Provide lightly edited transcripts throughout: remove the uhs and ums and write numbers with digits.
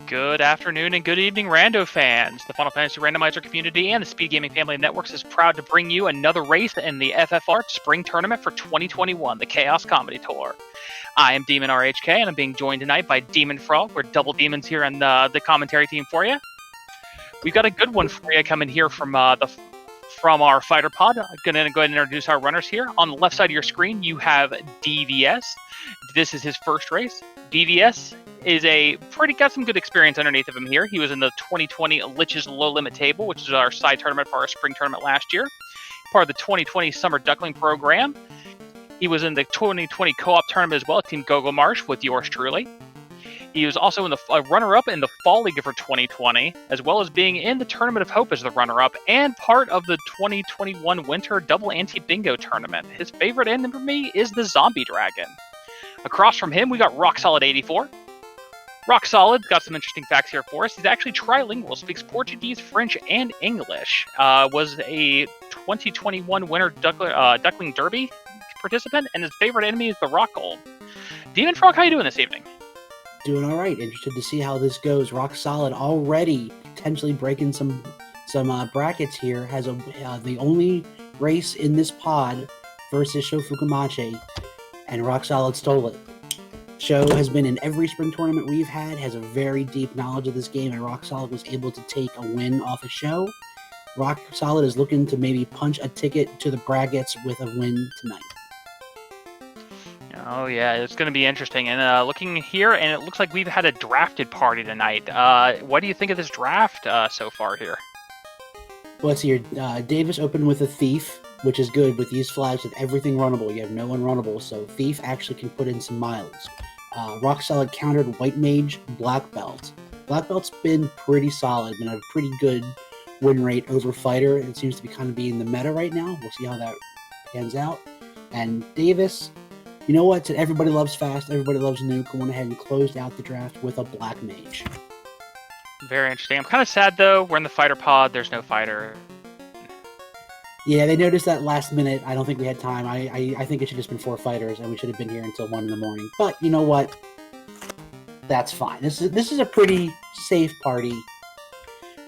Good afternoon and good evening, Rando fans. The Final Fantasy Randomizer community and the SpeedGaming family of networks is proud to bring you another race in the FFR Spring Tournament for 2021, the Chaos Comedy Tour. I am Demon RHK, and I'm being joined tonight by Demon Frog. We're double demons here on the commentary team for you. We've got a good one for you coming here from our fighter pod. I'm going to go ahead and introduce our runners here. On the left side of your screen, you have DVS. This is his first race. DVS is got some good experience underneath of him here. He was in the 2020 Lich's Low Limit Table, which is our side tournament for our spring tournament last year. Part of the 2020 Summer Duckling program. He was in the 2020 co-op tournament as well, Team Gogo Marsh with yours truly. He was also in the runner-up in the Fall League for 2020, as well as being in the Tournament of Hope as the runner-up, and part of the 2021 Winter Double Anti-Bingo Tournament. His favorite enemy is the Zombie Dragon. Across from him, we got Rock Solid 84. Rock Solid's got some interesting facts here for us. He's actually trilingual, speaks Portuguese, French, and English. Was a 2021 Winter Duckling Derby participant, and his favorite enemy is the Rock Gold. Demon Frog, how you doing this evening? Doing all right. Interested to see how this goes. Rock Solid already potentially breaking some brackets here. Has the only race in this pod versus Sho Fukumachi, and Rock Solid stole it. Sho has been in every spring tournament we've had, has a very deep knowledge of this game, and Rock Solid was able to take a win off of Sho. Rock Solid is looking to maybe punch a ticket to the brackets with a win tonight. Oh yeah, it's going to be interesting. And looking here, and it looks like we've had a drafted party tonight. What do you think of this draft so far here? Well, let's see here. Davis opened with a Thief, which is good with these flags with everything runnable. You have no unrunnable, so Thief actually can put in some miles. Rock Solid countered White Mage, Black Belt. Black Belt's been pretty solid, been a pretty good win rate over Fighter. It seems to be kind of being the meta right now. We'll see how that pans out. And Davis, you know what? Everybody loves fast, everybody loves nuke. Went ahead and closed out the draft with a Black Mage. Very interesting. I'm kind of sad though. We're in the fighter pod. There's no fighter. Yeah, they noticed that last minute. I don't think we had time. I think it should have just been 4 fighters, and we should have been here until 1 in the morning. But you know what? That's fine. This is a pretty safe party.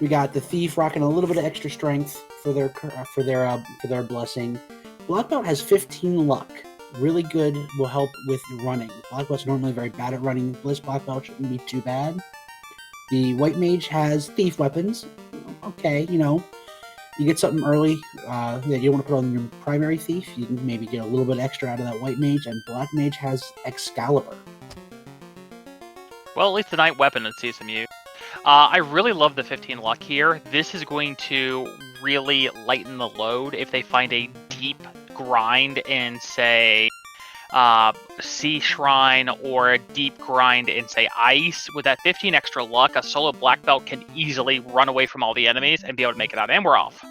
We got the Thief rocking a little bit of extra strength for their blessing. Black Belt has 15 luck. Really good, will help with running. Black Belt's normally very bad at running. Bliss Black Belt shouldn't be too bad. The White Mage has Thief weapons. Okay, you get something early that you want to put on your primary Thief. You can maybe get a little bit extra out of that White Mage, and Black Mage has Excalibur. Well, at least the night weapon would see some use. I really love the 15 luck here. This is going to really lighten the load if they find a deep grind in, say, Sea Shrine, or a deep grind in, say, Ice. With that 15 extra luck, a solo Black Belt can easily run away from all the enemies and be able to make it out. And we're off.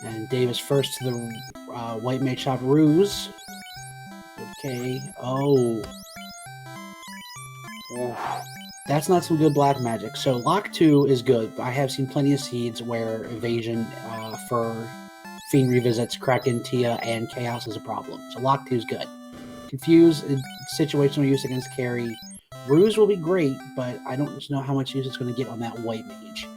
And Davis first to the White Mage shop Ruse. Okay. Oh. That's not some good black magic. So Lock 2 is good. I have seen plenty of seeds where evasion for Fiend Revisits, Kraken, Tia, and Chaos is a problem. So Lock 2 is good. Confuse, situational use against carry. Ruse will be great, but I don't know how much use it's going to get on that White Mage.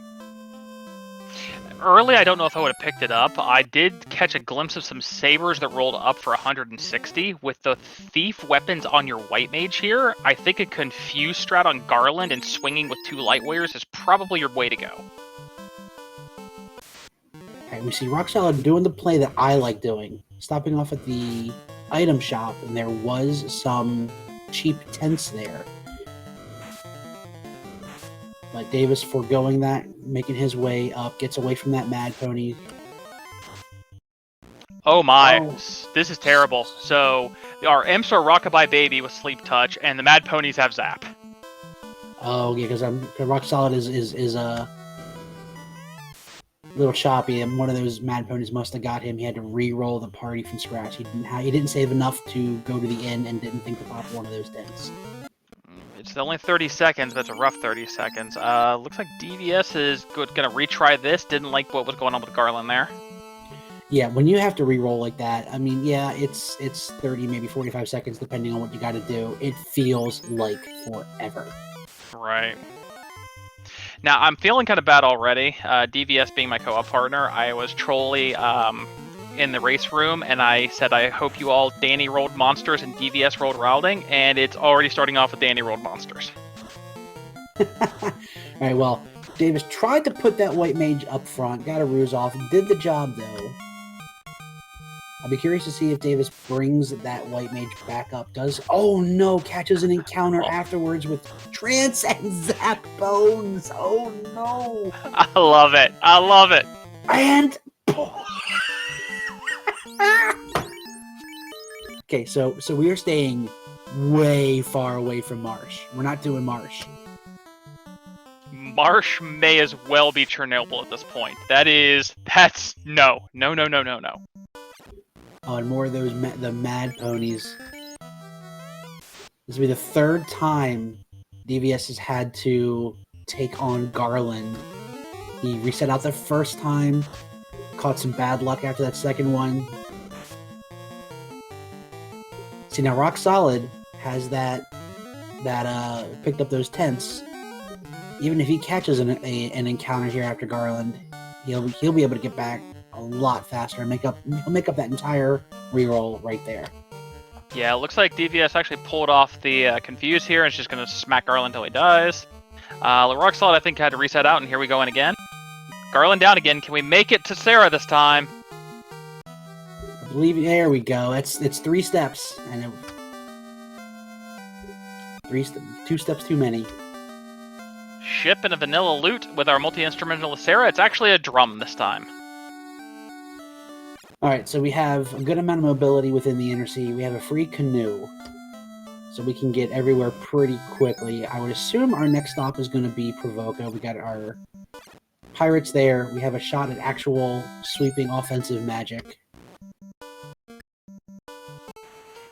Early, I don't know if I would have picked it up. I did catch a glimpse of some sabers that rolled up for 160. With the Thief weapons on your White Mage here, I think a Confuse strat on Garland and swinging with 2 Light Warriors is probably your way to go. Okay, we see Rock Solid doing the play that I like doing. Stopping off at the item shop, and there was some cheap tents there. But Davis foregoing that, making his way up, gets away from that Mad Pony. Oh my, This is terrible. So, our Imps are Rockabye Baby with Sleep Touch, and the Mad Ponies have Zap. Oh, yeah, because Rock Solid is a little choppy, and one of those Mad Ponies must have got him. He had to re-roll the party from scratch. He didn't save enough to go to the inn and didn't think to pop one of those tents. It's only 30 seconds, but it's a rough 30 seconds. Looks like DVS is going to retry this. Didn't like what was going on with Garland there. Yeah, when you have to re-roll like that, I mean, yeah, it's 30, maybe 45 seconds, depending on what you got to do. It feels like forever. Right. Now, I'm feeling kind of bad already. DVS being my co-op partner, I was trolly in the race room, and I said, I hope you all Danny rolled monsters and DVS rolled routing, and it's already starting off with Danny rolled monsters. All right, well, Davis tried to put that white mage up front, got a ruse off, did the job, though. I'll be curious to see if Davis brings that white mage back up. Oh no, catches an encounter afterwards with trance and zap bones. Oh no. I love it. I love it. And okay, so we are staying way far away from Marsh. We're not doing Marsh. Marsh may as well be Chernobyl at this point. That's no. Oh, and more of those the mad ponies. This will be the third time DVS has had to take on Garland. He reset out the first time, caught some bad luck after that second one. See, now Rock Solid has that picked up those tents. Even if he catches an encounter here after Garland, he'll be able to get back a lot faster and he'll make up that entire reroll right there. Yeah, it looks like DVS actually pulled off the Confuse here and is just going to smack Garland until he dies. Rock Solid, I think, had to reset out, and here we go in again. Garland down again. Can we make it to Sarah this time? I believe, there we go. It's 3 steps, and two steps too many. Ship and a vanilla loot with our multi-instrumental Sarah. It's actually a drum this time. Alright, so we have a good amount of mobility within the inner sea. We have a free canoe, so we can get everywhere pretty quickly. I would assume our next stop is going to be Provoca. We got our pirates there. We have a shot at actual sweeping offensive magic.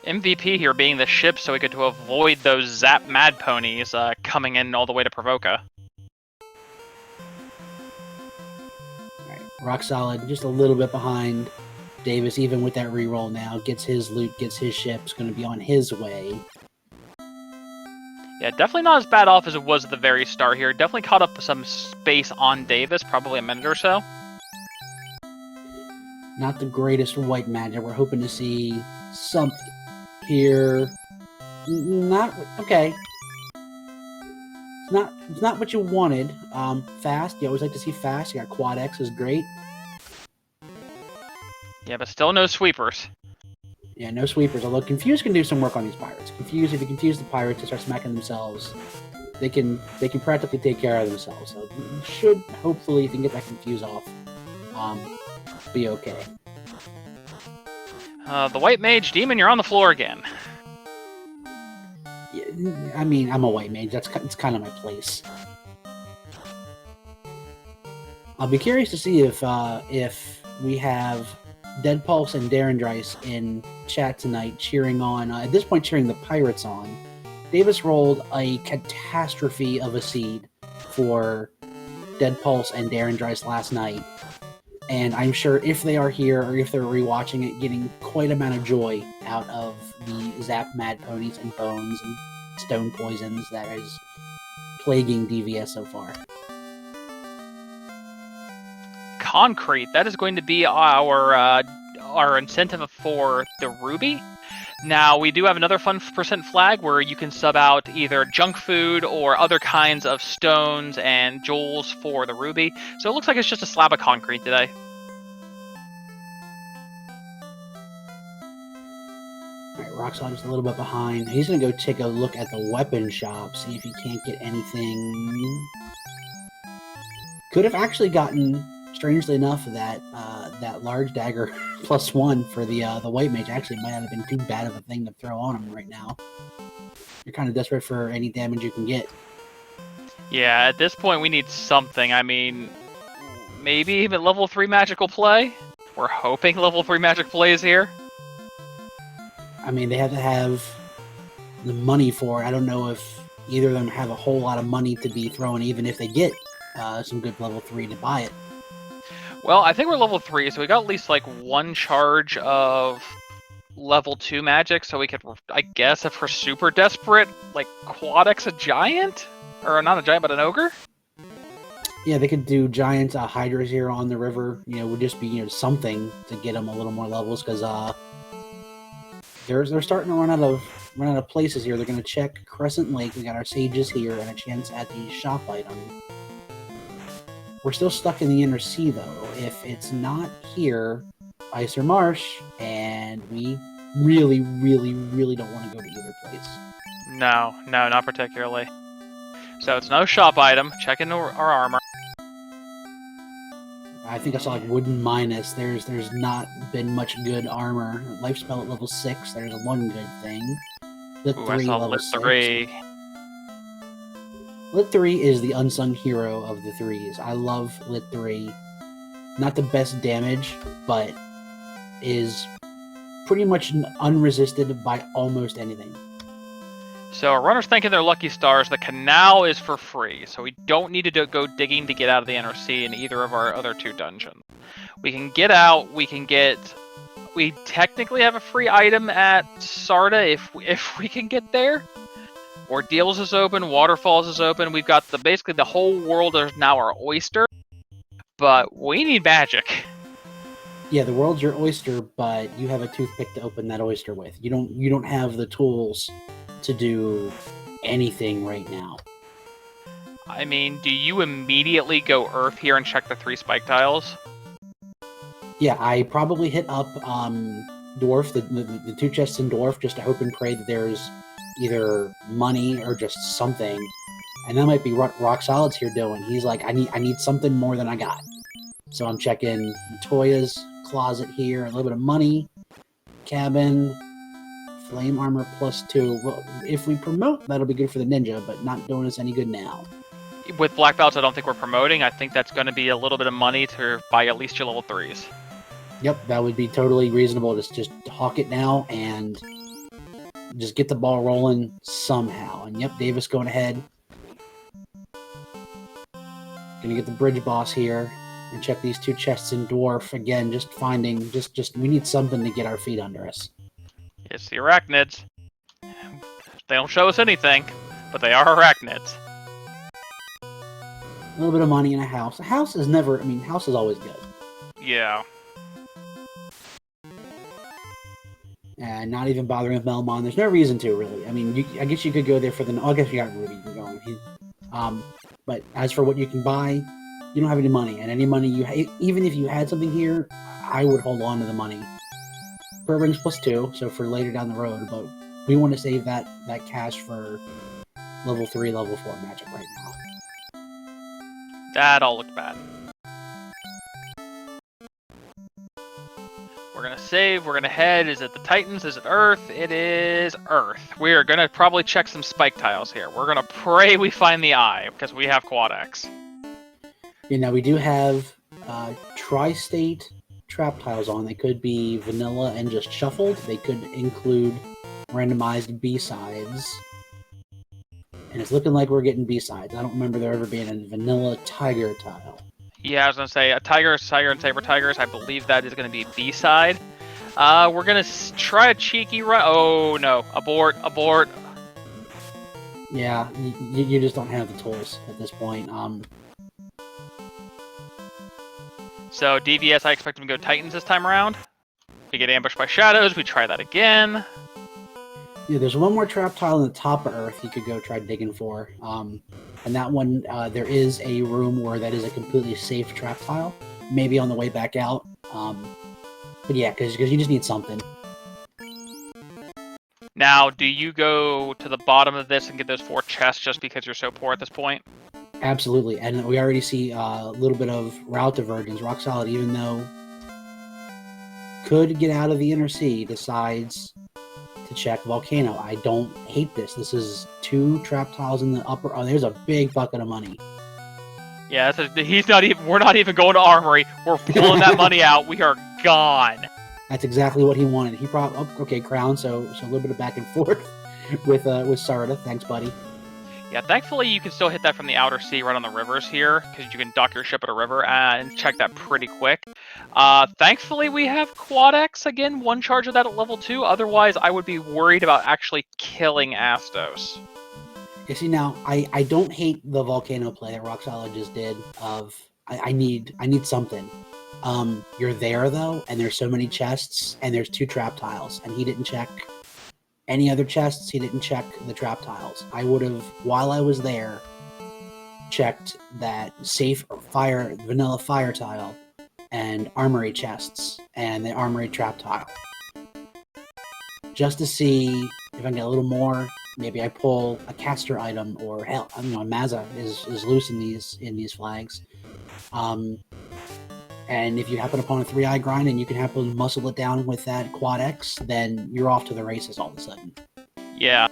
MVP here being the ship, so we get to avoid those Zap Mad Ponies coming in all the way to Provoca. Alright, Rock Solid, just a little bit behind Davis, even with that reroll now. Gets his loot, gets his ship, is going to be on his way. Yeah, definitely not as bad off as it was at the very start here. Definitely caught up some space on Davis, probably a minute or so. Not the greatest white magic. We're hoping to see something here. Not okay. It's not what you wanted. Fast. You always like to see fast. You got Quad X is great. Yeah, but still no sweepers. Yeah, no sweepers. Although Confuse can do some work on these pirates. If you confuse the pirates to start smacking themselves, they can practically take care of themselves. So you should hopefully, if you can get that Confuse off, be okay. The White Mage Demon, you're on the floor again. Yeah, I mean, I'm a white mage. It's kind of my place. I'll be curious to see if we have Dead Pulse and Darren Dreiss in chat tonight cheering on, at this point cheering the Pirates on. Davis rolled a catastrophe of a seed for Dead Pulse and Darren Dreiss last night. And I'm sure if they are here or if they're rewatching it, getting quite amount of joy out of the Zap Mad Ponies and Bones and Stone Poisons that is plaguing DVS so far. Concrete, that is going to be our incentive for the Ruby. Now, we do have another fun percent flag where you can sub out either junk food or other kinds of stones and jewels for the Ruby. So it looks like it's just a slab of concrete today. Alright, Roxon just a little bit behind. He's going to go take a look at the weapon shop, see if he can't get anything. Could have actually gotten, strangely enough, that large dagger +1 for the white mage. Actually might not have been too bad of a thing to throw on him right now. You're kind of desperate for any damage you can get. Yeah, at this point we need something. I mean, maybe even level 3 magical play? We're hoping level 3 magic play is here. I mean, they have to have the money for it. I don't know if either of them have a whole lot of money to be thrown, even if they get some good level 3 to buy it. Well, I think we're level 3, so we got at least like one charge of level 2 magic, so we could, I guess, if we're super desperate, like Quadex a giant? Or not a giant, but an ogre? Yeah, they could do giant hydras here on the river. Would just be something to get them a little more levels, because they're starting to run out of places here. They're going to check Crescent Lake. We got our sages here and a chance at the shop item. We're still stuck in the Inner Sea, though. If it's not here, Ice or Marsh, and we really, really, really don't want to go to either place. No, not particularly. So it's no shop item. Checking our armor. I think I saw like Wooden Minus. There's not been much good armor. Life spell at level 6. There's one good thing. Lit 3 I saw level Lit 6. 3. Lit 3 is the unsung hero of the 3s. I love Lit 3. Not the best damage, but is pretty much unresisted by almost anything. So our runner's thinking they're lucky stars. The canal is for free, so we don't need to go digging to get out of the Inner Sea in either of our other 2 dungeons. We can get out. We technically have a free item at Sarda if we can get there. Ordeals is open. Waterfalls is open. We've got basically the whole world is now our oyster, but we need magic. Yeah, the world's your oyster, but you have a toothpick to open that oyster with. You don't have the tools to do anything right now. I mean, do you immediately go Earth here and check the 3 spike tiles? Yeah, I probably hit up Dwarf, the 2 chests in Dwarf, just to hope and pray that there's either money or just something. And that might be what Rock Solid's here doing. He's like, I need something more than I got. So I'm checking Toya's closet here, a little bit of money, cabin, flame armor +2. Well, if we promote, that'll be good for the ninja, but not doing us any good now. With black belts, I don't think we're promoting. I think that's going to be a little bit of money to buy at least your level 3s. Yep, that would be totally reasonable. Just hawk it now and just get the ball rolling somehow. And yep, Davis going ahead. Gonna get the bridge boss here and check these 2 chests in Dwarf. Again, just finding, we need something to get our feet under us. It's the arachnids. They don't show us anything, but they are arachnids. A little bit of money in a house. A house is never, house is always good. Yeah. And not even bothering with Melmon. There's no reason to, really. I guess you could go there for the... I guess you got Ruby. You can go. But as for what you can buy, you don't have any money. And any money even if you had something here, I would hold on to the money. Per rings +2, so for later down the road. But we want to save that cash for level 3, level 4 magic right now. That all looked bad. We're going to save. We're going to head. Is it the Titans? Is it Earth? It is Earth. We are going to probably check some spike tiles here. We're going to pray we find the eye, because we have Quadex. Now we do have tri-state trap tiles on. They could be vanilla and just shuffled. They could include randomized B-sides. And it's looking like we're getting B-sides. I don't remember there ever being a vanilla tiger tile. Yeah, I was going to say, a tiger, and saber tigers, I believe that is going to be B-side. We're going to try a cheeky run. Oh, no. Abort. Yeah, you just don't have the tools at this point. So, DVS, I expect him to go Titans this time around. We get ambushed by shadows. We try that again. Yeah, there's one more trap tile in the top of Earth you could go try digging for. And that one, there is a room where that is a completely safe trap tile. Maybe on the way back out. But yeah, because you just need something. Now, do you go to the bottom of this and get those 4 chests just because you're so poor at this point? Absolutely. And we already see a little bit of route divergence. Rock Solid, even though could get out of the Inner Sea, decides to check Volcano. I don't hate this. This is 2 trap tiles in the upper. Oh, there's a big bucket of money. Yeah, we're not even going to Armory. We're pulling that money out. We are gone. That's exactly what he wanted. He probably okay, Crown. So a little bit of back and forth with Sarda. Thanks, buddy. Yeah, thankfully you can still hit that from the outer sea right on the rivers here, because you can dock your ship at a river and check that pretty quick. Thankfully we have Quad X, again, one charge of that at level 2, otherwise I would be worried about actually killing Astos. You see, now, I don't hate the volcano play that Rock Solid just did of, I need something. You're there, though, and there's so many chests, and there's 2 trap tiles, and he didn't check any other chests, he didn't check the trap tiles. I would have, while I was there, checked that safe fire, vanilla fire tile, and armory chests, and the armory trap tile. Just to see if I can get a little more. Maybe I pull a caster item, or hell, I don't know, Mazza is loose in these flags. And if you happen upon a 3-eye grind and you can happen to muscle it down with that Quad X, then you're off to the races all of a sudden. Yeah.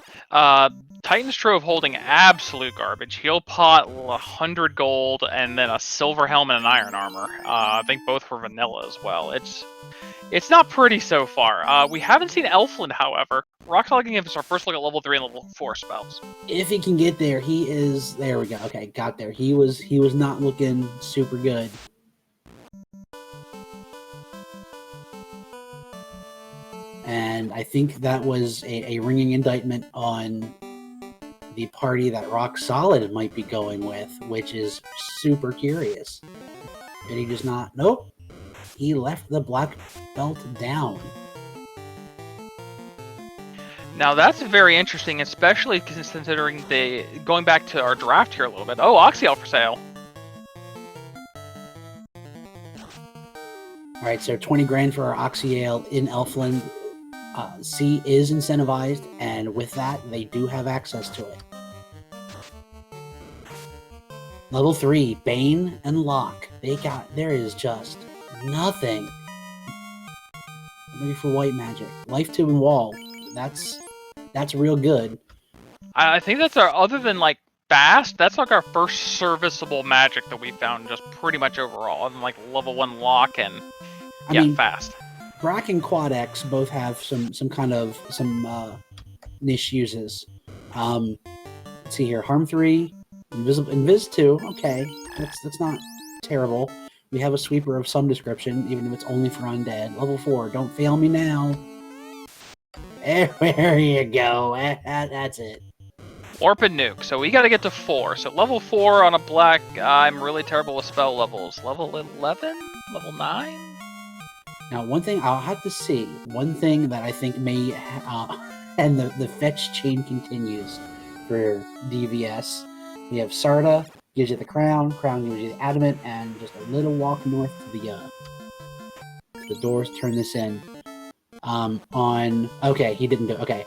Titan's Trove holding absolute garbage. He'll pot 100 gold and then a silver helmet and iron armor. I think both for vanilla as well. It's not pretty so far. We haven't seen Elfland, however. Rock Solid can give us our first look at level 3 and level 4 spells. If he can get there, he is... There we go. Okay, got there. He was not looking super good. And I think that was a ringing indictment on the party that Rock Solid might be going with, which is super curious. Did he just not? Nope. He left the black belt down. Now that's very interesting, especially considering going back to our draft here a little bit. Oh, Oxyel for sale. All right, so 20 grand for our Oxyale in Elfland. C is incentivized, and with that, they do have access to it. Level 3, Bane and Locke. There is just nothing. I'm ready for white magic. Life 2 and Wall. That's real good. I think that's other than like Fast, that's like our first serviceable magic that we found just pretty much overall. And like level 1 Lock and I mean, Fast. Brack and Quad X both have some niche uses. Let's see here. Harm 3, Invis 2. Okay, that's not terrible. We have a sweeper of some description, even if it's only for undead. Level 4, don't fail me now. There you go. That's it. Warp and Nuke. So we got to get to 4. So level 4 on a black. I'm really terrible with spell levels. Level 11? Level 9? Now, one thing I'll have to see. One thing that I think may... and the fetch chain continues for DVS. We have Sarda, gives you the crown. Crown gives you the adamant. And just a little walk north to the doors. Turn this in. Okay, he didn't do it. Okay.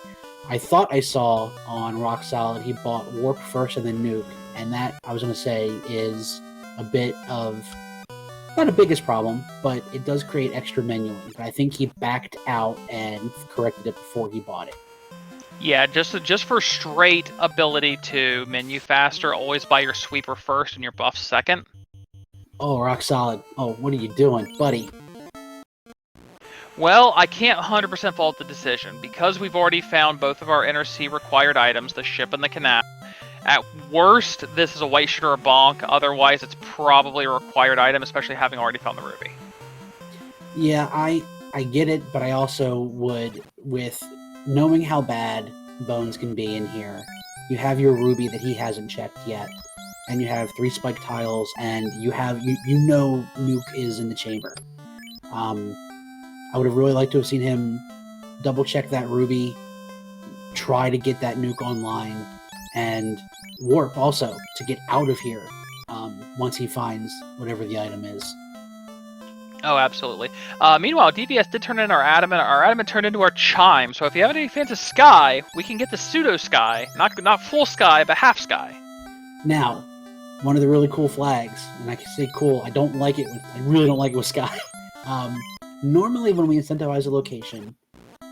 I thought I saw on Rock Solid he bought Warp first and then Nuke, and that, I was going to say, is a bit of, not the biggest problem, but it does create extra menuing. But I think he backed out and corrected it before he bought it. Yeah, just for straight ability to menu faster, always buy your sweeper first and your buff second. Oh, Rock Solid. Oh, what are you doing, buddy? Well, I can't 100% fault the decision, because we've already found both of our Inner Sea required items, the ship and the canal. At worst, this is a white shooter or bonk, otherwise it's probably a required item, especially having already found the ruby. Yeah, I get it, but I also would, with knowing how bad Bones can be in here, you have your ruby that he hasn't checked yet, and you have 3 spike tiles, and you know Nuke is in the chamber. I would have really liked to have seen him double-check that ruby, try to get that nuke online, and warp also to get out of here once he finds whatever the item is. Oh, absolutely. Meanwhile, DVS did turn in our adamant. Our adamant turned into our chime. So if you have any fans of Sky, we can get the pseudo Sky, not full Sky, but half Sky. Now, one of the really cool flags, and I can say cool. I don't like it. I really don't like it with Sky. Normally, when we incentivize a location,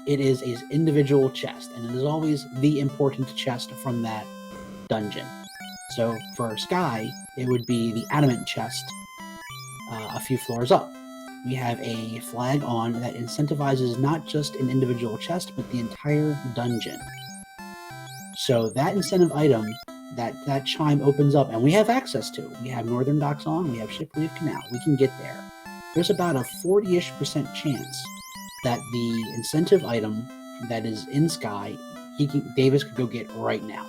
it is an individual chest, and it is always the important chest from that dungeon. So for Sky, it would be the adamant chest a few floors up. We have a flag on that incentivizes not just an individual chest, but the entire dungeon. So that incentive item that chime opens up, and we have access to. We have Northern Docks on, we have Shipleaf Canal. We can get there. There's about a 40-ish% chance that the incentive item that is in Sky, Davis could go get right now,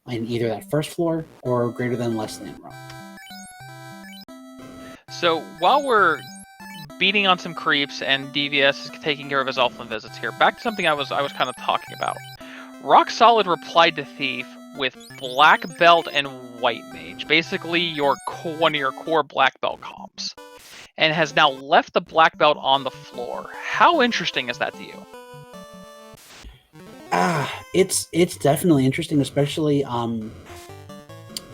in either that first floor or greater than less than run. So while we're beating on some creeps and DVS is taking care of his Elfland visits here, back to something I was kind of talking about. Rock Solid replied to Thief with Black Belt and White Mage, basically one of your core Black Belt comps, and has now left the Black Belt on the floor. How interesting is that to you? It's definitely interesting, especially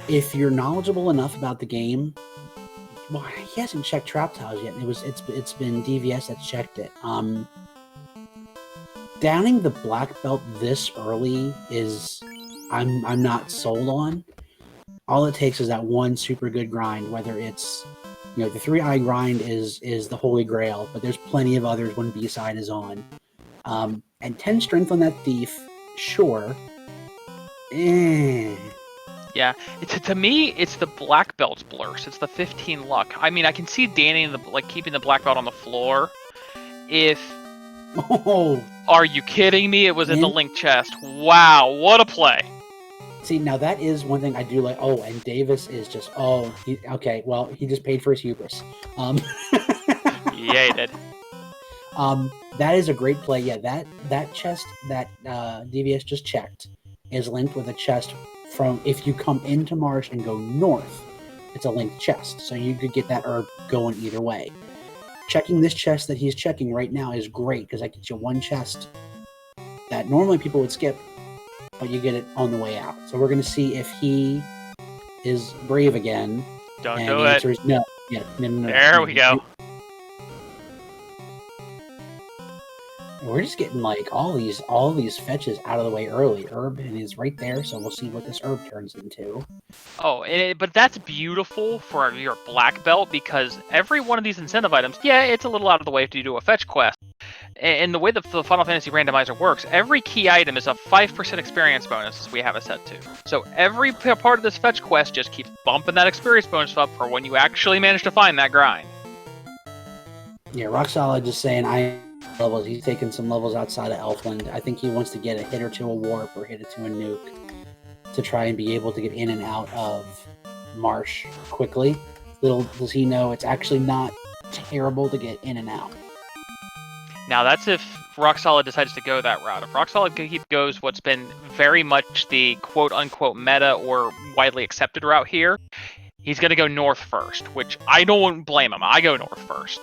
if you're knowledgeable enough about the game. Well, he hasn't checked Trap Tiles yet. It's been DVS that's checked it. Downing the Black Belt this early is I'm not sold on. All it takes is that one super good grind, whether it's the 3-eye grind is the holy grail, but there's plenty of others when B-side is on. And 10 strength on that Thief, sure. Yeah, to me, it's the Black Belt's blurs. It's the 15 luck. I mean, I can see Danny keeping the Black Belt on the floor. Are you kidding me? It was in the linked chest. Wow, what a play! See, now that is one thing I do like. Oh, and Davis is just okay. Well, he just paid for his hubris. Yeah, he did. That is a great play. Yeah, that chest that DVS just checked is linked with a chest from if you come into Marsh and go north. It's a linked chest, so you could get that herb going either way. Checking this chest that he's checking right now is great because that gets you one chest that normally people would skip, but you get it on the way out. So we're going to see if he is brave again. Don't and do the it. answer is no. Yeah, no. There we go. We're just getting all these fetches out of the way early. Herb is right there, so we'll see what this herb turns into. Oh, but that's beautiful for your Black Belt because every one of these incentive items, yeah, it's a little out of the way if you do a fetch quest. And the way the Final Fantasy Randomizer works, every key item is a 5% experience bonus, as we have it set to. So every part of this fetch quest just keeps bumping that experience bonus up for when you actually manage to find that grind. Yeah, Rock Solid just saying levels. He's taking some levels outside of Elfland. I think he wants to get a hit or two a warp or hit it to a nuke to try and be able to get in and out of Marsh quickly. Little does he know it's actually not terrible to get in and out. Now that's if Rock Solid decides to go that route. If Rock Solid goes what's been very much the quote-unquote meta or widely accepted route here, he's going to go north first, which I don't blame him. I go north first.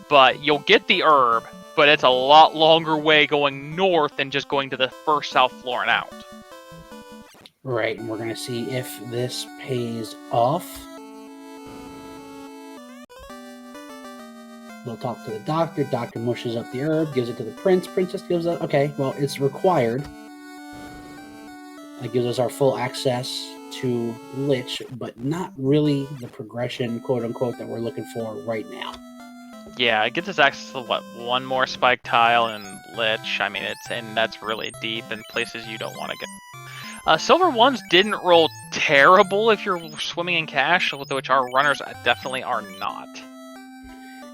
But you'll get the herb, but it's a lot longer way going north than just going to the first south floor and out. Right, and we're going to see if this pays off. We'll talk to the doctor. Doctor mushes up the herb, gives it to the prince. Princess gives it. Okay, well, it's required. That gives us our full access to Lich, but not really the progression, quote unquote, that we're looking for right now. Yeah, it gives us access to one more spike tile and Lich. I mean, and that's really deep in places you don't want to get. Silver ones didn't roll terrible if you're swimming in cash, which our runners definitely are not.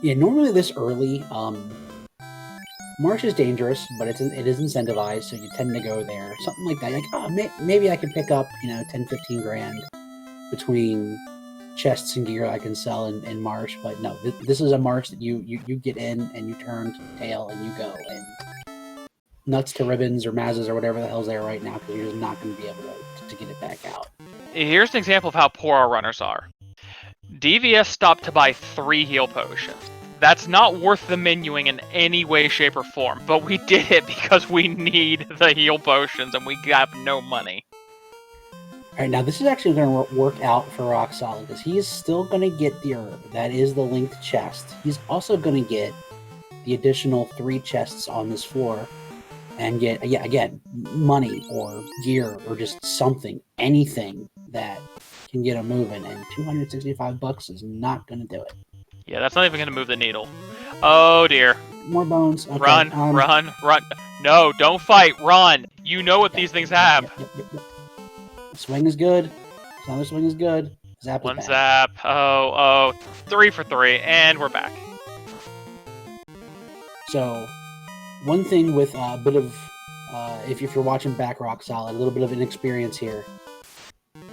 Yeah, normally this early, Marsh is dangerous, but it is incentivized, so you tend to go there. Something like that. Maybe I can pick up, 10, 15 grand between chests and gear I can sell in Marsh, but no, this is a Marsh that you get in and you turn to the tail and you go, and nuts to ribbons or mazes or whatever the hell's there right now, because you're just not going to be able to get it back out. Here's an example of how poor our runners are. DVS stopped to buy 3 heal potions. That's not worth the menuing in any way, shape, or form, but we did it because we need the heal potions and we got no money. Alright, now this is actually going to work out for Rock Solid, because he's still going to get the herb. That is the linked chest. He's also going to get the additional 3 chests on this floor and get, again, money or gear or just something, anything that can get him moving, and $265 is not going to do it. Yeah, that's not even going to move the needle. Oh dear. More bones. Okay, run. No, don't fight. Run. You know what these things have. Yep. Swing is good. Another swing is good. Zap is One bad. zap. Oh, 3 for 3, and we're back. So, one thing with a bit of, if you're watching back rock solid, a little bit of inexperience here.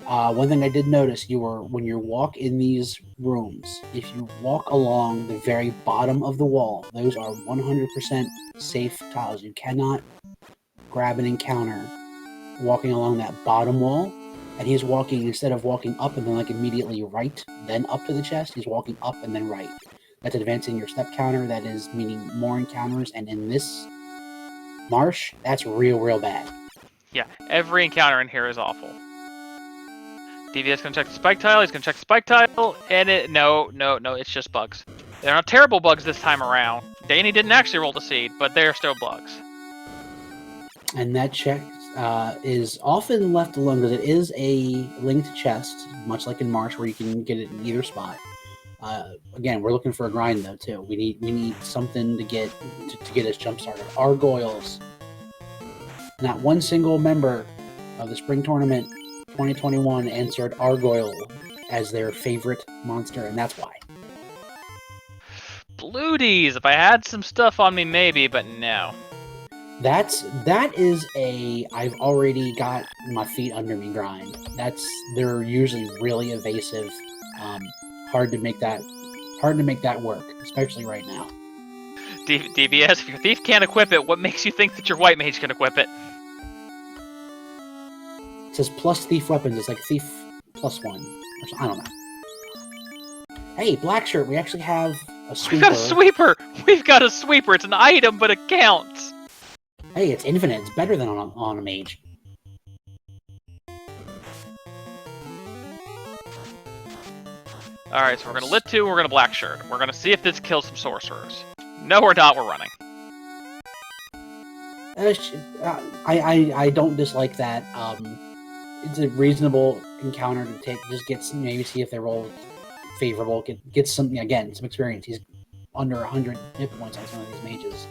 One thing I did notice, when you walk in these rooms, if you walk along the very bottom of the wall, those are 100% safe tiles. You cannot grab an encounter walking along that bottom wall. And he's walking, instead of walking up and then like immediately right, then up to the chest, he's walking up and then right. That's advancing your step counter. That is meaning more encounters. And in this marsh, that's real bad. Yeah, every encounter in here is awful. DVS gonna check the spike tile. He's gonna check the spike tile, and no, it's just bugs. They're not terrible bugs this time around. Danny didn't actually roll the seed, but they're still bugs. And that check is often left alone because it is a linked chest, much like in Marsh, where you can get it in either spot. Again, we're looking for a grind though too. We need something to get us jump started. Gargoyles. Not one single member of the spring tournament 2021 answered Gargoyle as their favorite monster, and that's why. Bluties. If I had some stuff on me, maybe, but no. That is a I've already got my feet under me grind. They're usually really evasive. Hard to make that work, especially right now. DVS, if your thief can't equip it, what makes you think that your white mage can equip it? It says plus thief weapons. It's like thief +1. I don't know. Hey, black shirt. We actually have a sweeper. We've got a sweeper. We've got a sweeper. It's an item, but it counts. Hey, it's infinite. It's better than on a mage. Alright, so we're gonna lit 2, we're gonna black shirt. We're gonna see if this kills some sorcerers. No, we're not, we're running. I don't dislike that. It's a reasonable encounter to take. Just maybe see if they roll favorable. Get some experience. He's under 100 hit points on some of these mages.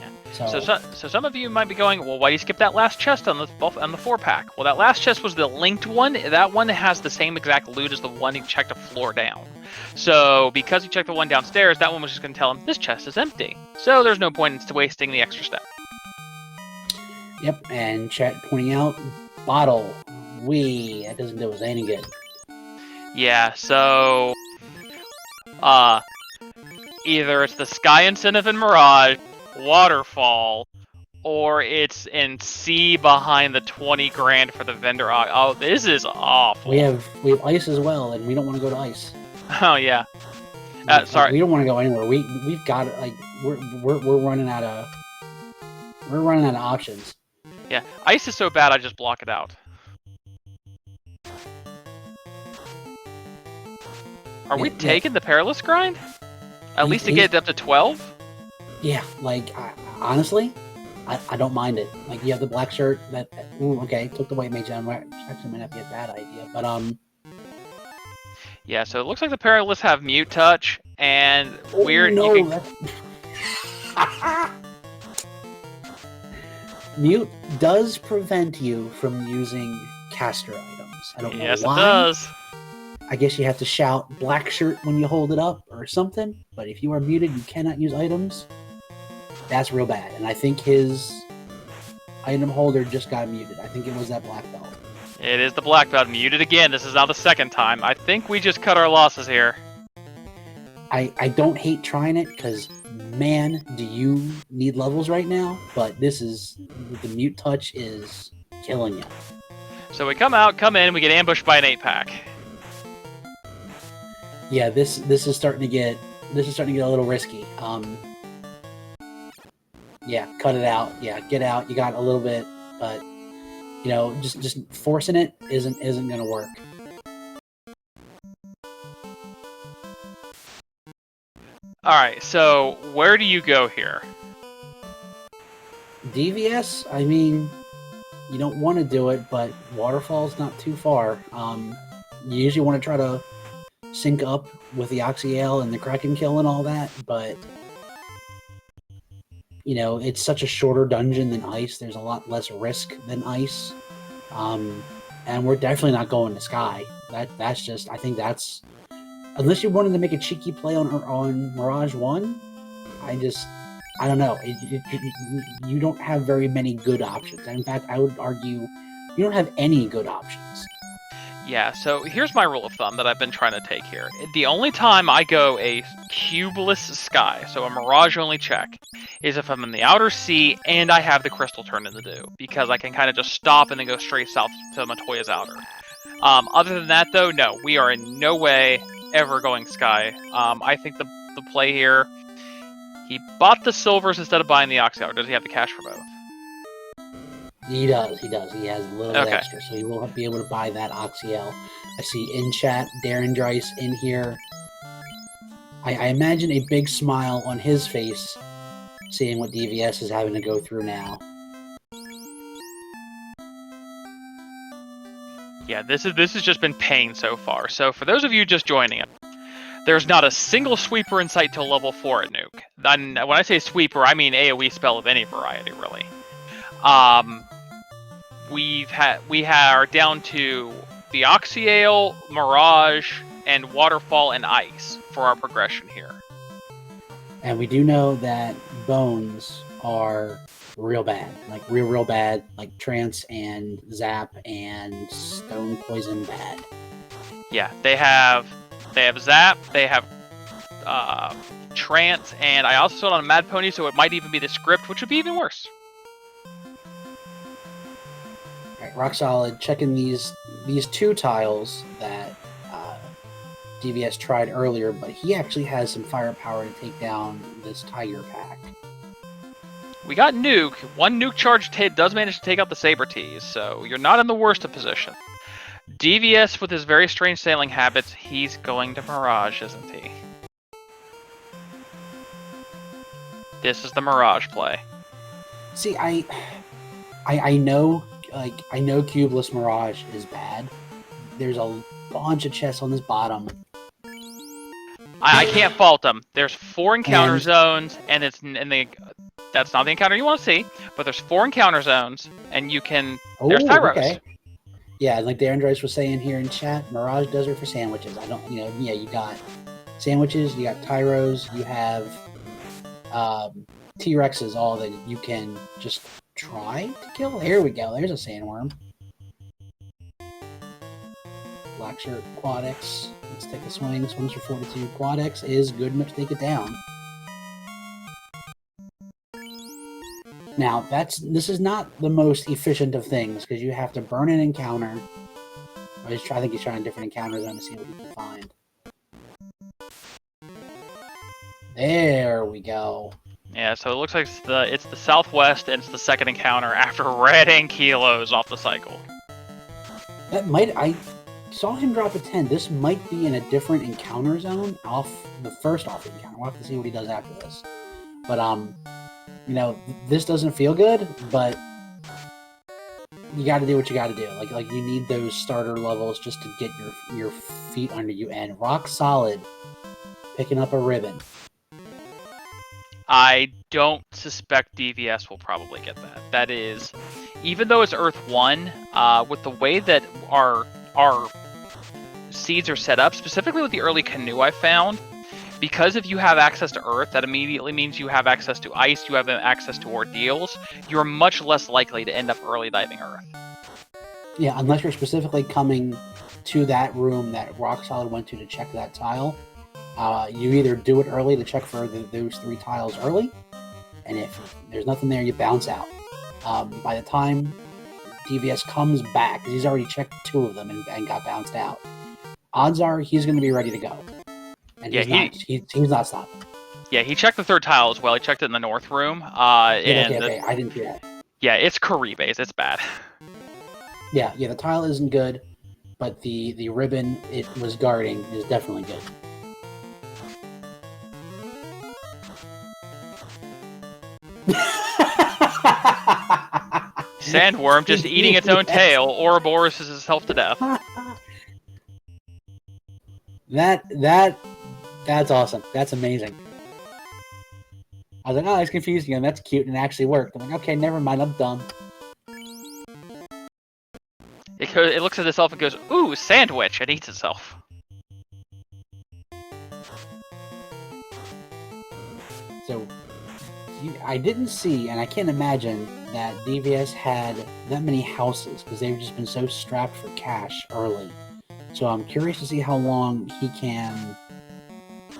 Yeah. So some of you might be going, well, why do you skip that last chest on the 4-pack? Well, that last chest was the linked one. That one has the same exact loot as the one he checked a floor down. So because he checked the one downstairs, that one was just going to tell him this chest is empty. So there's no point in wasting the extra step. Yep, and chat pointing out bottle. That doesn't do us any good. Yeah, so either it's the Sky Incentive in Mirage, Waterfall, or it's in C behind the 20 grand for the vendor. Oh, this is awful. We have ice as well, and we don't want to go to ice. Oh yeah. Sorry, we don't want to go anywhere. We've got it. Like we're running out of options. Yeah, ice is so bad I just block it out. Are we taking the perilous grind? At least to get it up to 12? Yeah, like, honestly, I don't mind it. Like, you have the black shirt okay, took the white mage down. Actually might not be a bad idea, but, yeah, so it looks like the perilous have mute touch, and weird... No, Mute does prevent you from using caster items. I don't know why. Yes, it does. I guess you have to shout black shirt when you hold it up or something, but if you are muted, you cannot use items. That's real bad, and I think his item holder just got muted. I think it was that black belt. It is the black belt muted again. This is now the second time. I think we just cut our losses here. I don't hate trying it, because, man, do you need levels right now, but the mute touch is killing you. So we come in, we get ambushed by an 8-pack. Yeah, this is starting to get a little risky. Yeah, cut it out. Yeah, get out. You got a little bit, but just forcing it isn't gonna work. All right, so where do you go here? DVS. I mean, you don't want to do it, but Waterfall's not too far. You usually want to try to sync up with the Oxyale and the Kraken kill and all that, but it's such a shorter dungeon than Ice. There's a lot less risk than Ice. and we're definitely not going to Sky. That's just, I think that's, unless you wanted to make a cheeky play on Mirage 1, I don't know. You don't have very many good options. In fact, I would argue you don't have any good options. Yeah, so here's my rule of thumb that I've been trying to take here. The only time I go a cubeless Sky, so a Mirage-only check, is if I'm in the outer sea and I have the crystal turn into dew, because I can kind of just stop and then go straight south to Matoya's outer. Other than that, though, no, we are in no way ever going Sky. I think the play here, he bought the silvers instead of buying the Oxy, or does he have the cash for both? He does. He has a little bit extra, so he will be able to buy that Oxyel. I see in chat, Darren Dreiss in here. I imagine a big smile on his face, seeing what DVS is having to go through now. Yeah, this has just been pain so far. So for those of you just joining us, there's not a single sweeper in sight till level 4 at Nuke. And when I say sweeper, I mean AoE spell of any variety, really. We are down to the Oxyale, Mirage, and Waterfall and Ice for our progression here. And we do know that bones are real bad, like real bad, like Trance and Zap and Stone Poison bad. Yeah, they have Zap, they have Trance, and I also saw it on Mad Pony, so it might even be the script, which would be even worse. Alright, Rock Solid checking these two tiles that DVS tried earlier, but he actually has some firepower to take down this Tiger Pack. We got Nuke. One Nuke charge does manage to take out the Saber Tees, so you're not in the worst of position. DVS, with his very strange sailing habits, he's going to Mirage, isn't he? This is the Mirage play. See, I know, I know cubeless Mirage is bad. There's a bunch of chests on this bottom. I can't fault them. There's 4 encounter zones, and that's not the encounter you want to see, but there's 4 encounter zones, and you can. There's Tyros. Okay. Yeah, like Darren Dreiss was saying here in chat, Mirage Desert for sandwiches. You got sandwiches, you got Tyros, you have T-Rexes, all that you can just try to kill. Here we go. There's a sandworm. Black Shirt, Quad X. Let's take a swing. Swings for 42. Quad X is good enough to take it down. Now, this is not the most efficient of things, because you have to burn an encounter. I think he's trying different encounters on to see what he can find. There we go. Yeah, so it looks like it's the Southwest, and it's the second encounter after Red and Kilos off the cycle. I saw him drop a 10. This might be in a different encounter zone off the first encounter. We'll have to see what he does after this. But this doesn't feel good, but you got to do what you got to do. Like you need those starter levels just to get your feet under you. And Rock Solid picking up a ribbon. I don't suspect DVS will probably get that. That is, even though it's Earth 1, with the way that our seeds are set up, specifically with the early canoe I found, because if you have access to Earth, that immediately means you have access to Ice, you have access to Ordeals, you're much less likely to end up early diving Earth. Yeah, unless you're specifically coming to that room that Rock Solid went to check that tile. You either do it early to check for those 3 tiles early, and if there's nothing there, you bounce out. By the time DVS comes back, because he's already checked 2 of them and got bounced out, odds are he's going to be ready to go. And yeah, he's not stopping. Yeah, he checked the 3rd tile as well. He checked it in the north room. Okay, I didn't see that. Yeah, it's Caribe. It's bad. Yeah, the tile isn't good, but the ribbon it was guarding is definitely good. Sandworm just eating its own tail. Ouroboros is itself to death. That's awesome. That's amazing. I was like, oh, that's confusing, and that's cute, and it actually worked. I'm like, okay, never mind, I'm dumb. It looks at itself and goes, "Ooh, sandwich," and eats itself. So, I didn't see, and I can't imagine that DVS had that many houses because they've just been so strapped for cash early. So I'm curious to see how long he can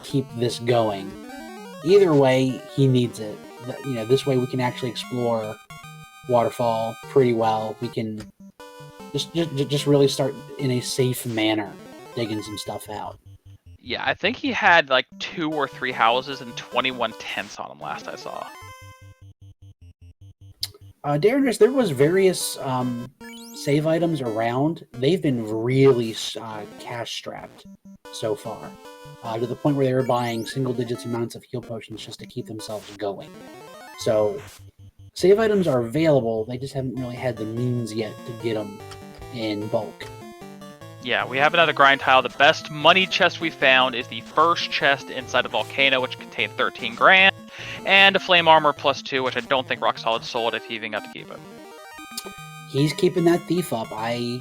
keep this going. Either way, he needs it. This way we can actually explore Waterfall pretty well. We can just really start in a safe manner, digging some stuff out. Yeah, I think he had like 2 or 3 houses and 21 tents on him last I saw. Darren, there was various save items around. They've been really cash strapped so far, to the point where they were buying single digits amounts of heal potions just to keep themselves going. So save items are available. They just haven't really had the means yet to get them in bulk. Yeah, we have another grind tile. The best money chest we found is the first chest inside the volcano, which contained 13 grand, and a flame armor +2, which I don't think Rock Solid sold if he even got to keep it. He's keeping that thief up. I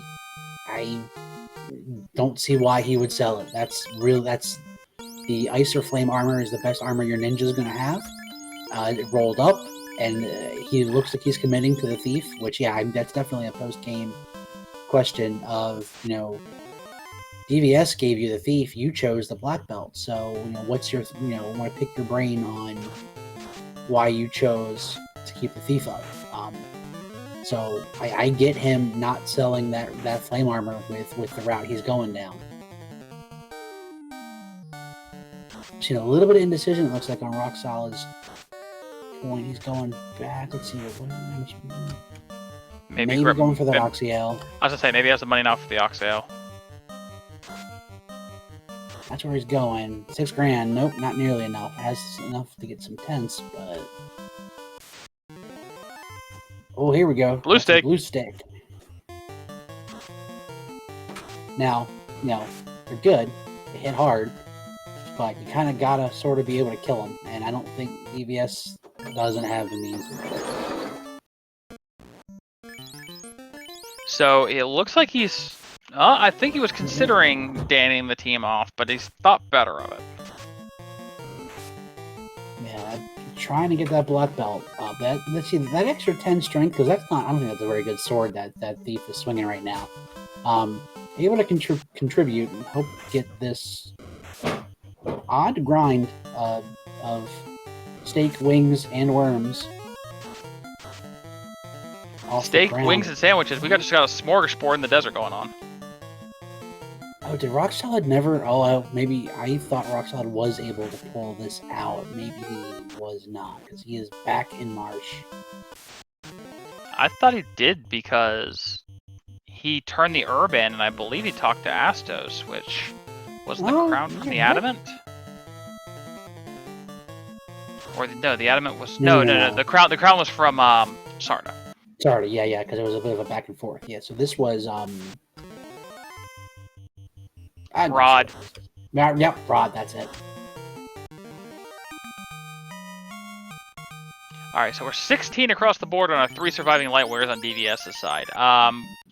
don't see why he would sell it. That's the ice or flame armor is the best armor your ninja's going to have. It rolled up, and he looks like he's committing to the thief, which, yeah, that's definitely a post-game question of, DVS gave you the thief, you chose the black belt. So, what's your, I want to pick your brain on why you chose to keep the thief up. So I get him not selling that flame armor with the route he's going down. Seen a little bit of indecision, it looks like, on Rock Solid's point. He's going back. Let's see. Maybe going for the Oxyale. I was gonna say, maybe he has the money now for the Oxyale. That's where he's going. 6 grand. Nope, not nearly enough. It has enough to get some tents, but... Oh, here we go. Blue stick. Blue stick. Now, they're good. They hit hard. But you kind of gotta sort of be able to kill them. And I don't think DVS doesn't have the means. So it looks like he's... I think he was considering danning the team off, but he's thought better of it. Yeah, trying to get that black belt up. Let's see, that extra 10 strength, because that's not... I don't think that's a very good sword that thief is swinging right now. Able to contribute and hope to get this odd grind of steak, wings, and worms. Steak, wings, and sandwiches. We just got a smorgasbord in the desert going on. Oh, did Rock Solid never... Oh, maybe I thought Rock Solid was able to pull this out. Maybe he was not, because he is back in Marsh. I thought he did because he turned the herb in, and I believe he talked to Astos, which was the crown from the adamant. Or no, the adamant was no. The crown was from Sarda. Sarda, yeah, because it was a bit of a back and forth. Yeah, so this was Rod. Yep, Rod. That's it. All right, so we're 16 across the board on our 3 surviving light warriors on DVS's side.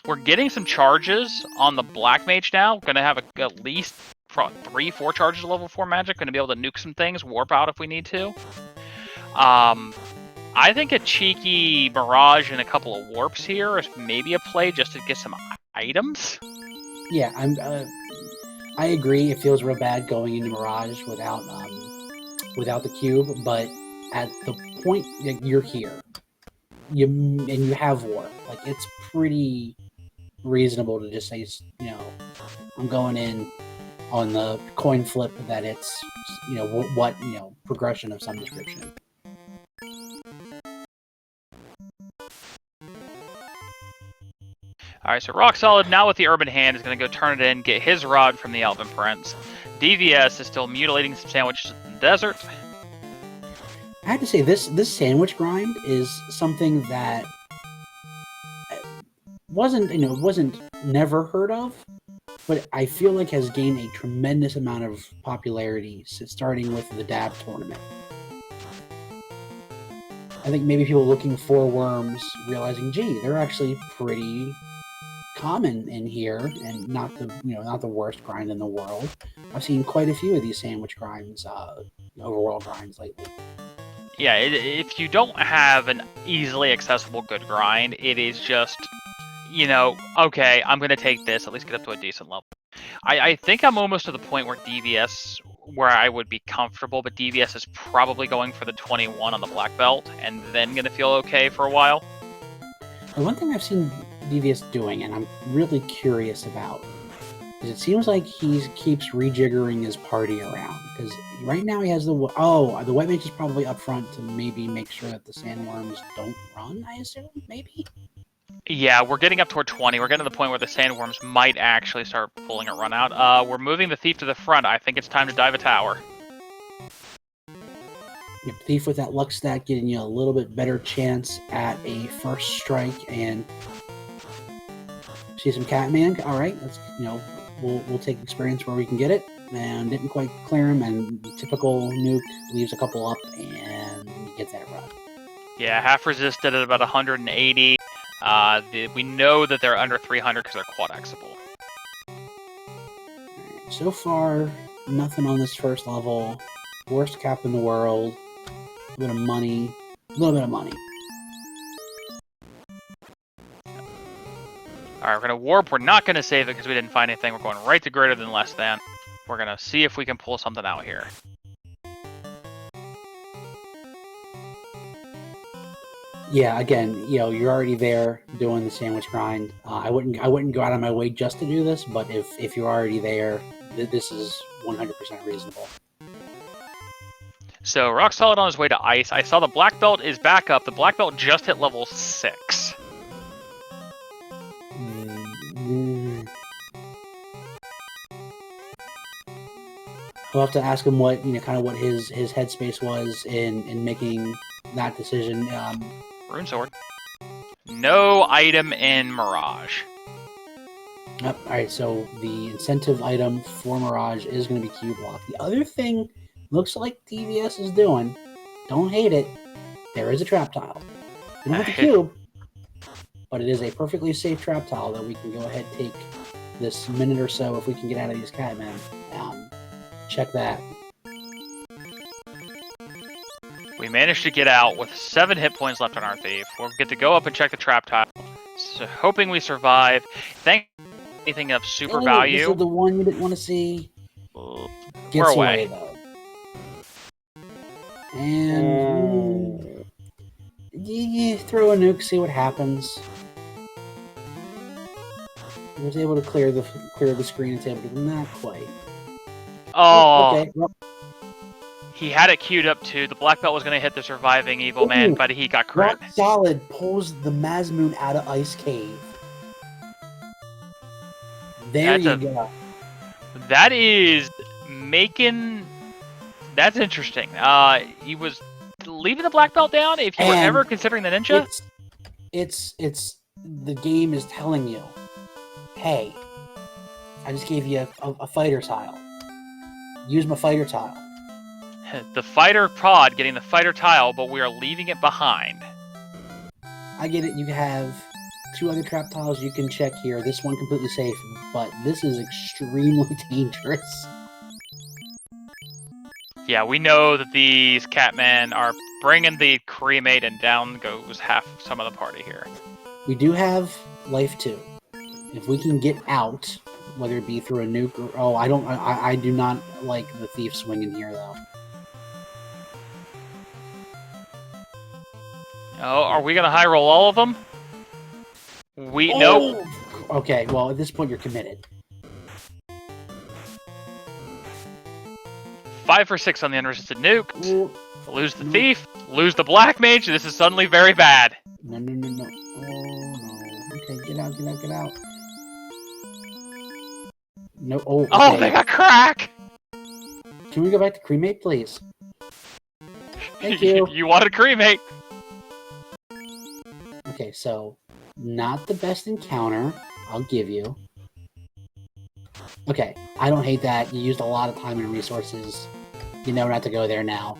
We're getting some charges on the Black Mage now. Going to have at least 3-4 charges of level 4 magic. Going to be able to nuke some things, warp out if we need to. I think a cheeky Mirage and a couple of warps here is maybe a play just to get some items. Yeah, I agree. It feels real bad going into Mirage without the cube, but at the point that you're here, you have warp. Like, it's pretty reasonable to just say, I'm going in on the coin flip that it's, progression of some description. Alright, so Rock Solid, now with the Urban Hand, is going to go turn it in, get his rod from the Elven Prince. DVS is still mutilating some sandwiches in the desert. I have to say, this sandwich grind is something that wasn't never heard of, but I feel like has gained a tremendous amount of popularity, starting with the Dab tournament. I think maybe people looking for worms realizing, gee, they're actually pretty common in here, and not the worst grind in the world. I've seen quite a few of these sandwich grinds, overworld grinds lately. Yeah, if you don't have an easily accessible good grind, it is just, okay, I'm going to take this, at least get up to a decent level. I think I'm almost to the point where where I would be comfortable, but DVS is probably going for the 21 on the black belt, and then going to feel okay for a while. The one thing I've seen DVS doing, and I'm really curious about, is it seems like he keeps rejiggering his party around. Because right now he has the white mage is probably up front to maybe make sure that the sandworms don't run, I assume, maybe? Yeah, we're getting up toward 20. We're getting to the point where the sandworms might actually start pulling a run out. We're moving the thief to the front. I think it's time to dive a tower. Yep, thief with that luck stat getting you a little bit better chance at a first strike, and see some Catman. All right, that's we'll take experience where we can get it, and didn't quite clear him, and typical nuke leaves a couple up, and you get that run. Yeah, half resisted at about 180. We know that they're under 300 because they're quad-axable. Right, so far, nothing on this first level. Worst cap in the world. A little bit of money. Alright, we're going to warp. We're not going to save it because we didn't find anything. We're going right to greater than less than. We're going to see if we can pull something out here. Yeah, again, you're already there doing the sandwich grind. I wouldn't go out of my way just to do this, but if you're already there, this is 100% reasonable. So, rock solid on his way to ice. I saw the black belt is back up. The black belt just hit level 6. We'll have to ask him what kind of what his headspace was in making that decision. Rune sword. No item in Mirage. All right, so the incentive item for Mirage is going to be Cube Lock. The other thing looks like DVS is doing, don't hate it, there is a trap tile. We don't have the cube, but it is a perfectly safe trap tile that we can go ahead and take this minute or so if we can get out of these Catmen. Check that. We managed to get out with 7 hit points left on our thief. We'll get to go up and check the trap tile. So hoping we survive. Thank anything of super value. This is the one you didn't want to see. We're away. Though. And you throw a nuke, see what happens. He was able to clear the screen and table, but not quite. Oh, okay. Well, he had it queued up too. The black belt was going to hit the surviving evil man, but he got crit. Rock Solid pulls the Mazmoon out of Ice Cave. There you go. That is making... That's interesting. He was leaving the black belt down. If you were ever considering the ninja, it's the game is telling you, hey, I just gave you a fighter tile. Use my fighter tile. The fighter pod getting the fighter tile, but we are leaving it behind. I get it. You have 2 other trap tiles you can check here. This one completely safe, but this is extremely dangerous. Yeah, we know that these Catmen are bringing the cremate, and down goes half some of the party here. We do have life 2. If we can get out, whether it be through a nuke or... I do not like the thief swinging here, though. Oh, are we going to high roll all of them? Nope. Okay, well, at this point, you're committed. 5 for 6 on the unresisted nuke. Lose the thief. Lose the black mage. This is suddenly very bad. No. Oh, no. Okay, get out. No. Oh, okay. Oh, they got crack! Can we go back to cremate, please? Thank you. You wanted cremate. Okay, so not the best encounter, I'll give you. Okay, I don't hate that. You used a lot of time and resources. You know not to go there now.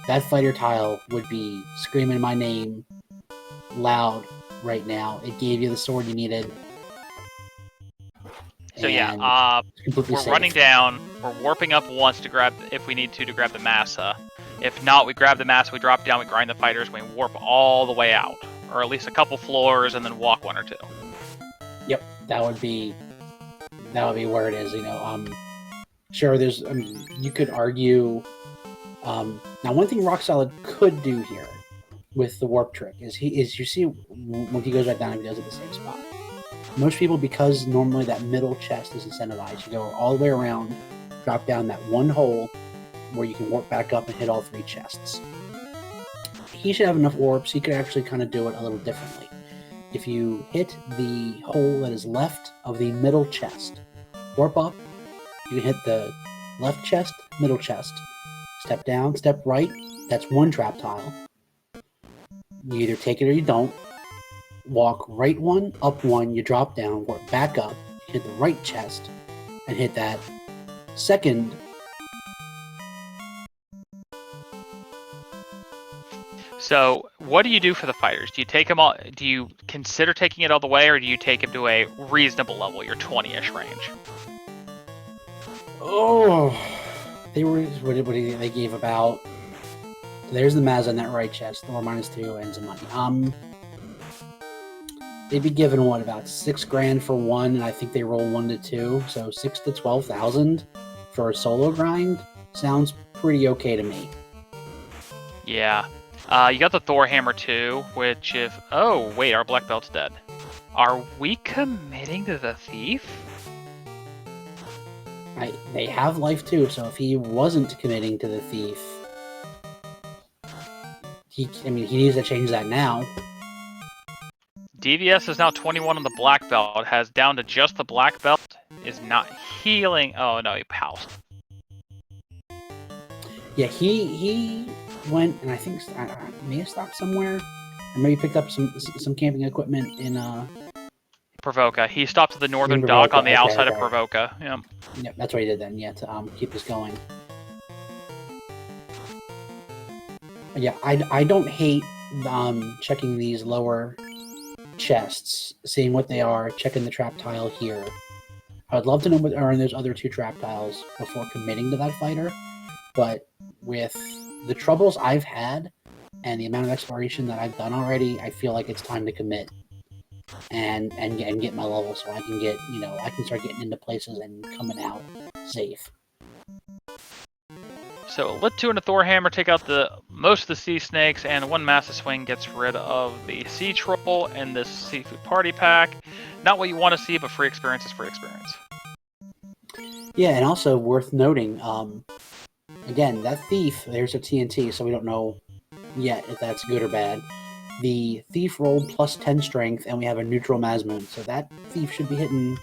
That fighter tile would be screaming my name loud right now. It gave you the sword you needed. So and yeah, completely we're safe. running down. We're warping up once to grab, if we need to grab the massa. If not, we grab the massa, we drop down, we grind the fighters, we warp all the way out, or at least a couple floors, and then walk 1 or 2. Yep, that would be where it is. Sure. There's. I mean, you could argue. Now, one thing Rock Solid could do here with the warp trick is you see when he goes right down, he does it at the same spot. Most people, because normally that middle chest is incentivized, you go all the way around, drop down that one hole where you can warp back up and hit all 3 chests. He should have enough warps. He could actually kind of do it a little differently. If you hit the hole that is left of the middle chest, warp up, you can hit the left chest, middle chest, step down, step right. That's 1 trap tile. You either take it or you don't. Walk right 1, up 1, you drop down, warp back up, hit the right chest, and hit that second. So, what do you do for the fighters? Do you take them all? Do you consider taking it all the way, or do you take them to a reasonable level, your 20-ish range? Oh, they were. They gave about. There's the Maz on that right chest, or -2 and some money. They'd be given what, about $6,000 for 1, and I think they roll 1 to 2, so 6 to 12,000 for a solo grind sounds pretty okay to me. Yeah. You got the Thor hammer too, which if... Oh, wait, our black belt's dead. Are we committing to the thief? They have life too, so if he wasn't committing to the thief, he needs to change that now. DVS is now 21 on the black belt, has down to just the black belt, is not healing. Oh no, he paused. Yeah, he went, and I think I may have stopped somewhere, or maybe picked up some camping equipment in Provoca. He stopped at the northern dock on the outside of Provoca. Yeah. Yep, that's what he did then. Yeah, to keep us going. Yeah, I don't hate checking these lower chests, seeing what they are, checking the trap tile here. I would love to know what are in those other 2 trap tiles before committing to that fighter, but with the troubles I've had and the amount of exploration that I've done already, I feel like it's time to commit and get my level so I can get, I can start getting into places and coming out safe. So Lit 2 and a Thor hammer take out most of the sea snakes, and 1 massive swing gets rid of the sea troll and this seafood party pack. Not what you want to see, but free experience is free experience. Yeah, and also worth noting, again, that thief, there's a TNT, so we don't know yet if that's good or bad. The thief rolled plus 10 strength, and we have a neutral Mazmoon, so that thief should be hitting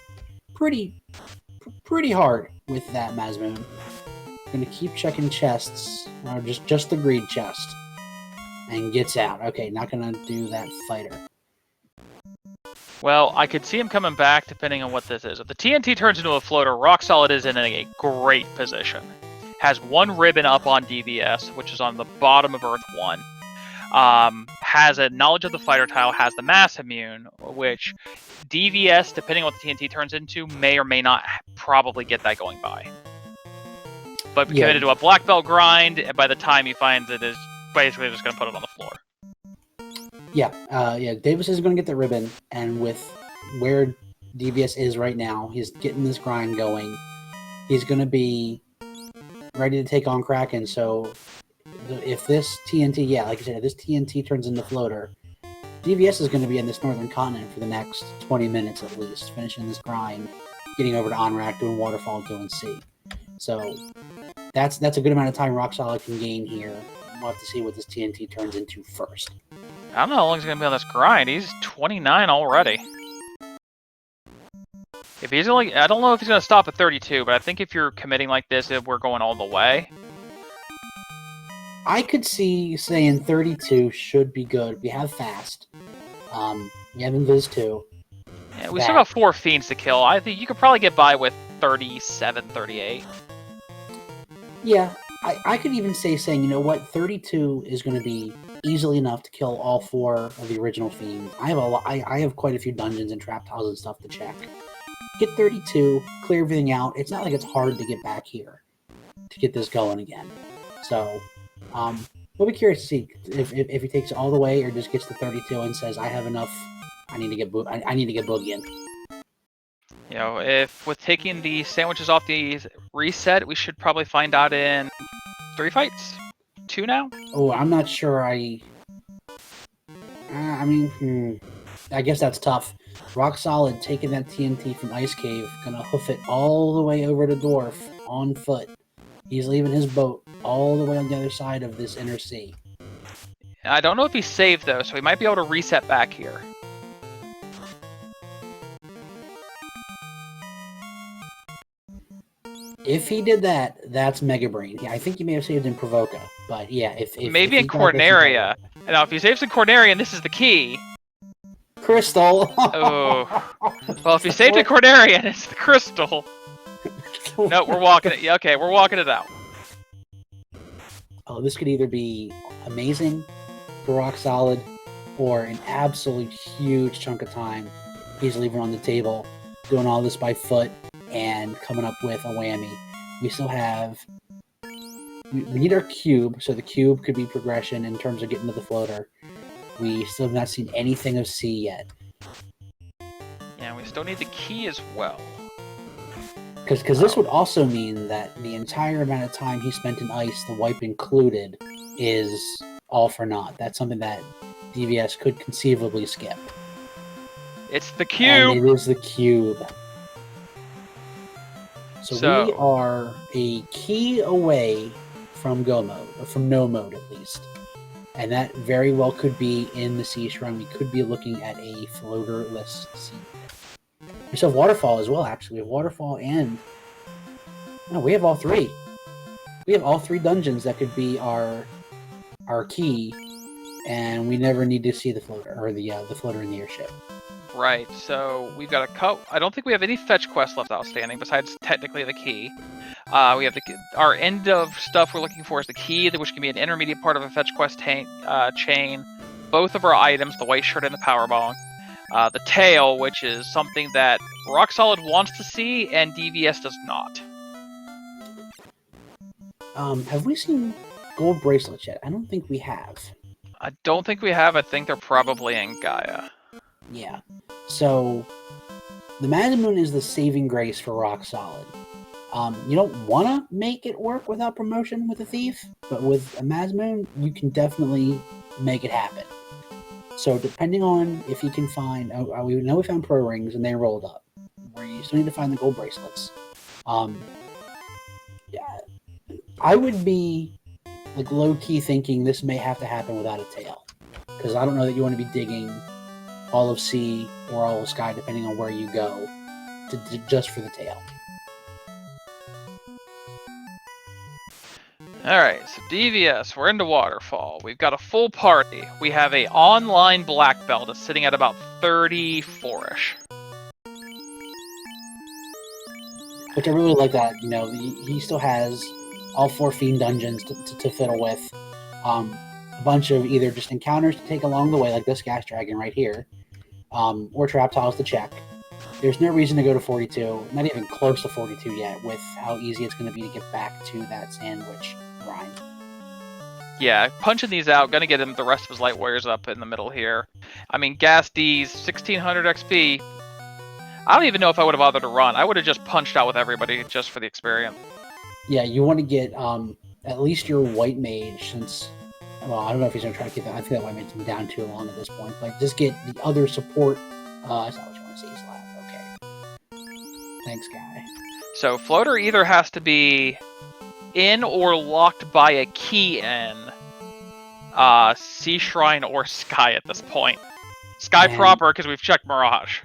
pretty hard with that Mazmoon. Gonna keep checking chests, or just the greed chest, and gets out. Okay, not gonna do that fighter. Well, I could see him coming back depending on what this is. If the TNT turns into a floater, Rock Solid is in a great position. Has 1 ribbon up on DVS, which is on the bottom of Earth 1. Has a knowledge of the fighter tile, has the mass immune, which DVS, depending on what the TNT turns into, may or may not probably get that going by. But committed to a black belt grind, and by the time he finds it, is basically just going to put it on the floor. Yeah, Davis is going to get the ribbon, and with where DVS is right now, he's getting this grind going. He's going to be ready to take on Kraken, so if this TNT, like I said, if this TNT turns into floater, DVS is going to be in this northern continent for the next 20 minutes at least, finishing this grind, getting over to Onrak, doing Waterfall, doing Sea. So that's a good amount of time Rock Solid can gain here. We'll have to see what this TNT turns into first. I don't know how long he's going to be on this grind. He's 29 already. If he's only, I don't know if he's going to stop at 32, but I think if you're committing like this, if we're going all the way. I could see saying 32 should be good. We have fast. We have Invis too. Yeah, we still got 4 fiends to kill. I think you could probably get by with 37, 38. Yeah, I could even saying, you know what, 32 is going to be easily enough to kill all 4 of the original fiends. I have I have quite a few dungeons and trap tiles and stuff to check. Get 32, clear everything out. It's not like it's hard to get back here to get this going again. So, we'll be curious to see if he takes it all the way or just gets to 32 and says, "I have enough. I need to get boogieing." You know, if with taking the sandwiches off the reset, we should probably find out in 3 fights. 2 now? Oh, I'm not sure. I guess that's tough. Rock Solid taking that TNT from Ice Cave, gonna hoof it all the way over to Dwarf on foot. He's leaving his boat all the way on the other side of this inner sea. I don't know if he's saved though, so he might be able to reset back here. If he did that, that's Mega Brain. Yeah, I think he may have saved in Provoca, but yeah, if maybe in Corneria. Now, if he saves in Corneria, and this is the key. Crystal. Oh, well, if he saved in Corneria, and it's the crystal. No, we're walking it. Yeah, okay, we're walking it out. Oh, this could either be amazing for Rock Solid, or an absolute huge chunk of time he's leaving on the table, doing all this by foot, and coming up with a whammy. We still have... We need our cube, so the cube could be progression in terms of getting to the floater. We still have not seen anything of C yet. Yeah, we still need the key as well. Because this would also mean that the entire amount of time he spent in ice, the wipe included, is all for naught. That's something that DVS could conceivably skip. It's the cube! And it is the cube. So we are a key away from go mode, or from no mode at least. And that very well could be in the Sea Shrine. We could be looking at a floaterless sea. We still have Waterfall as well, actually. We have Waterfall and... No, we have all 3. We have all 3 dungeons that could be our key, and we never need to see the floater, or the floater in the airship. Right, so we've got a cut. I don't think we have any fetch quests left outstanding, besides technically the key. We have our end of stuff we're looking for is the key, which can be an intermediate part of a fetch quest chain. Both of our items, the white shirt and the power bong. The tail, which is something that Rock Solid wants to see, and DVS does not. Have we seen gold bracelets yet? I don't think we have. I don't think we have. I think they're probably in Gaia. Yeah. So, the Mad Moon is the saving grace for Rock Solid. You don't want to make it work without promotion with a thief, but with a Mad Moon, you can definitely make it happen. So, depending on if you can find... we know we found pro rings and they rolled up. We still need to find the gold bracelets. Yeah, I would be like low-key thinking this may have to happen without a tail. Because I don't know that you want to be digging all of sea or all of sky, depending on where you go, just for the tail. Alright, so DVS, we're into Waterfall. We've got a full party. We have a online black belt that's sitting at about 34-ish. Which I really like that, you know, he still has all 4 Fiend dungeons to fiddle with. A bunch of either just encounters to take along the way, like this gas dragon right here, or trap tiles to check. There's no reason to go to 42, not even close to 42 yet, with how easy it's going to be to get back to that sandwich grind. Yeah, punching these out, gonna get him the rest of his light warriors up in the middle here. I mean, Gas D's 1600 XP. I don't even know if I would have bothered to run. I would have just punched out with everybody just for the experience. Yeah, you want to get at least your white mage, since... Well, I don't know if he's going to try to get that. I think that white mage's been down too long at this point. Like, just get the other support... that's not what you want to say, Slap. Okay. Thanks, guy. So, Floater either has to be in or locked by a key in Sea Shrine or Sky at this point. Sky proper, because we've checked Mirage.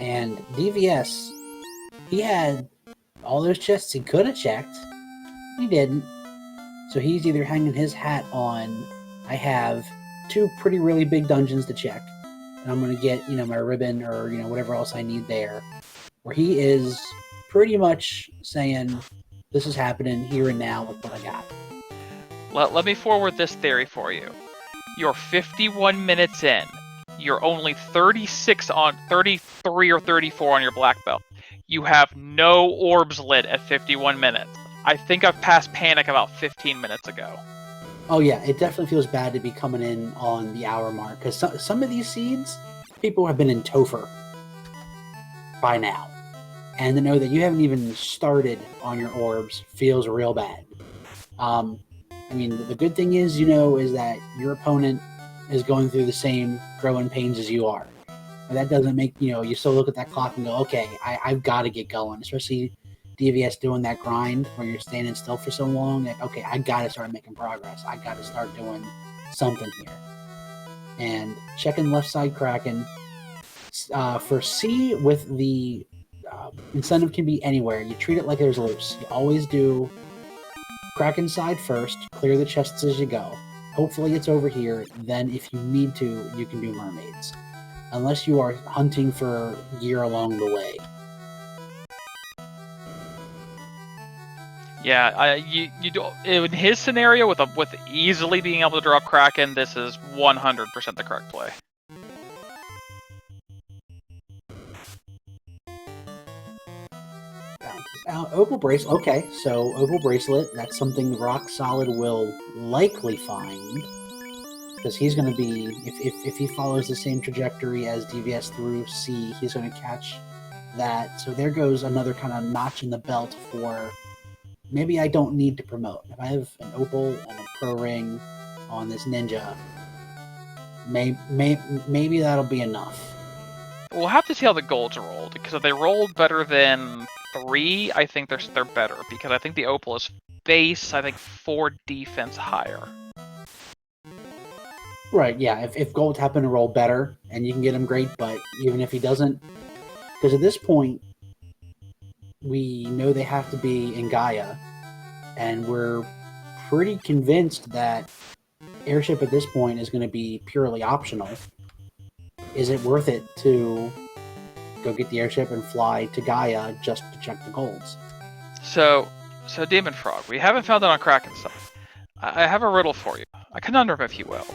And DVS, he had all those chests he could have checked. He didn't. So he's either hanging his hat on, I have 2 really big dungeons to check, and I'm going to get, my ribbon or, whatever else I need there. Where he is pretty much saying, this is happening here and now with what I got. Let me forward this theory for you. You're 51 minutes in. You're only 33 or 34 on your black belt. You have no orbs lit at 51 minutes. I think I've passed panic about 15 minutes ago. Oh yeah, it definitely feels bad to be coming in on the hour mark, because some of these seeds, people have been in Topher by now. And to know that you haven't even started on your orbs feels real bad. I mean, the good thing is, is that your opponent is going through the same growing pains as you are. But that doesn't make, you still look at that clock and go, okay, I've got to get going. Especially DVS doing that grind where you're standing still for so long. Like, okay, I got to start making progress. I got to start doing something here. And checking left side Kraken. For C with the incentive can be anywhere. You treat it like there's loose. You always do Kraken side first, clear the chests as you go. Hopefully it's over here. Then if you need to, you can do mermaids. Unless you are hunting for gear along the way. Yeah, you do in his scenario with easily being able to drop Kraken. This is 100% the correct play. Opal bracelet. Okay, so opal bracelet. That's something Rock Solid will likely find, because he's going to be, if he follows the same trajectory as DVS through C, he's going to catch that. So there goes another kind of notch in the belt for maybe I don't need to promote. If I have an opal and a pro ring on this ninja, maybe that'll be enough. We'll have to see how the golds rolled, because if they rolled better than 3, I think they're better, because I think the opal is base, I think 4 defense higher. Right, yeah, if gold happen to roll better, and you can get him, great, but even if he doesn't, because at this point, we know they have to be in Gaia, and we're pretty convinced that airship at this point is going to be purely optional. Is it worth it to go get the airship and fly to Gaia just to check the golds? So Demon Frog, we haven't found it on Kraken stuff. I have a riddle for you. A conundrum, if you will.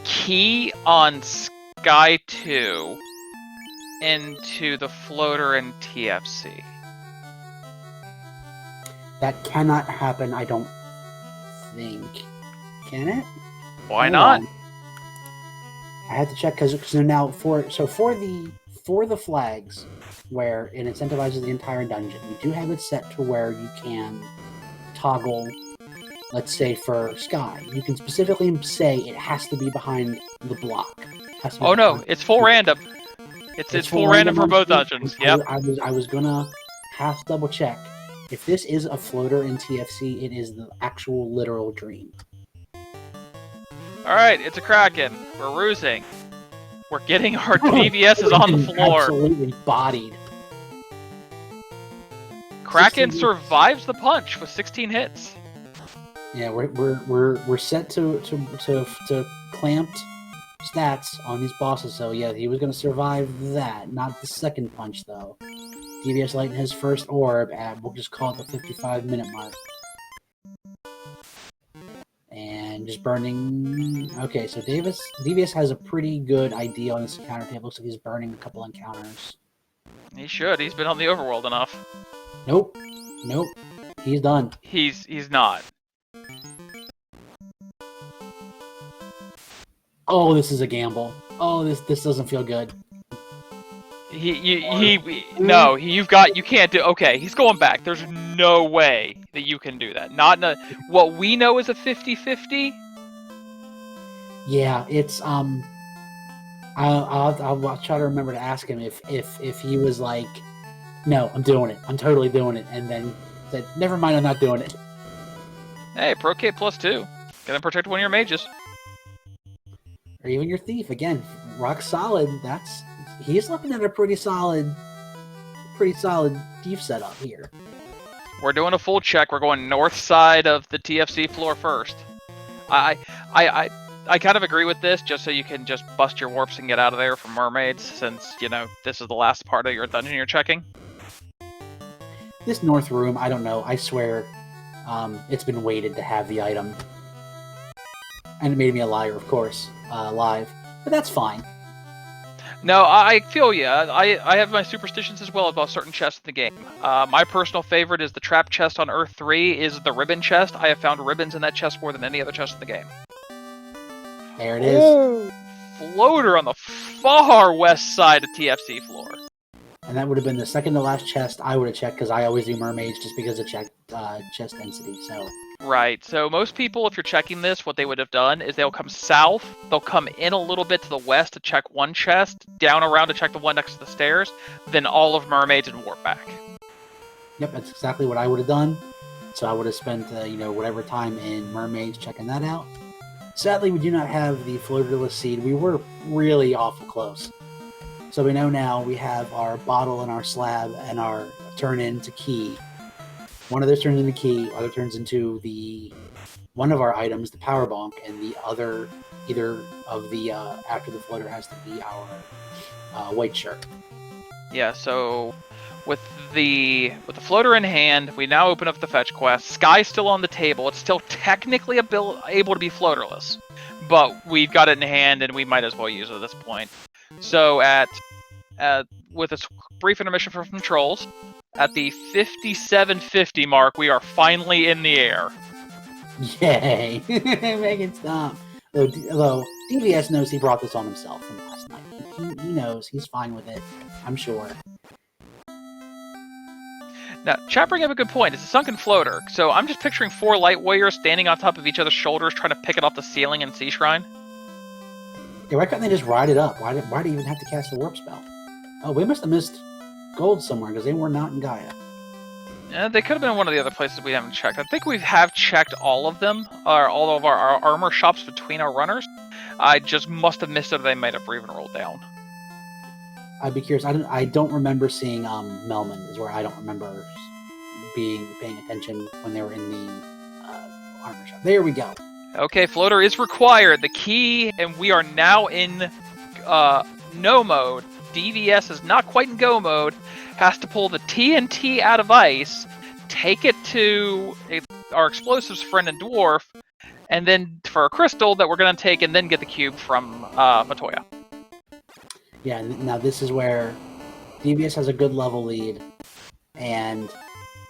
Key on Sky 2 into the floater in TFC. That cannot happen, I don't think. Can it? Why not? I have to check, because now for the flags, where it incentivizes the entire dungeon, we do have it set to where you can toggle. Let's say for Sky, you can specifically say it has to be behind the block. Oh no, it's full random. It's full random for both dungeons. Yep. I was gonna have to double check. If this is a floater in TFC, it is the actual literal dream. Alright, it's a Kraken. We're rusing. We're getting our DVSs on the floor. Absolutely bodied. Kraken survives the punch with 16 hits. Yeah, we're set to clamped stats on these bosses, so yeah, he was going to survive that. Not the second punch, though. DVS lighting his first orb at, we'll just call it the 55-minute mark. And just burning... Okay, so DVS has a pretty good idea on this encounter table. Looks like he's burning a couple encounters. He should. He's been on the overworld enough. Nope. He's done. He's not. Oh, this is a gamble. Oh, this doesn't feel good. No, you can't do. Okay, he's going back. There's no way that you can do that. Not in what we know is a 50-50. Yeah, it's I'll try to remember to ask him if he was like, no, I'm doing it. I'm totally doing it, and then said, never mind, I'm not doing it. Hey, Procate +2. Can protect one of your mages. Or even your thief. Again, rock solid. He's looking at a pretty solid thief setup here. We're doing a full check. We're going north side of the TFC floor first. I kind of agree with this, just so you can just bust your warps and get out of there from mermaids, since, this is the last part of your dungeon you're checking. This north room, I don't know. I swear, it's been weighted to have the item. And it made me a liar, of course, live. But that's fine. No, I feel you. I have my superstitions as well about certain chests in the game. My personal favorite is the trap chest on Earth 3 is the ribbon chest. I have found ribbons in that chest more than any other chest in the game. There it is. Floater on the far west side of TFC floor. And that would have been the second to last chest I would have checked, because I always do mermaids just because of chest density. So Right, so most people, if you're checking this, what they would have done is they'll come south, they'll come in a little bit to the west to check one chest, down around to check the one next to the stairs, then all of mermaids and warp back. Yep, that's exactly what I would have done. So I would have spent, whatever time in mermaids checking that out. Sadly, we do not have the floaterless seed. We were really awful close. So we know now we have our bottle and our slab and our turn into key. One of those turns into key, other turns into one of our items, the power bonk, and the other, either of the after the floater has to be our white shirt. Yeah, so with the floater in hand, we now open up the fetch quest. Sky's still on the table. It's still technically able to be floaterless, but we've got it in hand, and we might as well use it at this point. So with a brief intermission from trolls, at the 5750 mark, we are finally in the air. Yay! Make it stop. Although DVS knows he brought this on himself from last night. He knows. He's fine with it, I'm sure. Now, chat bring up a good point. It's a sunken floater, so I'm just picturing 4 light warriors standing on top of each other's shoulders trying to pick it off the ceiling in Sea Shrine. Yeah, why couldn't they just ride it up? Why do you even have to cast a warp spell? Oh, we must have missed gold somewhere, because they were not in Gaia. Yeah, they could have been in one of the other places we haven't checked. I think we have checked all of them, or all of our armor shops between our runners. I just must have missed it, or they might have even rolled down. I'd be curious. I don't remember seeing Melman, is where I don't remember paying attention when they were in the armor shop. There we go. Okay, floater is required. The key, and we are now in no mode. DVS is not quite in go mode. Has to pull the TNT out of ice, take it to our explosives friend and dwarf, and then for a crystal that we're going to take, and then get the cube from Matoya. Yeah, now this is where DVS has a good level lead, and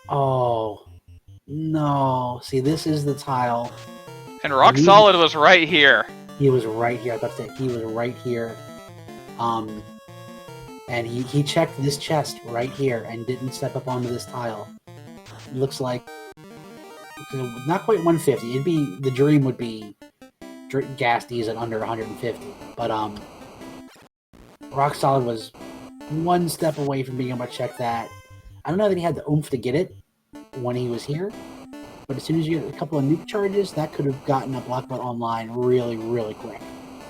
oh no, see, this is the tile. And Rock Solid was right here. He was right here. I was about to say, he was right here. And he checked this chest right here and didn't step up onto this tile. It looks like not quite 150. It'd be, the dream would be Gasties at under 150. But Rock Solid was one step away from being able to check that. I don't know that he had the oomph to get it when he was here, but as soon as you get a couple of nuke charges, that could have gotten a black belt online really, really quick.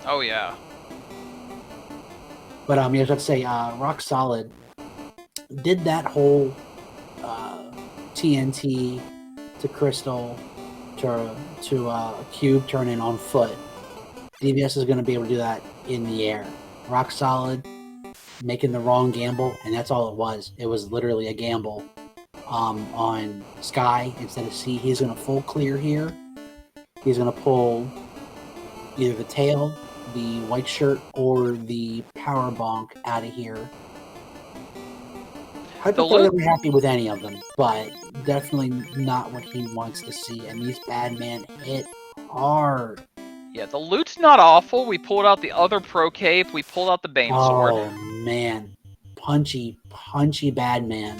Oh yeah. But I was about to say, Rock Solid did that whole TNT to crystal to cube turn in on foot. DVS is going to be able to do that in the air. Rock Solid making the wrong gamble, and that's all it was. It was literally a gamble on Sky instead of Sea. He's going to full clear here. He's going to pull either the tail, the white shirt, or the power bonk out of here. I'd be happy with any of them, but definitely not what he wants to see. And these bad man hit hard. Yeah, the loot's not awful. We pulled out the other Pro Cape. We pulled out the Bane Sword. Oh, man. Punchy bad man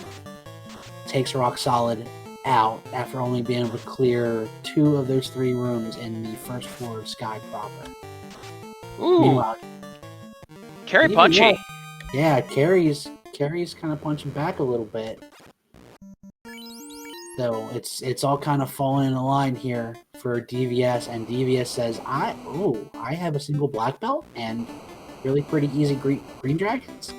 takes Rock Solid out after only being able to clear 2 of those 3 rooms in the first floor of Sky proper. Ooh. Meanwhile, Carry punchy. Yeah, Carrie's kind of punching back a little bit. So it's all kind of falling in a line here for DVS, and DVS says, I have a single black belt and really pretty easy green dragons.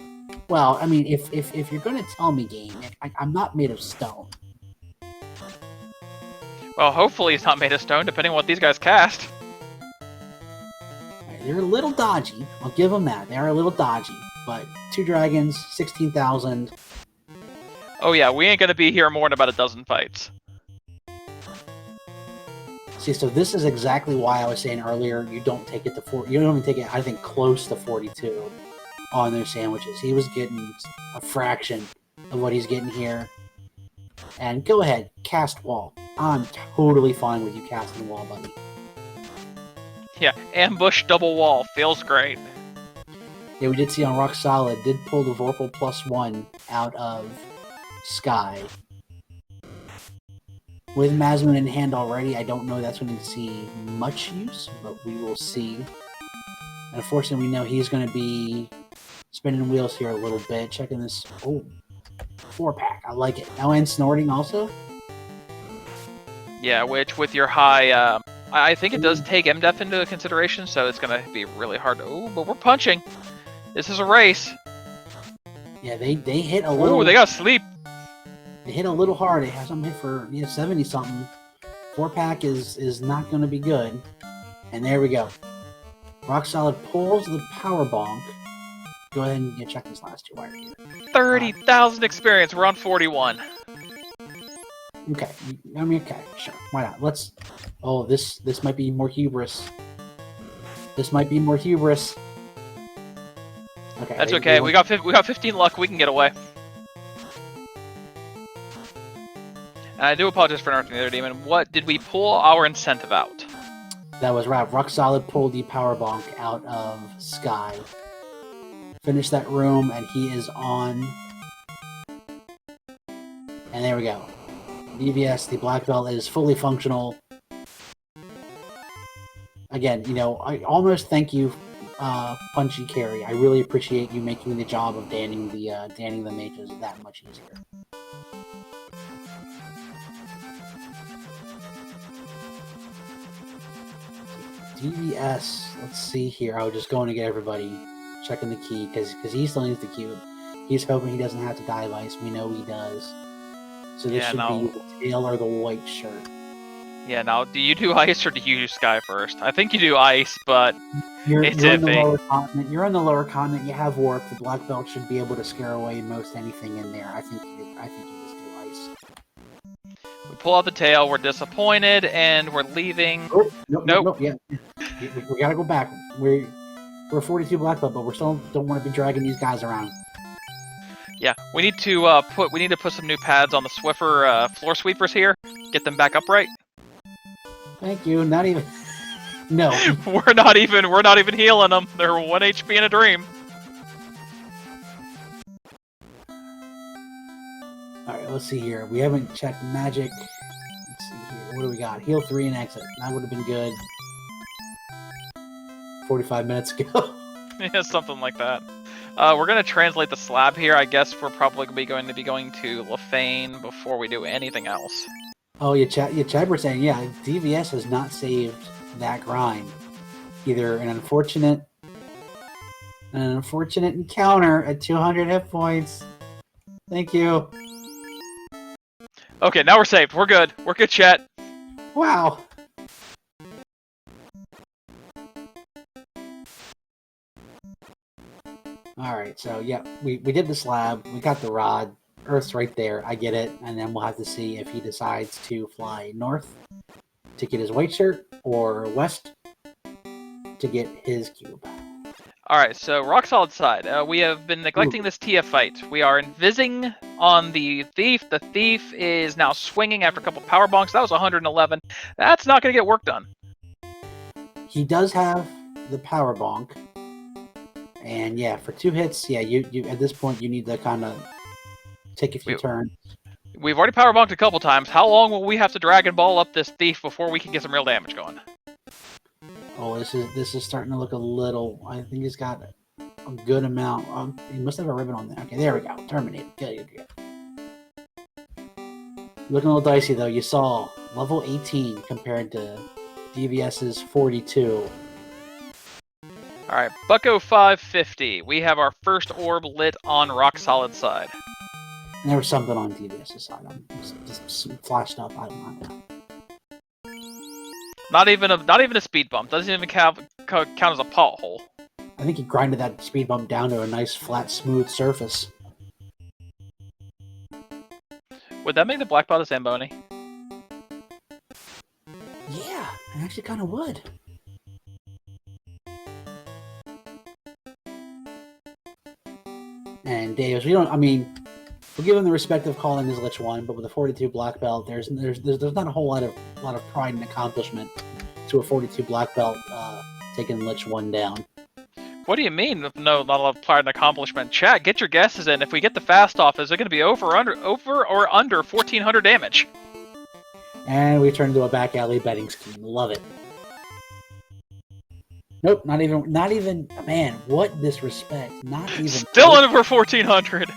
Well, I mean, if you're gonna tell me, game, I'm not made of stone. Well, hopefully he's not made of stone, depending on what these guys cast. They're a little dodgy. I'll give them that. They are a little dodgy. But 2 dragons, 16,000. Oh yeah, we ain't gonna be here more than about a dozen fights. See, so this is exactly why I was saying earlier, you don't take it to 4. You don't even take it, I think, close to 42 on their sandwiches. He was getting a fraction of what he's getting here. And go ahead, cast wall. I'm totally fine with you casting wall, buddy. Yeah, ambush double wall. Feels great. Yeah, we did see on Rock Solid, did pull the Vorpal +1 out of Sky. With Masman in hand already, I don't know that's going to see much use, but we will see. And unfortunately, we know he's going to be spinning wheels here a little bit. Checking this. Oh, 4-pack. I like it. Now and snorting also. Yeah, which with your high, I think it does take MDEF into consideration, so it's going to be really hard to... Ooh, but we're punching. This is a race. Yeah, they hit a little... Ooh, they got sleep. They hit a little hard. They have something hit for 70-something. 4-pack is not going to be good. And there we go. Rock Solid pulls the power bonk. Go ahead and check this last 2 wires here. 30,000 experience. We're on 41. Okay. I mean, okay, sure. Why not? Let's... Oh, this might be more hubris. This might be more hubris. Okay. That's okay. We got 15 luck. We can get away. And I do apologize for interrupting the other demon. What did we pull our incentive out? That was right. Rock Solid pulled the power bonk out of Sky. Finished that room, and he is on. And there we go. DVS, the black belt, is fully functional. Again, you know, I almost thank you, Punchy Carry. I really appreciate you making the job of danning the mages that much easier. DVS, let's see here. I was just going to get everybody checking the key because he still needs the cube. He's hoping he doesn't have to dive ice. We know he does. So this should be the tail or the white shirt. Yeah, now, do you do ice or do you do Sky first? I think you do ice, but you're it's in the iffy. lower continent. You're in the lower continent. You have warp. The black belt should be able to scare away most anything in there. I think you just do ice. We pull out the tail, we're disappointed, and we're leaving. Oh, nope. Nope. Yeah, we gotta go back. We're 42 black belt, but we still don't want to be dragging these guys around. Yeah, we need to put some new pads on the Swiffer floor sweepers here. Get them back upright. Thank you. Not even. No. we're not even healing them. They're 1 HP in a dream. All right, let's see here. We haven't checked magic. Let's see here. What do we got? Heal 3 and exit. That would have been good. 45 minutes ago. Yeah, something like that. We're gonna translate the slab here. I guess we're probably going to be going to Lefane before we do anything else. Oh, Chad were saying, yeah, DVS has not saved that grind. Either an unfortunate encounter at 200 hit points. Thank you. Okay, now we're saved. We're good. We're good, chat. Wow. Alright, so yeah, we did the slab, we got the rod, Earth's right there, I get it, and then we'll have to see if he decides to fly north to get his white shirt, or west to get his cube. Alright, so rock solid side. We have been neglecting this TF fight. We are invising on the thief. The thief is now swinging after a couple power bonks. That was 111. That's not going to get work done. He does have the power bonk. And yeah, for 2 hits, yeah, you at this point you need to kind of take a few turns. We've already power bonked a couple times. How long will we have to Dragon Ball up this thief before we can get some real damage going? Oh, this is starting to look a little. I think he's got a good amount. He must have a ribbon on there. Okay, there we go. Terminated. Good. Looking a little dicey though. You saw level 18 compared to DVS's 42. Alright, Bucko 550. We have our first orb lit on rock solid side. And there was something on DVS's side. Just flashed up. I don't know. Not even a speed bump. Doesn't even count as a pothole. I think he grinded that speed bump down to a nice, flat, smooth surface. Would that make the black belt a Zamboni? Yeah, Yeah, it actually kind of would. And Davis, we'll give him the respect of calling his Lich 1, but with a 42 black belt, there's not a whole lot of pride and accomplishment to a 42 black belt taking Lich 1 down. What do you mean? No, not a lot of pride and accomplishment. Chat, get your guesses in. If we get the fast off, is it going to be over or under 1,400 damage? And we turn into a back alley betting scheme. Love it. Nope, not even. Man, what disrespect! Not even. Still over 1,400.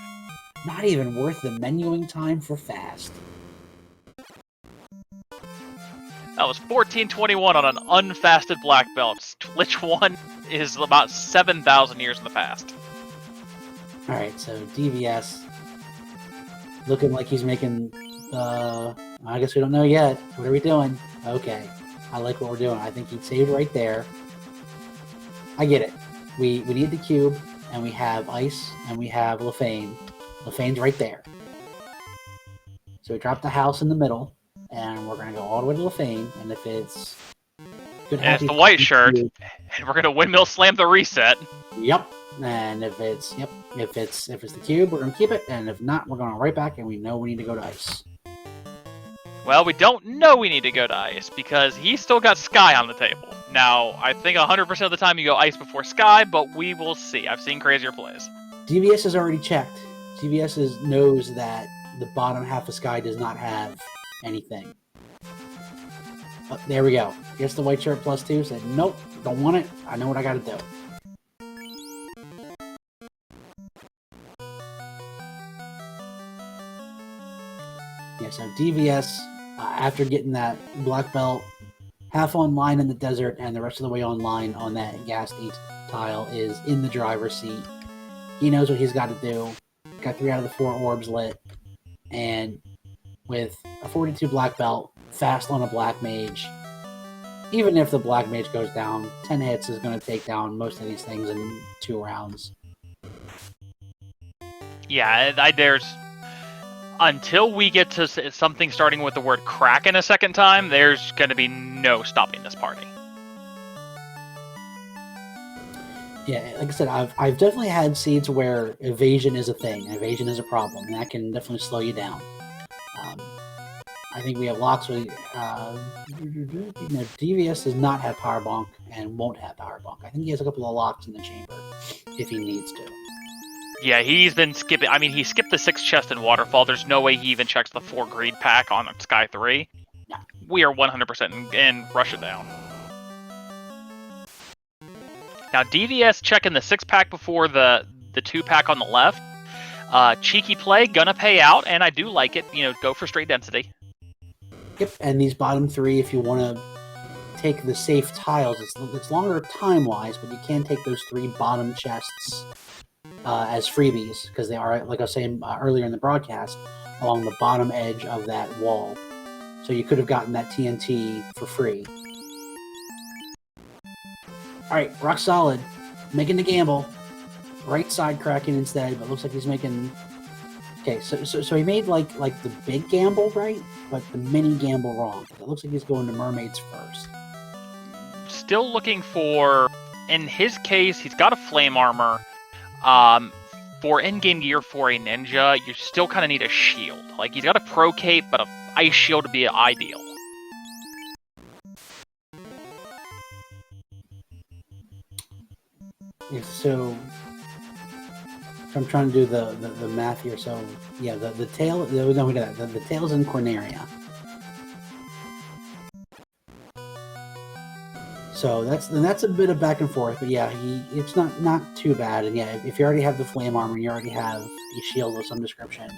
Not even worth the menuing time for fast. That was 1421 on an unfasted black belt. Lich 1 is about 7,000 years in the past. Alright, so DVS looking like he's making I guess we don't know yet. What are we doing? Okay. I like what we're doing. I think he saved right there. I get it. We need the cube, and we have ice, and we have Lefane. Lefane's right there. So we drop the house in the middle, and we're going to go all the way to Lefane, and if it's... Good, and it's the white shirt, and we're going to windmill slam the reset. Yep. And if it's the cube, we're going to keep it, and if not, we're going right back, and we know we need to go to ice. Well, we don't know we need to go to ice, because he's still got Sky on the table. Now, I think 100% of the time you go ice before Sky, but we will see. I've seen crazier plays. DVS has already checked. DVS knows that the bottom half of Sky does not have anything. Oh, there we go. Gets the white shirt +2, said, nope, don't want it. I know what I gotta do. Yeah, so DVS, after getting that black belt half online in the desert and the rest of the way online on that gas tile, is in the driver's seat. He knows what he's got to do. Got 3 out of the 4 orbs lit. And with a 42 black belt, fast on a black mage, even if the black mage goes down, 10 hits is going to take down most of these things in 2 rounds. Yeah, there's... Until we get to something starting with the word Kraken a second time, there's going to be no stopping this party. Yeah, like I said, I've definitely had seeds where evasion is a thing, evasion is a problem, and that can definitely slow you down. I think we have locks with... DVS does not have Power Bonk and won't have Power Bonk. I think he has a couple of locks in the chamber, if he needs to. Yeah, he's been skipping... I mean, he skipped the 6 chest in Waterfall. There's no way he even checks the 4 greed pack on Sky 3. No. We are 100% in Rush It Down. Now, DVS checking the 6-pack before the 2-pack on the left. Cheeky play, gonna pay out, and I do like it. Go for straight density. Yep, and these bottom 3, if you want to take the safe tiles, it's longer time-wise, but you can take those 3 bottom chests as freebies, because they are, like I was saying earlier in the broadcast, along the bottom edge of that wall. So you could have gotten that TNT for free. Alright, rock solid. Making the gamble. Right side cracking instead, but looks like he's making... Okay, so he made like the big gamble right, but the mini gamble wrong. It looks like he's going to mermaids first. Still looking for... In his case, he's got a flame armor. For in-game gear for a ninja, you still kind of need a shield. Like, he's got a pro cape, but an ice shield would be ideal. Yeah, so I'm trying to do the math here. So yeah, the tail. No, we got that. The tail's in Corneria. So that's a bit of back and forth, but yeah, it's not too bad. And yeah, if you already have the flame armor and you already have a shield of some description,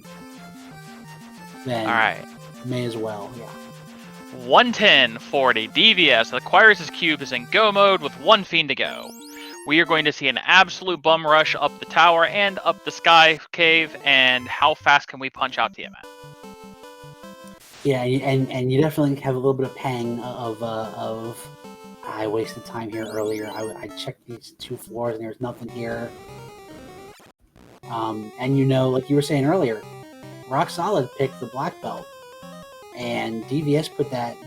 then all right, may as well. Yeah. 110-40 DVS acquires his cube, is in go mode with 1 fiend to go. We are going to see an absolute bum rush up the tower and up the sky cave, and how fast can we punch out Tiamat? Yeah, and you definitely have a little bit of pang of I wasted time here earlier. I checked these 2 floors and there's nothing here. And like you were saying earlier, Rock Solid picked the black belt. and DVS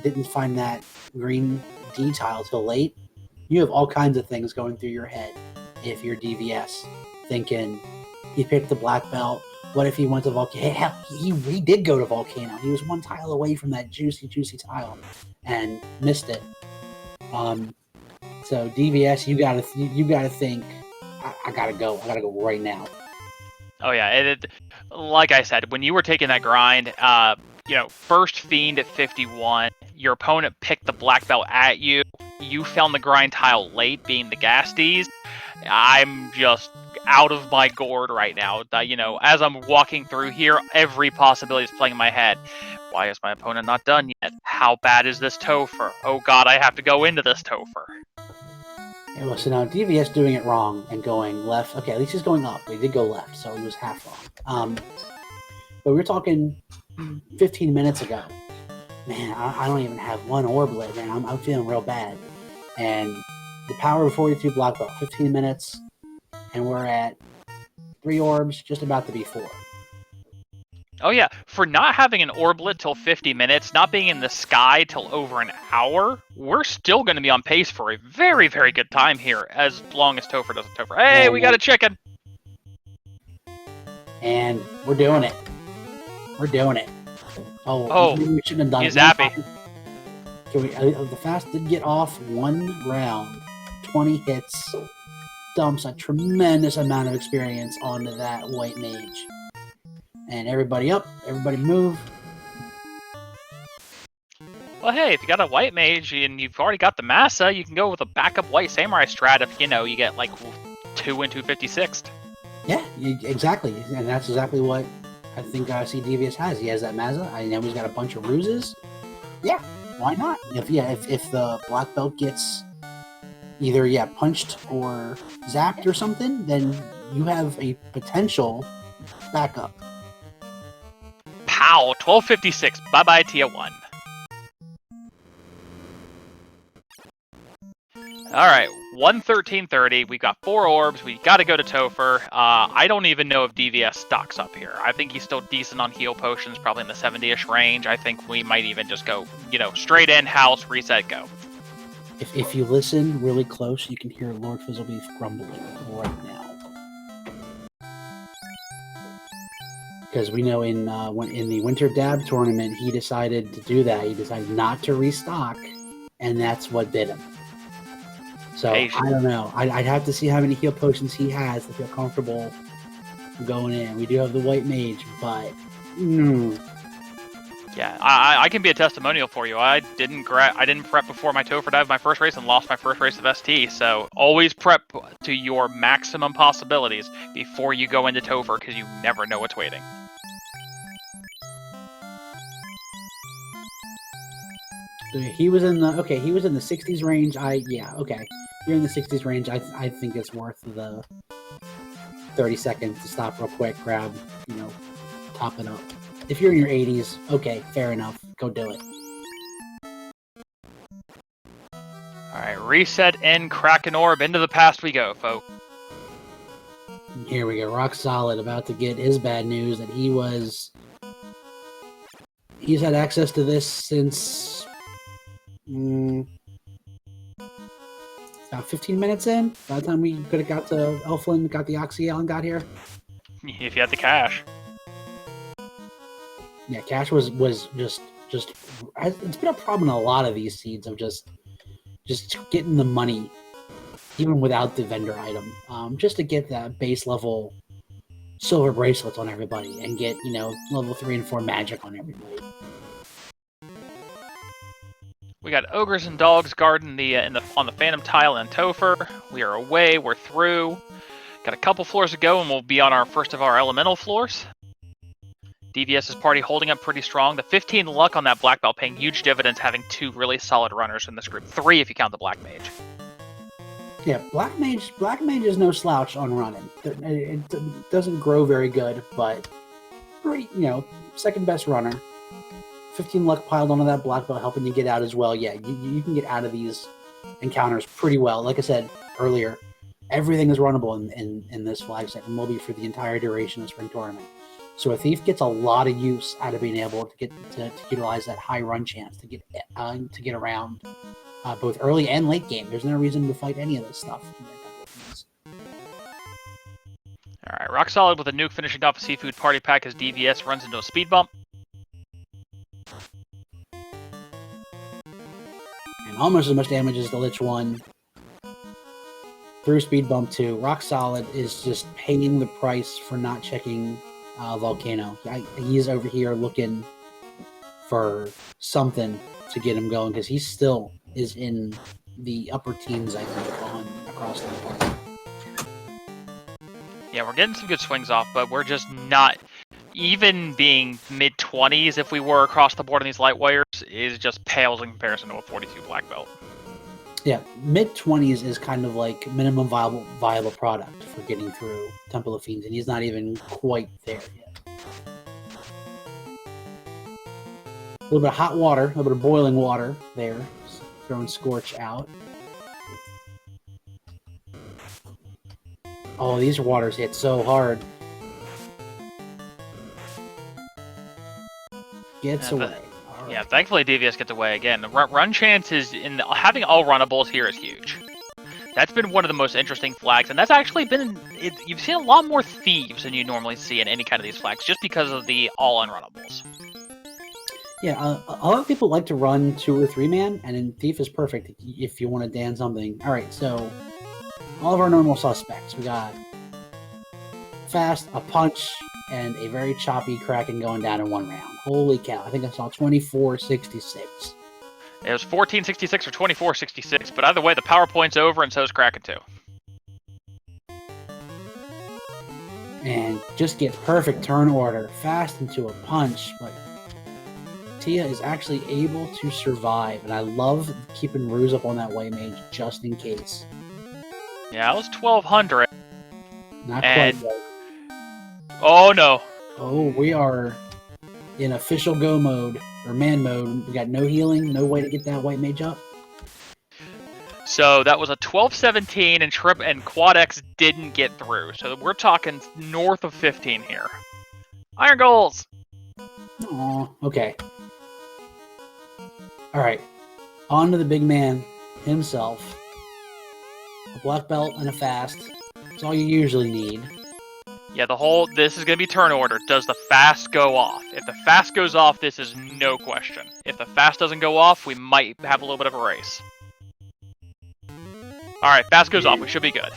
didn't find that green D tile till late, you have all kinds of things going through your head if you're DVS, thinking he picked the black belt. What if he went to Volcano? Hell, he did go to Volcano. He was one tile away from that juicy tile and missed it. So DVS, you gotta think. I gotta go. I gotta go right now. Oh yeah, like I said, when you were taking that grind, first fiend at 51, your opponent picked the black belt at you. You found the grind tile late, being the gas Ds. I'm just out of my gourd right now. As I'm walking through here, every possibility is playing in my head. Why is my opponent not done yet? How bad is this Topher? Oh god, I have to go into this Topher. Yeah, well, so now DVS doing it wrong and going left. Okay, at least he's going up. But he did go left, so he was half wrong. But we were talking 15 minutes ago. Man, I don't even have one orblet, man. I'm feeling real bad. And the power of 42 black belt, 15 minutes, and we're at 3 orbs, just about to be 4. Oh yeah, for not having an orblet till 50 minutes, not being in the sky till over an hour, we're still going to be on pace for a very, very good time here, as long as Topher doesn't Topher. Hey, we got a chicken! And we're doing it. We're doing it. Oh, we shouldn't have done he's it. happy. The fast did get off 1 round, 20 hits, dumps a tremendous amount of experience onto that white mage. And everybody up, everybody move. Well, hey, if you got a white mage and you've already got the Massa, you can go with a backup white samurai strat if, you get like 2 and 256. Yeah, exactly. And that's exactly what I think DVS has. He has that Massa. I know he's got a bunch of ruses. Yeah, why not? If the black belt gets either punched or zapped or something, then you have a potential backup. Pow! 1256. Bye-bye, Tia 1. Alright, 113.30. We've got 4 orbs. We got to go to Topher. I don't even know if DVS stocks up here. I think he's still decent on heal potions, probably in the 70-ish range. I think we might even just go, straight in, house, reset, go. If you listen really close, you can hear Lord Fizzlebeef grumbling right now. Because we know in the Winter Dab tournament, he decided to do that. He decided not to restock, and that's what did him. So, I don't know. I'd have to see how many heal potions he has to feel comfortable going in. We do have the White Mage, but... Yeah, I can be a testimonial for you. I didn't prep before my Topher dive my first race and lost my first race of ST, so always prep to your maximum possibilities before you go into Topher, because you never know what's waiting. He was in the 60s range. Okay. You're in the 60s range. I think it's worth the 30 seconds to stop real quick, grab, top it up. If you're in your 80s, okay, fair enough. Go do it. Alright, reset and crack an orb. Into the past we go, folks. Here we go. Rock Solid about to get his bad news that he's had access to this since about 15 minutes in. By the time we could have got to Elfland, got the Oxyale, and got here. If you had the cash. Yeah, cash was just it's been a problem in a lot of these seeds of just getting the money even without the vendor item, just to get that base level silver bracelets on everybody and get level 3 and 4 magic on everybody. We got ogres and dogs guarding on the Phantom tile and Topher. We are away. We're through. Got a couple floors to go, and we'll be on our first of our elemental floors. DVS's party holding up pretty strong. The 15 luck on that black belt paying huge dividends, having 2 really solid runners in this group. 3 if you count the black mage. Yeah, black mage is no slouch on running. It doesn't grow very good, but pretty, second best runner. 15 luck piled onto that black belt, helping you get out as well. Yeah, you can get out of these encounters pretty well. Like I said earlier, everything is runnable in this flag set and will be for the entire duration of the spring tournament. So a thief gets a lot of use out of being able to get to utilize that high run chance to get around both early and late game. There's no reason to fight any of this stuff. All right, rock solid with a nuke finishing off a seafood party pack as DVS runs into a speed bump. And almost as much damage as the Lich 1 through speed bump 2. Rock solid is just paying the price for not checking Volcano. He's over here looking for something to get him going because he still is in the upper teens, I think, on across the board. Yeah, we're getting some good swings off, but we're just not even being mid-20s if we were across the board on these light wires is just pales in comparison to a 42 black belt. Yeah, mid-20s is kind of like minimum viable product for getting through Temple of Fiends, and he's not even quite there yet. A little bit of hot water, a little bit of boiling water there, throwing Scorch out. Oh, these waters hit so hard. Gets away. Right. Yeah, thankfully DVS gets away again. The run chances in having all runnables here is huge. That's been one of the most interesting flags, and that's actually been you've seen a lot more thieves than you normally see in any kind of these flags, just because of the all unrunnables. Yeah, a lot of people like to run 2 or 3 man, and in Thief is perfect if you want to dan something. All right, so all of our normal suspects. We got fast, a punch, and a very choppy Kraken going down in 1 round. Holy cow, I think I saw 24-66. It was 14-66 or 24-66, but either way, the PowerPoint's over, and so is Kraken 2. And just gets perfect turn order, fast into a punch, but Tia is actually able to survive, and I love keeping Ruse up on that White Mage just in case. Yeah, it was 1200. Not quite right. Oh no. Oh, we are in official go mode, or man mode. We got no healing, no way to get that White Mage up. So that was a 12-17, and Trip and Quad X didn't get through. So we're talking north of 15 here. Iron goals! Aw, okay. Alright, on to the big man himself. A black belt and a fast. That's all you usually need. Yeah, this is going to be turn order. Does the fast go off? If the fast goes off, this is no question. If the fast doesn't go off, we might have a little bit of a race. Alright, fast goes off. We should be good.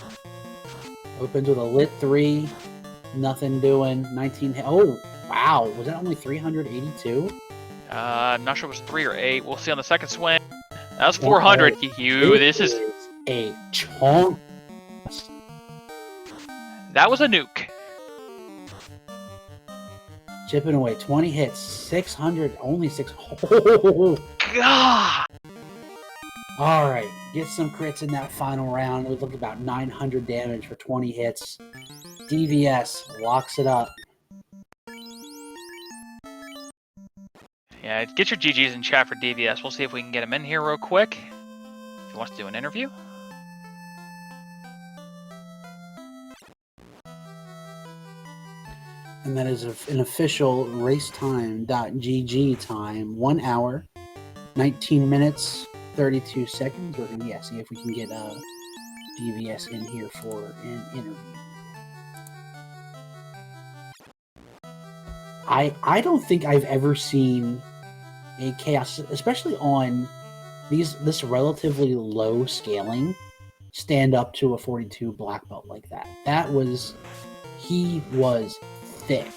Opens with a lit 3. Nothing doing. 19 hit. Oh, wow. Was that only 382? I'm not sure if it was 3 or 8. We'll see on the second swing. That was 400. This is a chunk. That was a nuke. Chipping away 20 hits, 600, only 6. Oh, God! All right, get some crits in that final round. It would look about 900 damage for 20 hits. DVS locks it up. Yeah, get your GGs in chat for DVS. We'll see if we can get him in here real quick. If he wants to do an interview. And that is an official racetime.gg time. 1 hour, 19 minutes, 32 seconds. We're going to see if we can get DVS in here for an interview. I don't think I've ever seen a Chaos, especially on this relatively low scaling, stand up to a 42 black belt like that. He was thick.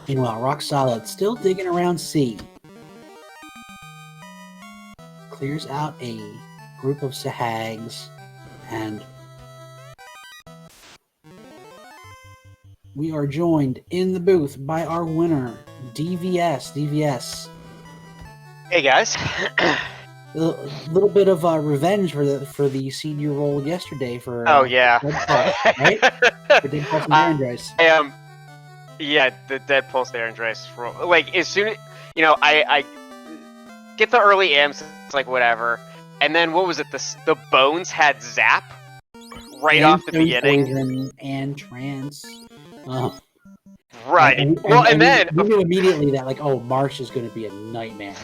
Meanwhile, Rock Solid still digging around C. Clears out a group of Sahags, and we are joined in the booth by our winner, DVS. DVS. Hey guys. A little bit of revenge for the seed you rolled yesterday for. Oh yeah. Right? For Dead Pulse and Andres. I am. Yeah, the Dead Pulse there, Andres. Like as soon, I get the early imps. It's like whatever. And then what was it? The bones had zap right off the beginning. Poison and trance. Right. And then we knew immediately that like, oh, Marsh is going to be a nightmare.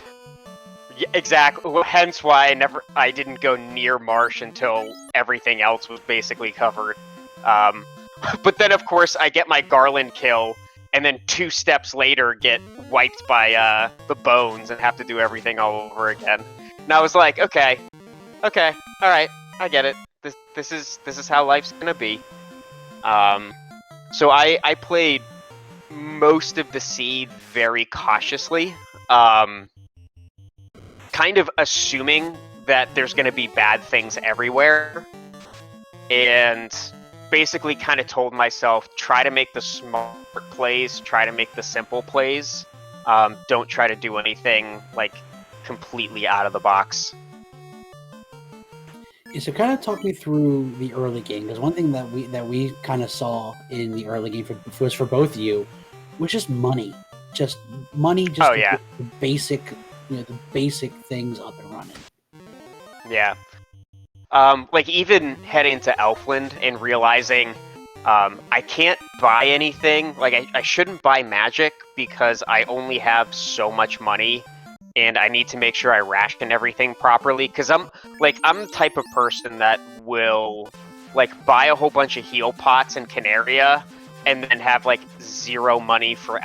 Yeah, exactly. Well, hence why I didn't go near Marsh until everything else was basically covered. But then of course I get my Garland kill, and then 2 steps later get wiped by the bones and have to do everything all over again. And I was like, okay, all right, I get it. This is how life's gonna be. So I played most of the seed very cautiously, kind of assuming that there's going to be bad things everywhere, and basically kind of told myself, try to make the smart plays, try to make the simple plays, don't try to do anything like completely out of the box. So kind of talk me through the early game, because one thing that we kind of saw in the early game was for both of you was just money, just the basic, the basic things up and running. Yeah. Like even heading to Elfland and realizing I can't buy anything. Like I shouldn't buy magic because I only have so much money, and I need to make sure I ration everything properly. Because I'm the type of person that will like buy a whole bunch of heal pots in Canaria, and then have like 0 money for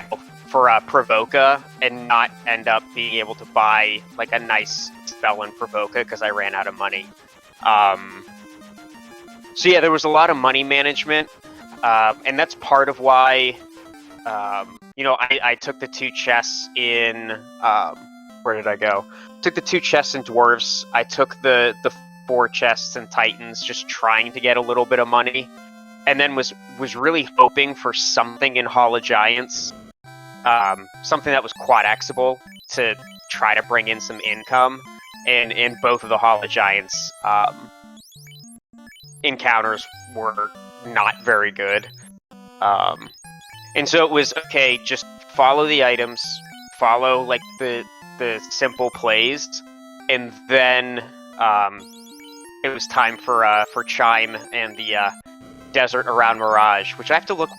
Provoca, and not end up being able to buy like a nice spell in Provoca because I ran out of money. So yeah, there was a lot of money management, and that's part of why I took the 2 chests in where did I go? Took the 2 chests in Dwarves. I took the 4 chests in Titans, just trying to get a little bit of money, and then was really hoping for something in Hall of Giants. Something that was quad-Xable to try to bring in some income, and in both of the Hall of Giants encounters were not very good. And so it was, okay, just follow the items, follow like the simple plays, and then it was time for Chime and the desert around Mirage, which I have to look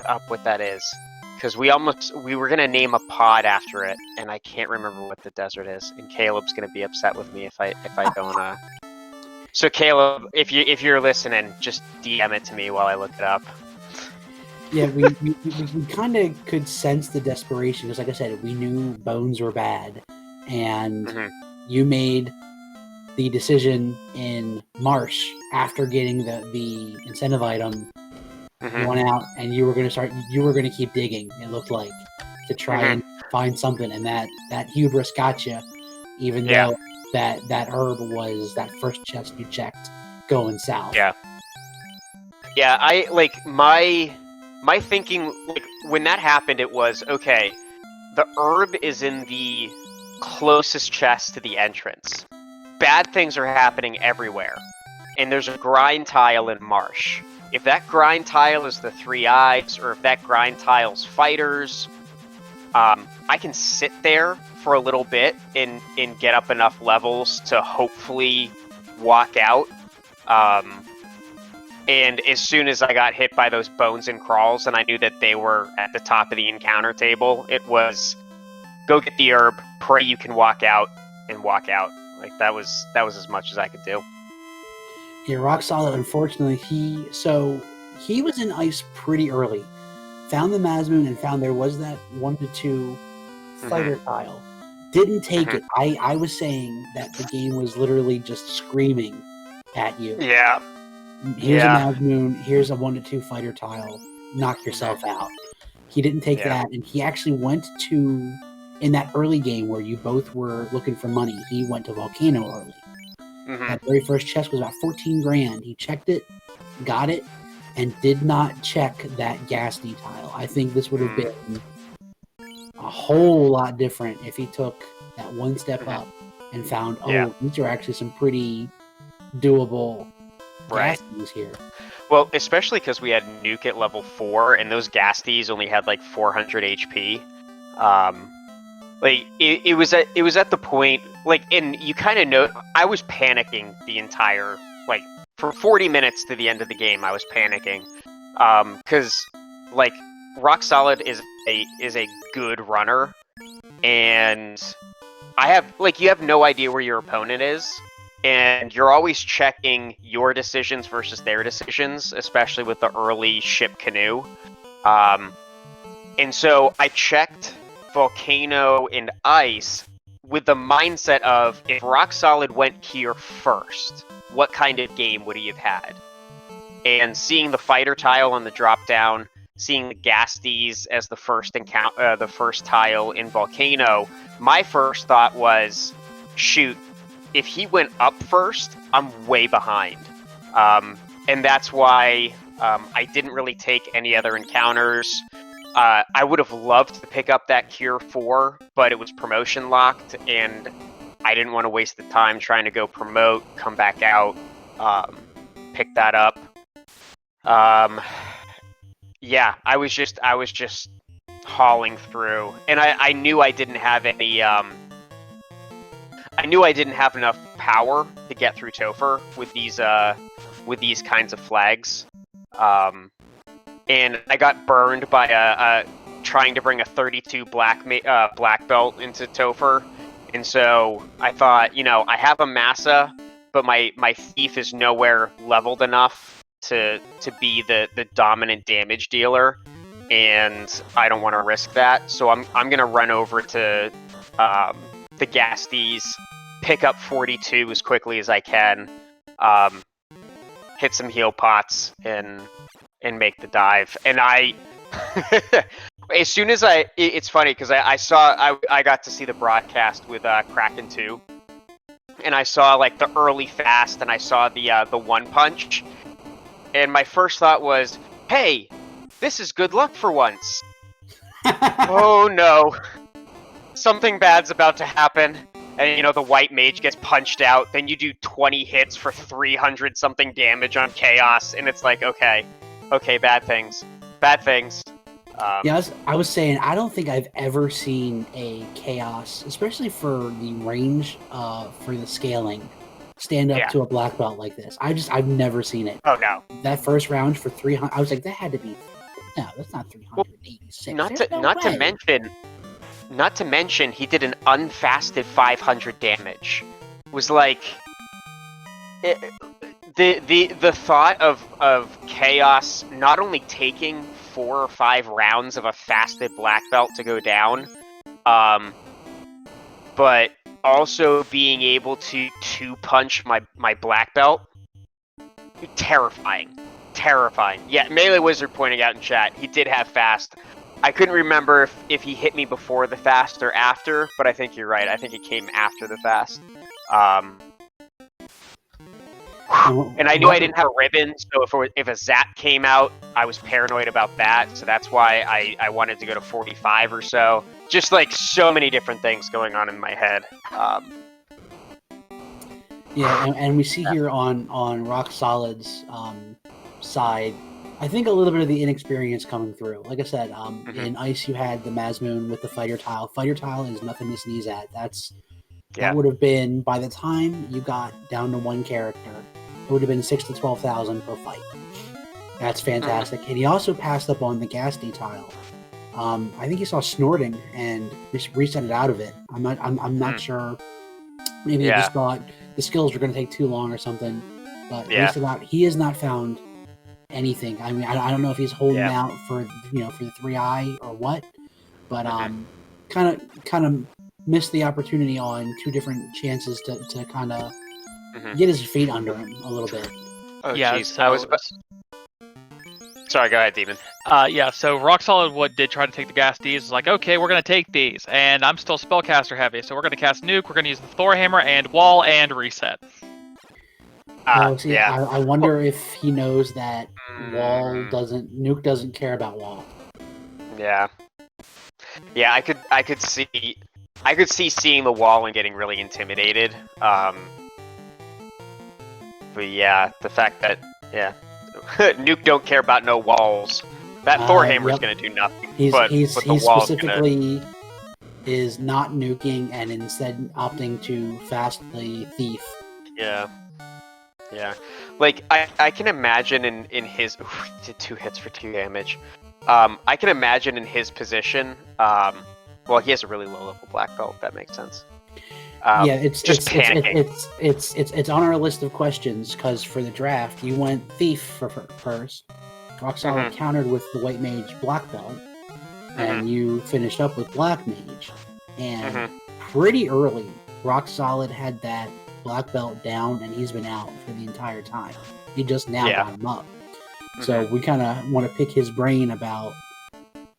up what that is. Because we were gonna name a pod after it, and I can't remember what the desert is, and Caleb's gonna be upset with me if I don't. So Caleb, if you're listening, just DM it to me while I look it up. Yeah, we kind of could sense the desperation, because like I said, we knew bones were bad, and you made the decision in Marsh after getting the incentive item. You went out and you were going to keep digging, it looked like, to try and find something, and that hubris got you, even though that herb was that first chest you checked going south. Yeah, I like my thinking, like when that happened, it was, okay, the herb is in the closest chest to the entrance. Bad things are happening everywhere, and there's a grind tile in Marsh. If that grind tile is the 3 eyes, or if that grind tile's fighters, I can sit there for a little bit and get up enough levels to hopefully walk out. And as soon as I got hit by those bones and crawls, and I knew that they were at the top of the encounter table, it was go get the herb, pray you can walk out, and walk out. Like that was as much as I could do. Yeah, rock solid. Unfortunately, he was in ice pretty early. Found the Mazmoon and found there was that 1 to 2 fighter tile. Didn't take it. I was saying that the game was literally just screaming at you. Yeah. Here's a Mazmoon. Here's a 1 to 2 fighter tile. Knock yourself out. He didn't take that, and he actually went to, in that early game where you both were looking for money, he went to Volcano early. That very first chest was about 14 grand. He checked it, got it, and did not check that Ghastly tile. I think this would have been a whole lot different if he took that one step up and found, these are actually some pretty doable Ghasties here. Well, especially because we had Nuke at level 4, and those Ghasties only had like 400 HP. Like it was at the point, like, and you kind of know I was panicking the entire, like, for 40 minutes to the end of the game. I was panicking, because like Rock Solid is a good runner, and you have no idea where your opponent is, and you're always checking your decisions versus their decisions, especially with the early ship canoe. And so I checked Volcano and Ice with the mindset of, if Rock Solid went here first, what kind of game would he have had? And seeing the fighter tile on the drop down, seeing the Gasties as the first tile in Volcano, my first thought was, shoot, if he went up first, I'm way behind. And that's why I didn't really take any other encounters. I would have loved to pick up that Cure 4, but it was promotion locked, and I didn't want to waste the time trying to go promote, come back out, pick that up. Yeah, I was just hauling through, and I knew I didn't have any. I knew I didn't have enough power to get through Topher with these kinds of flags. And I got burned by trying to bring a 32 black belt into Topher, and so I thought, I have a Massa, but my thief is nowhere leveled gasties to be the dominant damage dealer, and I don't want to risk that. So I'm gonna run over to the Gasties, pick up 42 as quickly as I can, hit some heal pots, and make the dive. And I as soon as it's funny because I got to see the broadcast with Kraken 2, and I saw like the early fast, and I saw the one punch, and my first thought was, hey, this is good luck for once. Oh no, something bad's about to happen. And the white mage gets punched out, then you do 20 hits for 300 something damage on Chaos, and it's like, okay, bad things. Yeah, I was saying, I don't think I've ever seen a Chaos, especially for the range, for the scaling, stand up to a black belt like this. I've never seen it. Oh no. That first round for 300, I was like, that had to be, no, that's not 386. Not to mention, he did an unfasted 500 damage. It was like, the thought of Chaos not only taking 4 or 5 rounds of a fasted black belt to go down, but also being able to punch my black belt, terrifying. Yeah, Melee Wizard pointing out in chat, he did have fast. I couldn't remember if he hit me before the fast or after, but I think you're right. I think it came after the fast. And I knew I didn't have a ribbon, so if a zap came out, I was paranoid about that. So that's why I wanted to go to 45 or so. Just like so many different things going on in my head. Yeah, and we see here on Rock Solid's side, I think a little bit of the inexperience coming through. Like I said, in Ice you had the Mazmoon with the fighter tile. Fighter tile is nothing to sneeze at. That would have been, by the time you got down to one character, it would have been 6,000 to 12,000 per fight. That's fantastic. And he also passed up on the Gasty tile. I think he saw Snorting and reset it out of it. I'm not sure. Maybe he just thought the skills were going to take too long or something. But he has not found anything. I mean, I don't know if he's holding out for for the 3i or what, but kind of missed the opportunity on 2 different chances to kind of get his feet under him a little bit. Oh yeah, sorry, go ahead, Demon. So Rock Solid did try to take the Gasties. It's like, okay, we're going to take these, and I'm still spellcaster heavy, so we're going to cast Nuke, we're going to use the Thor Hammer, and Wall, and Reset. I wonder if he knows that Nuke doesn't care about Wall. Yeah, I could see seeing the Wall and getting really intimidated. But yeah, the fact that Nuke don't care about no walls. That Thor Hammer is going to do nothing. He's specifically is not nuking and instead opting to fast the thief. Yeah. Yeah. Like, I can imagine in his... Ooh, he did 2 hits for 2 damage. I can imagine in his position... well, he has a really low level black belt, if that makes sense. Yeah, it's panicking. it's on our list of questions because for the draft you went thief for first. Rock Solid countered with the white mage black belt, and you finished up with black mage. And pretty early, Rock Solid had that black belt down, and he's been out for the entire time. He just now got him up. So we kind of want to pick his brain about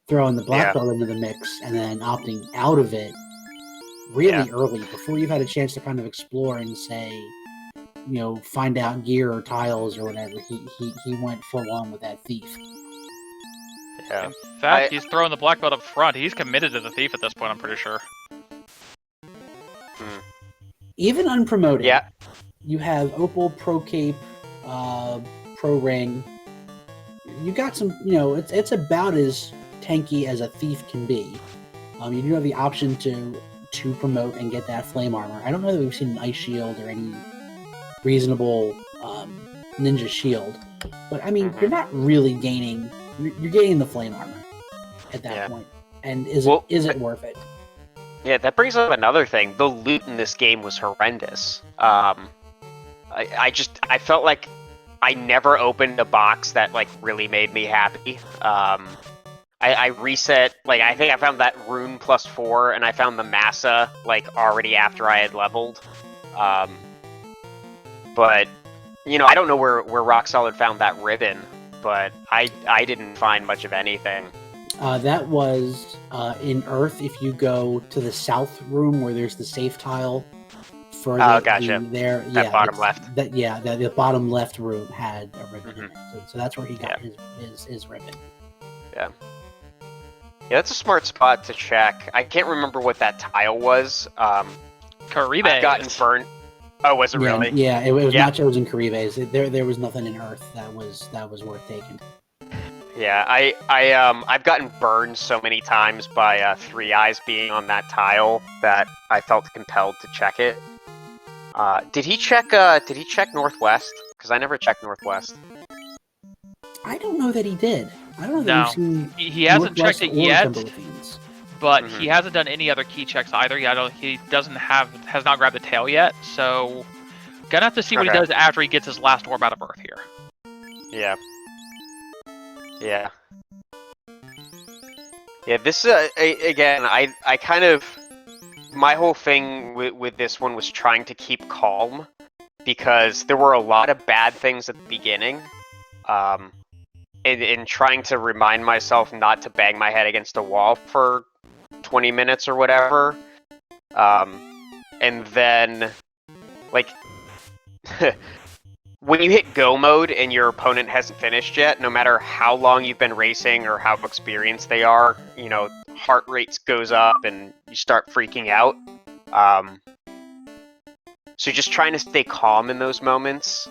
throwing the black belt into the mix and then opting out of it really early before you've had a chance to kind of explore and say, you know, find out gear or tiles or whatever. He went full on with that thief. Yeah. In fact, he's throwing the black belt up front. He's committed to the thief at this point, I'm pretty sure. Even unpromoted, you have Opal, Pro Cape, Pro Ring. You got some, you know, it's about as tanky as a thief can be. You do have the option to promote and get that flame armor. I don't know that we've seen an ice shield or any reasonable ninja shield, but I mean, you're not really gaining. You're gaining the flame armor at that point, and is it worth it? Yeah, that brings up another thing. The loot in this game was horrendous. I felt like I never opened a box that like really made me happy. I reset, like, I think I found that rune +4, and I found the massa, like, already after I had leveled. But, you know, I don't know where Rock Solid found that ribbon, but I didn't find much of anything. That was in Earth. If you go to the south room where there's the safe tile for that bottom left. The bottom left room had a ribbon in it. So that's where he got his ribbon. Yeah. Yeah, that's a smart spot to check. I can't remember what that tile was. Caribes. I've gotten burned. Oh, was it really? Yeah, it was not chosen Caribes. There was nothing in Earth that was worth taking. Yeah, I've gotten burned so many times by 3 Eyes being on that tile that I felt compelled to check it. Did he check Northwest? Because I never checked Northwest. I don't know that he did. I don't know that we've seen he hasn't checked it yet, but Mm-hmm. he hasn't done any other key checks either. He has not grabbed the tail yet, so gonna have to see what he does after he gets his last orb out of Earth here. Yeah. Yeah. Yeah, this, again, I kind of... My whole thing with this one was trying to keep calm, because there were a lot of bad things at the beginning, and trying to remind myself not to bang my head against a wall for 20 minutes or whatever. And then, like... When you hit go mode and your opponent hasn't finished yet, no matter how long you've been racing or how experienced they are, you know, heart rates goes up and you start freaking out. So just trying to stay calm in those moments,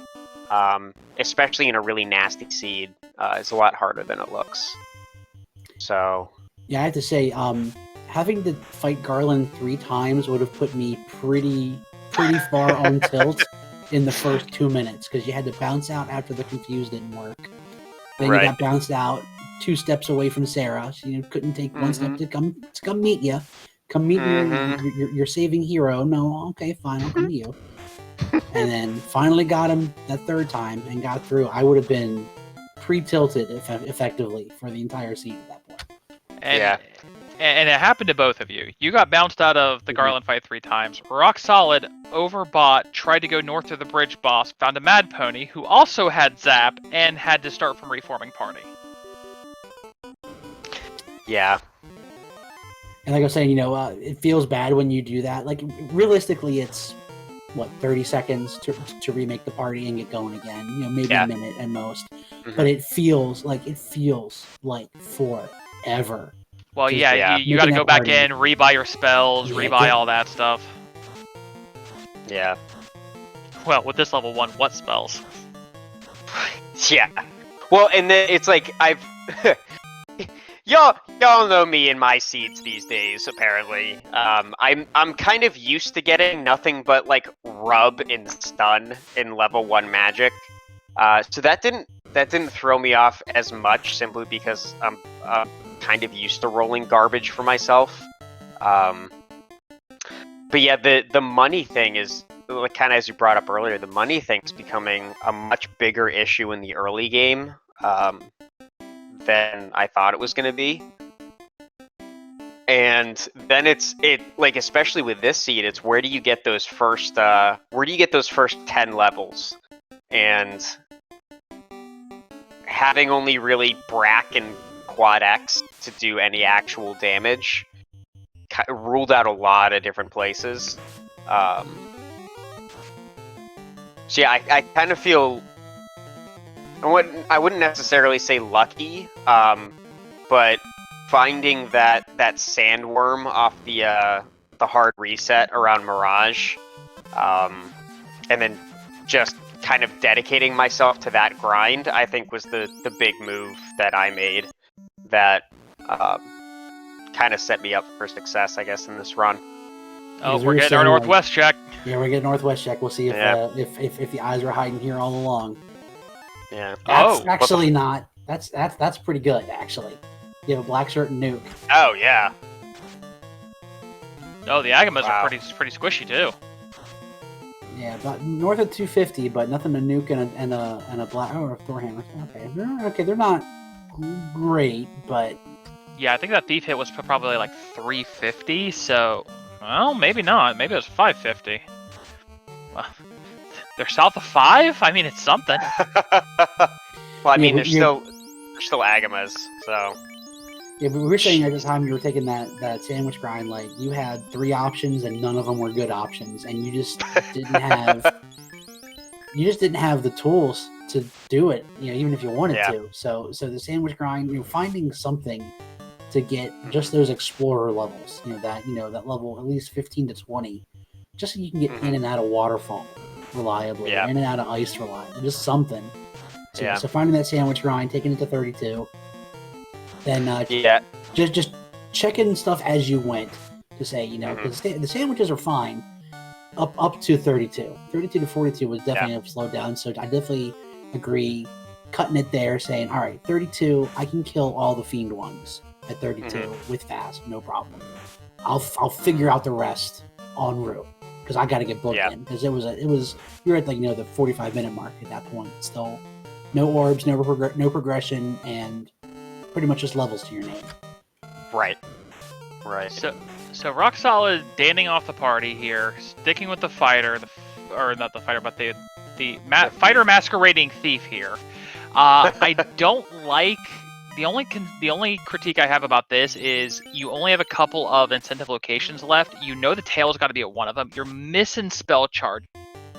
especially in a really nasty seed, is a lot harder than it looks. So... Yeah, I have to say, having to fight Garland 3 times would have put me pretty far on tilt in the first 2 minutes, because you had to bounce out after the confuse didn't work. Then you got bounced out 2 steps away from Sarah. So you couldn't take 1 step to come meet you. Come meet your saving hero. No, okay, fine, I'll come to you. And then finally got him that 3rd time and got through. I would have been pre-tilted effectively for the entire scene at that point. And it happened to both of you. You got bounced out of the Garland fight 3 times. Rock Solid overbought, tried to go north to the bridge boss, found a Mad Pony who also had Zap and had to start from reforming party. Yeah. And like I was saying, you know, it feels bad when you do that. Like, realistically, it's, 30 seconds to remake the party and get going again. You know, maybe a minute at most. But it feels like forever. Well, you got to go back in, rebuy your spells, rebuy all that stuff. Yeah. Well, with this level 1, what spells? y'all know me and my seeds these days. Apparently, I'm kind of used to getting nothing but like rub and stun in level 1 magic. So that didn't throw me off as much, simply because I'm kind of used to rolling garbage for myself. But yeah, the money thing is, like, kind of as you brought up earlier, the money thing's becoming a much bigger issue in the early game than I thought it was going to be. And then like, especially with this seed, it's where do you get those first 10 levels? And having only really Brack and Quad X to do any actual damage ruled out a lot of different places. So yeah, I kind of feel, I wouldn't necessarily say lucky, but finding that sandworm off the hard reset around Mirage, and then just kind of dedicating myself to that grind, I think was the big move that I made that kind of set me up for success, I guess, in this run. Oh, we're getting our northwest check. Yeah, we're getting northwest check. We'll see if if the eyes were hiding here all along. Yeah. That's actually not. That's pretty good, actually. You have a black shirt and nuke. Oh yeah. Oh, the Agamas are pretty squishy too. Yeah, about north of 250, but nothing to nuke and a black or a Thor hammer. Okay, they're not great, but yeah, I think that thief hit was probably like 350. So, well, maybe not. Maybe it was 550. Well, they're south of 5. I mean, it's something. Well, I mean, they're still Agamas, so. Yeah, but we were saying at the time you were taking that sandwich grind, like, you had 3 options and none of them were good options, and you just didn't have the tools to do it, even if you wanted to. So the sandwich grind, finding something to get just those explorer levels, that level at least 15 to 20, just so you can get in and out of waterfall reliably, in and out of ice reliably, just something. So finding that sandwich grind, taking it to 32. Then just checking stuff as you went to say, the sandwiches are fine up to 32. 32 to 42 was definitely a slow down, so I definitely agree cutting it there, saying, all right, 32, I can kill all the fiend ones at 32 with fast, no problem. I'll figure out the rest en route, because I got to get booked in, because you're at like the 45-minute mark at that point. Still no orbs, no progression, and pretty much just levels to your name. Right. So rock solid, danning off the party here, sticking with the fighter, or not the fighter, but the fighter masquerading thief here. I don't like the only critique I have about this is you only have a couple of incentive locations left. The tail's got to be at one of them. You're missing spell charge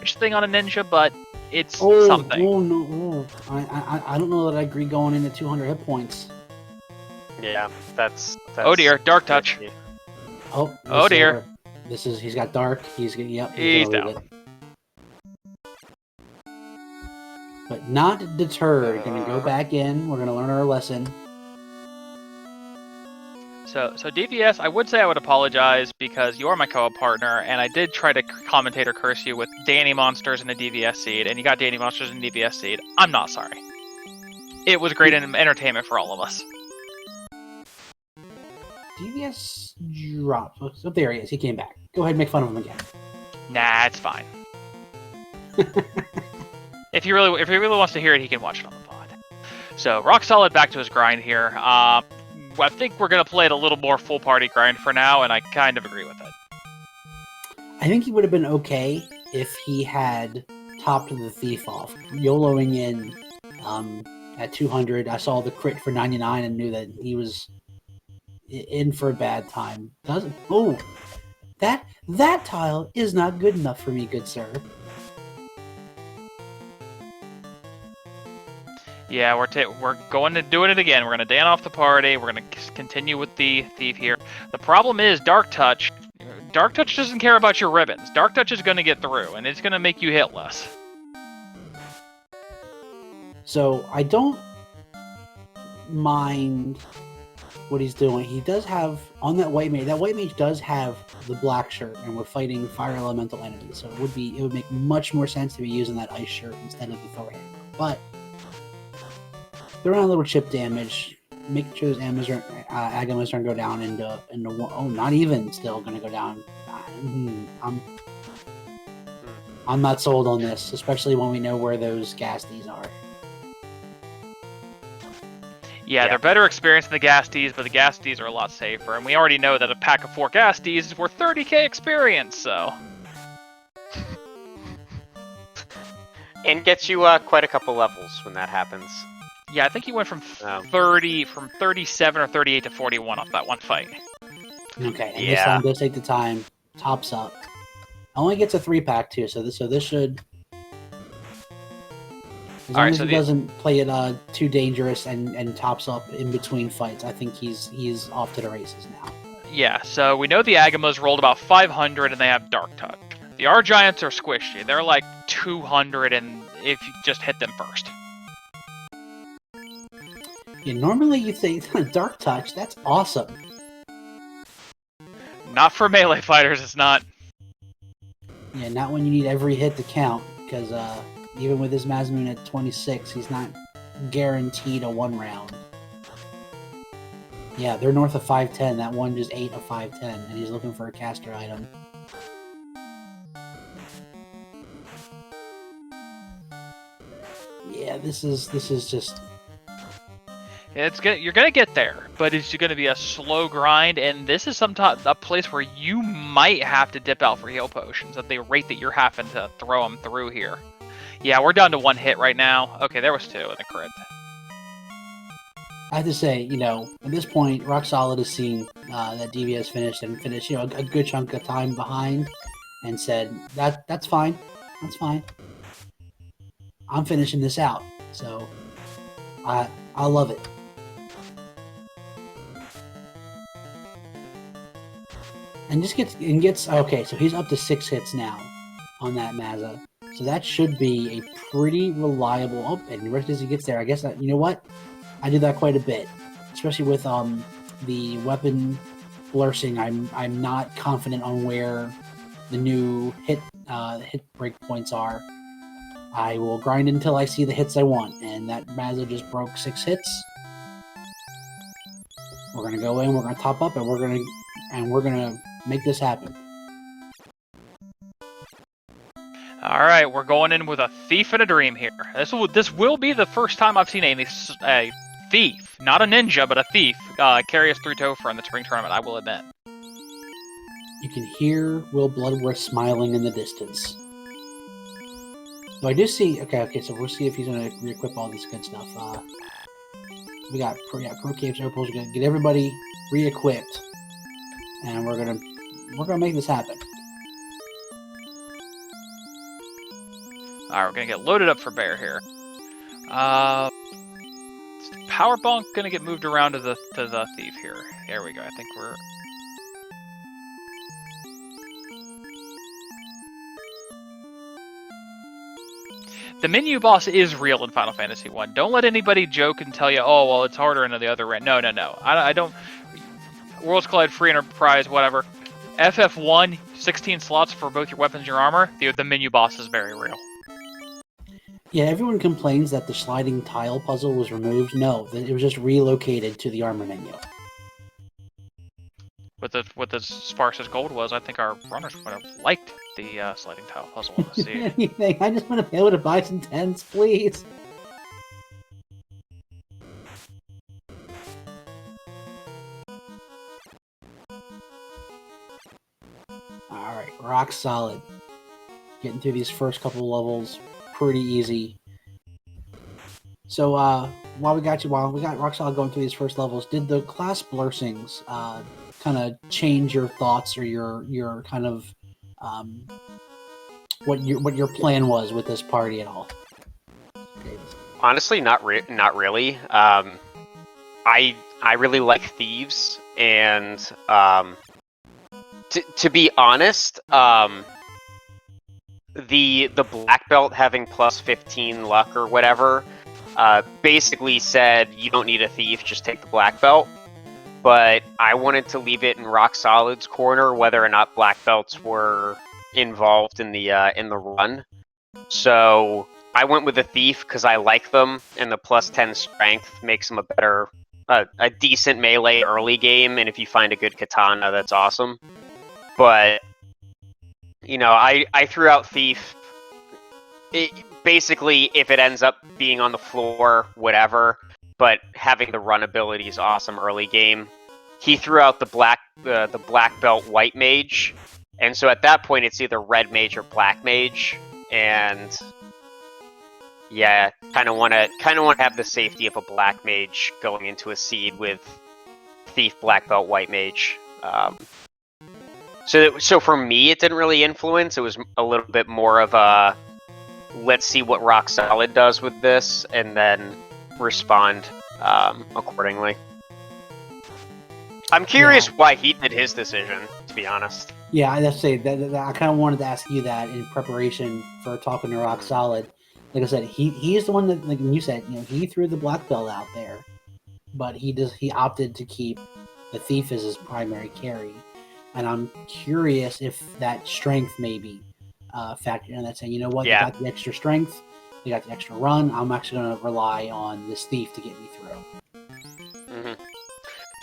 thing on a ninja, but it's something. Oh no! I don't know that I agree going into 200 hit points. Yeah, that's oh dear, dark touch. Oh dear. He's got dark. He's down. But not deterred. We're gonna go back in. We're gonna learn our lesson. So DVS, I would say I would apologize because you are my co-op partner, and I did try to commentate or curse you with Danny Monsters and a DVS seed, and you got Danny Monsters and DVS seed. I'm not sorry. It was great entertainment for all of us. DVS dropped. Oh, there he is. He came back. Go ahead and make fun of him again. Nah, it's fine. If he really wants to hear it, he can watch it on the pod. So rock solid, back to his grind here. I think we're gonna play it a little more full party grind for now, and I kind of agree with it. I think he would have been okay if he had topped the thief off, YOLOing in at 200. I saw the crit for 99 and knew that he was in for a bad time. That tile is not good enough for me, good sir. Yeah, we're going to doing it again. We're going to Dan off the party. We're going to continue with the thief here. The problem is Dark Touch. Dark Touch doesn't care about your ribbons. Dark Touch is going to get through, and it's going to make you hit less. So I don't mind what he's doing. He does have on that white mage. That white mage does have the black shirt, and we're fighting fire elemental enemies. So it would make much more sense to be using that ice shirt instead of the Thor hammer. But they're on a little chip damage, making sure those Agamas aren't go down into one. Oh, not even still going to go down. I'm not sold on this, especially when we know where those Gasties are. Yeah, they're better experienced than the Gasties, but the Gasties are a lot safer, and we already know that a pack of 4 Gasties is worth 30k experience, so... And gets you quite a couple levels when that happens. Yeah, I think he went from 37 or 38 to 41 off that one fight. Okay, and this time does take the time, tops up. Only gets a 3-pack too, so this should... As long as he doesn't play it too dangerous and tops up in between fights, I think he's off to the races now. Yeah, so we know the Agamas rolled about 500 and they have Dark Touch. The R-Giants are squishy. They're like 200 and if you just hit them first. Yeah, normally you'd say Dark Touch, that's awesome. Not for melee fighters, it's not. Yeah, not when you need every hit to count, because even with his Mazmoon at 26, he's not guaranteed a 1 round. Yeah, they're north of 510. That one just ate a 510, and he's looking for a caster item. Yeah, this is just... You're gonna get there, but it's gonna be a slow grind, and this is sometimes a place where you might have to dip out for heal potions at the rate that you're having to throw them through here. Yeah, we're down to 1 hit right now. Okay, there was 2 in the crit. I have to say, at this point, Rock Solid has seen that DVS finished a good chunk of time behind, and said that's fine, I'm finishing this out. So I love it. And gets okay. So he's up to 6 hits now on that Mazza. So that should be a pretty reliable. Oh, and right as he gets there, I guess you know what? I do that quite a bit, especially with the weapon blursing. I'm not confident on where the new hit break points are. I will grind until I see the hits I want, and that Mazza just broke 6 hits. We're gonna go in, we're gonna top up, and we're gonna make this happen. All right, we're going in with a thief and a dream here. This will be the first time I've seen a thief, not a ninja, but a thief, carry us through Topher in the spring tournament. I will admit. You can hear Will Bloodworth smiling in the distance. So I do see. Okay. So we'll see if he's gonna re-equip all this good stuff. We got Pro Capes, Opals. We're gonna get everybody re-equipped, and we're gonna make this happen. All right, we're gonna get loaded up for Bear here. Power Bunk gonna get moved around to the thief here. There we go. I think we're. The menu boss is real in Final Fantasy 1. Don't let anybody joke and tell you, oh, well, it's harder in the other end. No. I don't... Worlds Collide, Free Enterprise, whatever. FF1, 16 slots for both your weapons and your armor. The menu boss is very real. Yeah, everyone complains that the sliding tile puzzle was removed. No, it was just relocated to the armor menu. What the Sparks' gold was, I think our runners would have liked the sliding tile puzzle. Let's see. Anything. I just want to be able to buy some tents, please. Alright, rock solid. Getting through these first couple levels, pretty easy. So, while we got rock solid going through these first levels, did the class blursings kind of change your thoughts or your kind of what your plan was with this party at all? Honestly, not really. I really like thieves, and to be honest, the black belt having plus 15 luck or whatever basically said you don't need a thief, just take the black belt. but I wanted to leave it in Rock Solid's corner, whether or not black belts were involved in the run. So I went with the Thief because I like them, and the +10 strength makes them a decent melee early game. And if you find a good katana, that's awesome. But you know, I threw out Thief. Basically, if it ends up being on the floor, whatever. But having the run ability is awesome early game. He threw out the black belt white mage, and so at that point it's either red mage or black mage, and yeah, kind of want to have the safety of a black mage going into a seed with Thief, black belt, white mage. So for me, it didn't really influence. It was a little bit more of a let's see what Rock Solid does with this, and then respond accordingly. I'm curious why he did his decision, to be honest. Yeah, I have to say that I kind of wanted to ask you that in preparation for talking to Rock Solid. Like I said, he's the one that, like you said, you know, he threw the black belt out there, but he opted to keep the Thief as his primary carry, and I'm curious if that strength maybe factored in that, saying, you know what, they got the extra strength, they got the extra run. I'm actually going to rely on this Thief to get me through. Mm-hmm.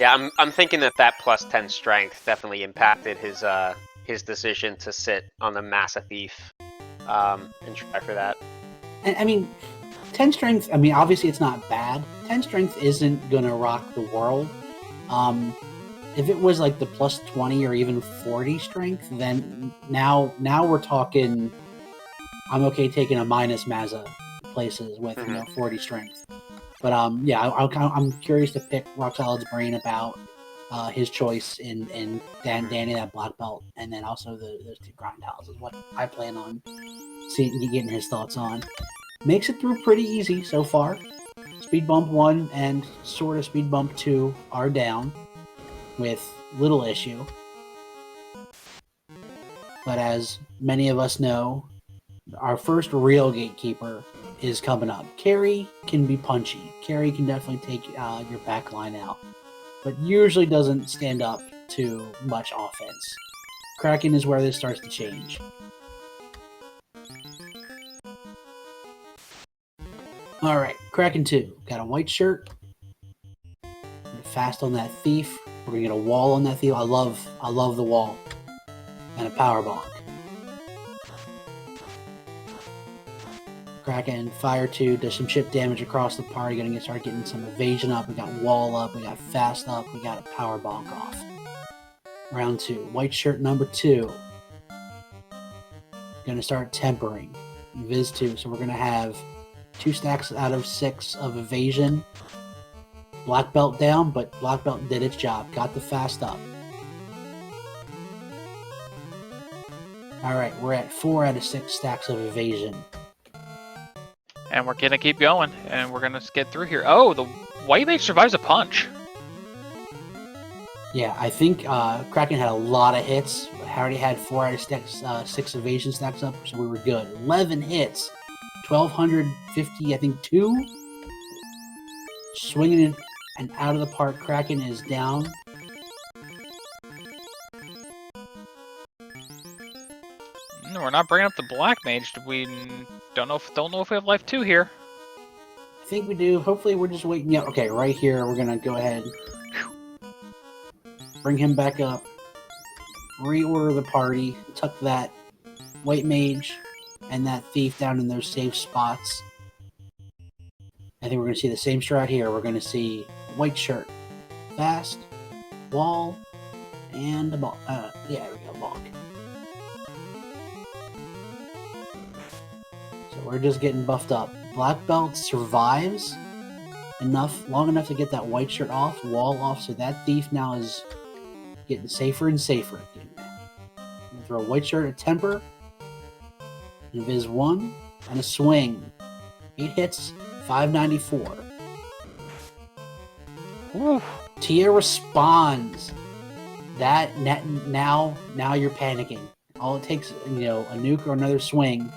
Yeah, I'm thinking that +10 strength definitely impacted his decision to sit on the Massa Thief and try for that. And I mean, 10 strength, I mean, obviously it's not bad. 10 strength isn't going to rock the world. If it was like the +20 or even 40 strength, then now we're talking, I'm okay taking a minus Mazza places with 40 strength. But yeah, I'm curious to pick Rock Solid's brain about his choice in Danny, that black belt, and then also those two grind tiles is what I plan on getting his thoughts on. Makes it through pretty easy so far. Speed bump 1 and sort of speed bump 2 are down with little issue. But as many of us know, our first real gatekeeper is coming up. Carry can be punchy. Carry can definitely take your back line out, but usually doesn't stand up to much offense. Kraken is where this starts to change. Alright, Kraken 2. Got a white shirt. Fast on that Thief. We're gonna get a wall on that Thief. I love the wall. And a power bonk. Kraken, Fire 2, does some chip damage across the party. Gonna start getting some evasion up. We got wall up, we got fast up, we got a power bonk off. Round 2. White shirt number 2. Gonna start tempering. Viz 2. So we're gonna have 2 stacks out of 6 of evasion. Black belt down, but black belt did its job. Got the fast up. Alright, we're at 4 out of 6 stacks of evasion. And we're gonna keep going, and we're gonna get through here. Oh, the white mage survives a punch. Yeah, I think Kraken had a lot of hits. I already had 4 out of 6 evasion stacks up, so we were good. 11 hits. 1,250, I think, 2. Swinging it and out of the park. Kraken is down. No, we're not bringing up the black mage. We don't know if we have life 2 here. I think we do. Hopefully, we're just waiting. Yeah, okay, right here, we're gonna go ahead, bring him back up, reorder the party, tuck that white mage and that Thief down in those safe spots. I think we're going to see the same strat here. We're going to see white shirt, fast, wall, and a ball. Yeah, there we go, bonk. So we're just getting buffed up. Black belt survives long enough to get that white shirt off, wall off, so that Thief now is getting safer and safer. Throw a white shirt, a temper, and Viz 1, and a swing. 8 hits, 594. Woo. Tia responds. That now you're panicking. All it takes, a nuke or another swing,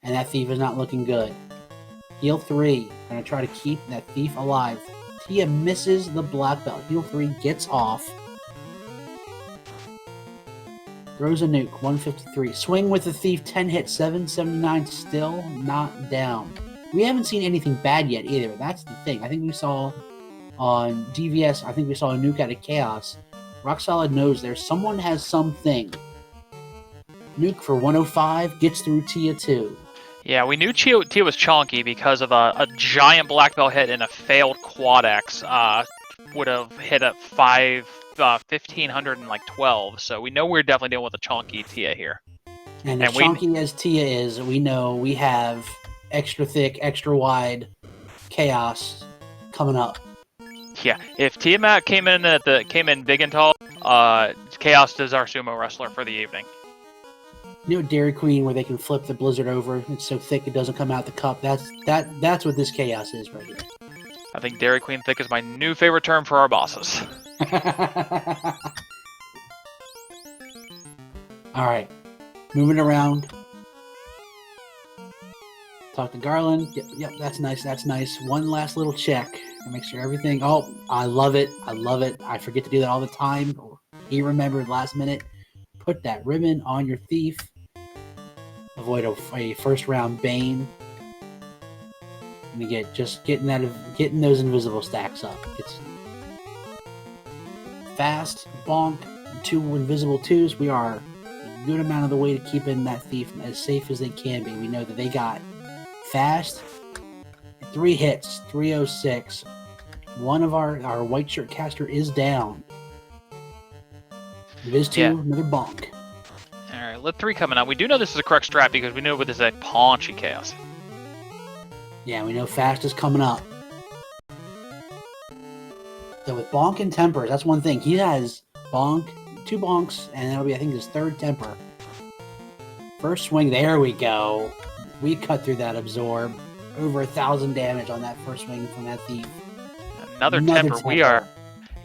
and that Thief is not looking good. Heal 3. Gonna try to keep that Thief alive. Tia misses the black belt. Heal 3 gets off. Throws a nuke, 153. Swing with the Thief, 10 hits, 779, still not down. We haven't seen anything bad yet either. That's the thing. I think we saw on DVS, I think we saw a nuke out of Chaos. Rock Solid knows there. Someone has something. Nuke for 105, gets through Tia 2. Yeah, we knew Tia was chonky because of a giant black belt hit and a failed quad X would have hit at 1,512. So we know we're definitely dealing with a chonky Tia here. And as chonky as Tia is, we know we have extra thick, extra wide Chaos coming up. Yeah, if Tiamat came in big and tall, Chaos is our sumo wrestler for the evening. You know, Dairy Queen, where they can flip the blizzard over. It's so thick it doesn't come out the cup. That's what this Chaos is right here. I think Dairy Queen thick is my new favorite term for our bosses. All right, moving around. Talk to Garland. Yep, that's nice. That's nice. One last little check. Make sure everything. Oh, I love it. I love it. I forget to do that all the time. He remembered last minute. Put that ribbon on your Thief. Avoid a first round Bane. And you getting those invisible stacks up. It's fast, bonk, 2 invisible 2s. We are a good amount of the way to keeping that Thief as safe as they can be. We know that they got fast, 3 hits, 306. One of our white shirt caster is down. Viz 2, another bonk. Alright, Lit 3 coming out. We do know this is a correct strat because we know this is a paunchy Chaos. Yeah, we know fast is coming up. So with bonk and tempers, that's one thing. He has bonk, 2 bonks, and that'll be, I think, his 3rd temper. First swing, there we go. We cut through that absorb. Over 1,000 damage on that first swing from that Thief. Another temper. We're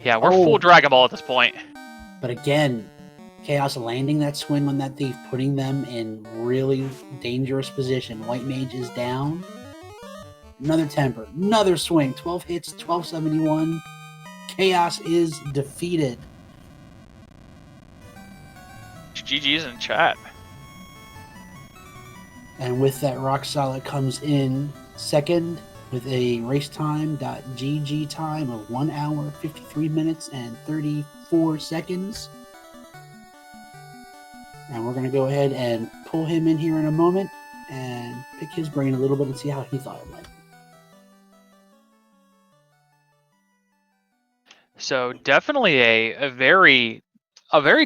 full Dragon Ball at this point. But again, Chaos landing that swing on that Thief, putting them in really dangerous position. White Mage is down. Another temper. Another swing. 12 hits, 1271. Chaos is defeated. GG's in chat. And with that, Rock Solid comes in second with a race time.gg time of 1 hour, 53 minutes, and 34 seconds. And we're going to go ahead and pull him in here in a moment and pick his brain a little bit and see how he thought it went. So definitely a very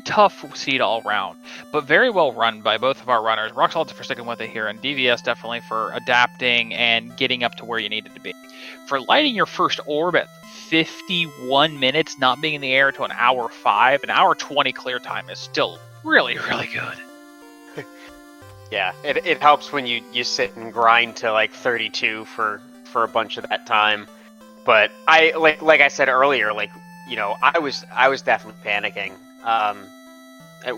tough seed all around, but very well run by both of our runners. Rock Solid for sticking with it here, and DVS definitely for adapting and getting up to where you needed to be. For lighting your first orb at 51 minutes, not being in the air to an hour 5, an hour 20 clear time is still really, really good. Yeah, it helps when you sit and grind to like 32 for a bunch of that time. But I like I said earlier, I was definitely panicking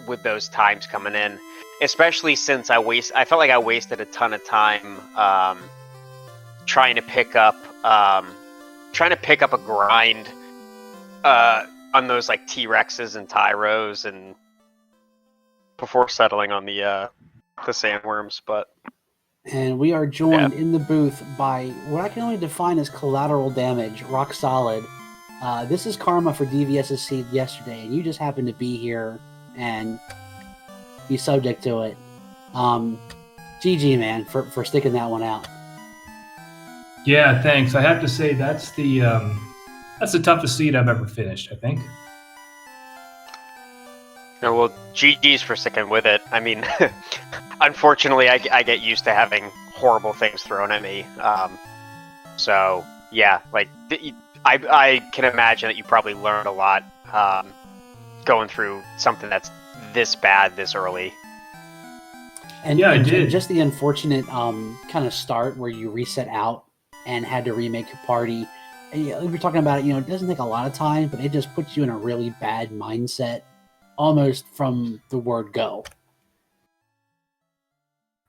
with those times coming in, especially since I felt like I wasted a ton of time trying to pick up a grind on those like T-Rexes and Tyros and before settling on the sandworms. But and we are joined in the booth by what I can only define as collateral damage, Rock Solid. This is karma for DVS's seed yesterday, and you just happened to be here and be subject to it. GG, man, for sticking that one out. Yeah, thanks. I have to say that's the toughest seed I've ever finished, I think. No, well, GG's for sticking with it. I mean, unfortunately, I get used to having horrible things thrown at me. So, yeah, like, I can imagine that you probably learned a lot going through something that's this bad this early. And yeah, I did. Just the unfortunate kind of start where you reset out and had to remake your party. And, we were talking about it, it doesn't take a lot of time, but it just puts you in a really bad mindset almost from the word go.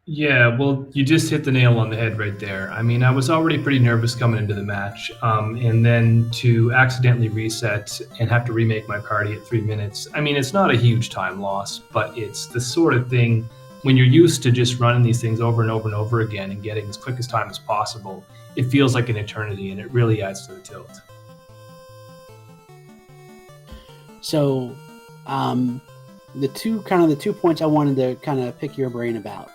Yeah, well, you just hit the nail on the head right there. I mean, I was already pretty nervous coming into the match, and then to accidentally reset and have to remake my party at 3 minutes. I mean, it's not a huge time loss, but it's the sort of thing when you're used to just running these things over and over and over again and getting as quick as time as possible. It feels like an eternity, and it really adds to the tilt. So, the two points I wanted to kind of pick your brain about.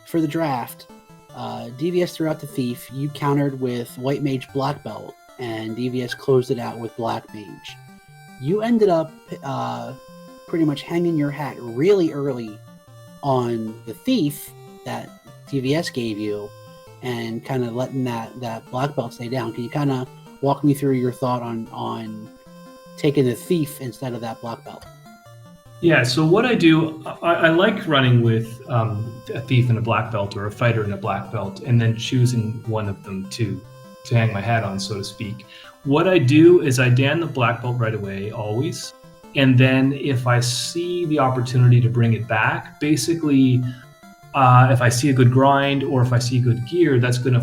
For the draft, DVS threw out the Thief. You countered with White Mage Black Belt, and DVS closed it out with Black Mage. You ended up pretty much hanging your hat really early on the Thief that DVS gave you, and kind of letting that Black Belt stay down. Can you kind of walk me through your thought on taking the Thief instead of that Black Belt? Yeah, so what I do, I like running with a thief and a black belt, or a fighter and a black belt, and then choosing one of them to hang my hat on, so to speak. What I do is I dan the black belt right away, always. And then if I see the opportunity to bring it back, basically, if I see a good grind or if I see good gear, that's gonna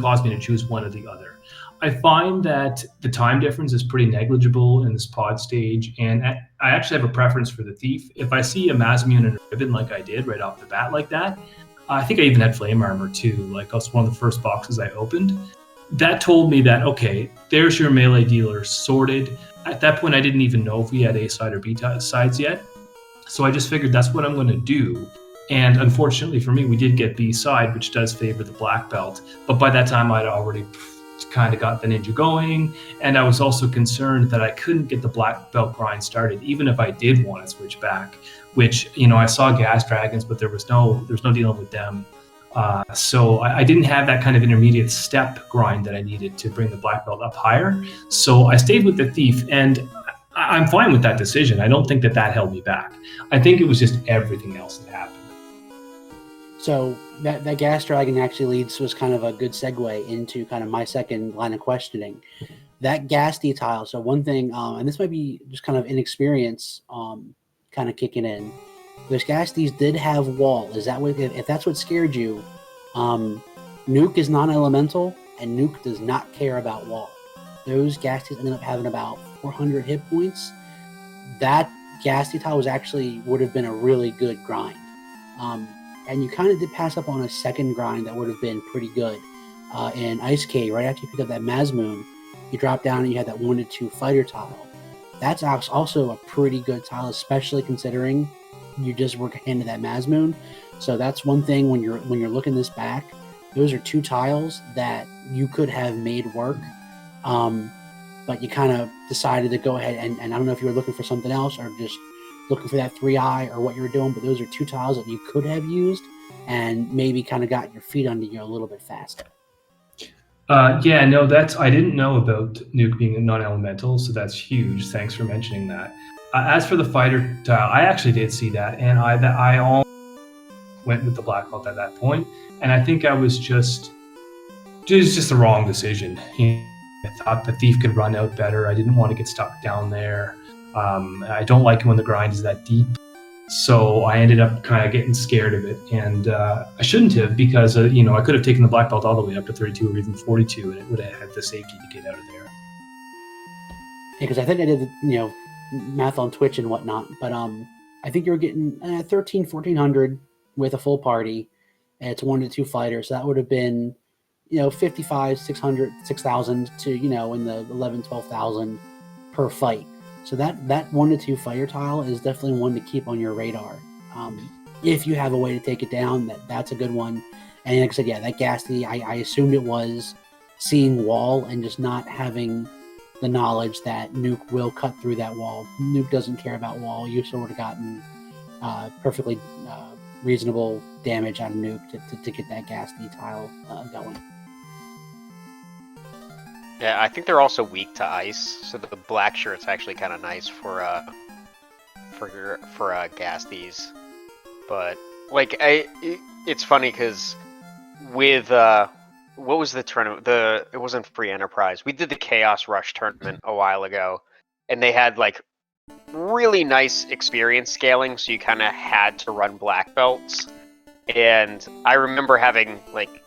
cause me to choose one or the other. I find that the time difference is pretty negligible in this pod stage, and I actually have a preference for the Thief. If I see a Mazmune and a Ribbon like I did right off the bat like that, I think I even had Flame Armor too, like that's one of the first boxes I opened. That told me that, okay, there's your melee dealer sorted. At that point, I didn't even know if we had A side or B sides yet. So I just figured that's what I'm going to do. And unfortunately for me, we did get B side, which does favor the black belt. But by that time, I'd already kind of got the ninja going, and I was also concerned that I couldn't get the black belt grind started, even if I did want to switch back. Which, I saw gas dragons, but there's no dealing with them. So I didn't have that kind of intermediate step grind that I needed to bring the black belt up higher. So I stayed with the Thief, and I'm fine with that decision. I don't think that held me back. I think it was just everything else that happened. So that gas dragon actually was kind of a good segue into kind of my second line of questioning. That ghastly tile. So one thing, and this might be just kind of inexperience kind of kicking in. Those ghasties did have wall. Is that what, if that's what scared you? Nuke is non-elemental, and Nuke does not care about wall. Those ghasties ended up having about 400 hit points. That ghastly tile would have been a really good grind. And you kind of did pass up on a second grind that would have been pretty good. In Ice Cave, right after you picked up that Mazmune, you dropped down and you had that 1-2 fighter tile. That's also a pretty good tile, especially considering you just were handed that Mazmune. So that's one thing when you're looking this back. Those are two tiles that you could have made work, but you kind of decided to go ahead and I don't know if you were looking for something else or just looking for that 3-eye or what you were doing, but those are two tiles that you could have used and maybe kind of got your feet under you a little bit faster. I didn't know about Nuke being a non-elemental, so that's huge. Thanks for mentioning that. As for the fighter tile, I actually did see that, and I all went with the black belt at that point, and I think I was just the wrong decision. I thought the Thief could run out better. I didn't want to get stuck down there. I don't like it when the grind is that deep. So I ended up kind of getting scared of it. And I shouldn't have, because, I could have taken the black belt all the way up to 32 or even 42, and it would have had the safety to get out of there. Because I think I did, math on Twitch and whatnot, but I think you were getting 1,400 with a full party. And it's 1-2 fighters. So that would have been, 55, 600, 6,000 to, in the 11, 12,000 per fight. So that 1-2 fighter tile is definitely one to keep on your radar. If you have a way to take it down, that's a good one. And like I said, yeah, that ghastly, I assumed it was seeing wall and just not having the knowledge that Nuke will cut through that wall. Nuke doesn't care about wall. You sort of gotten perfectly reasonable damage out of Nuke to get that ghastly tile going. Yeah, I think they're also weak to ice, so the black shirt's actually kind of nice for Gasties. But it's funny because with what was the tournament? It wasn't Free Enterprise. We did the Chaos Rush tournament a while ago, and they had really nice experience scaling, so you kind of had to run black belts. And I remember having like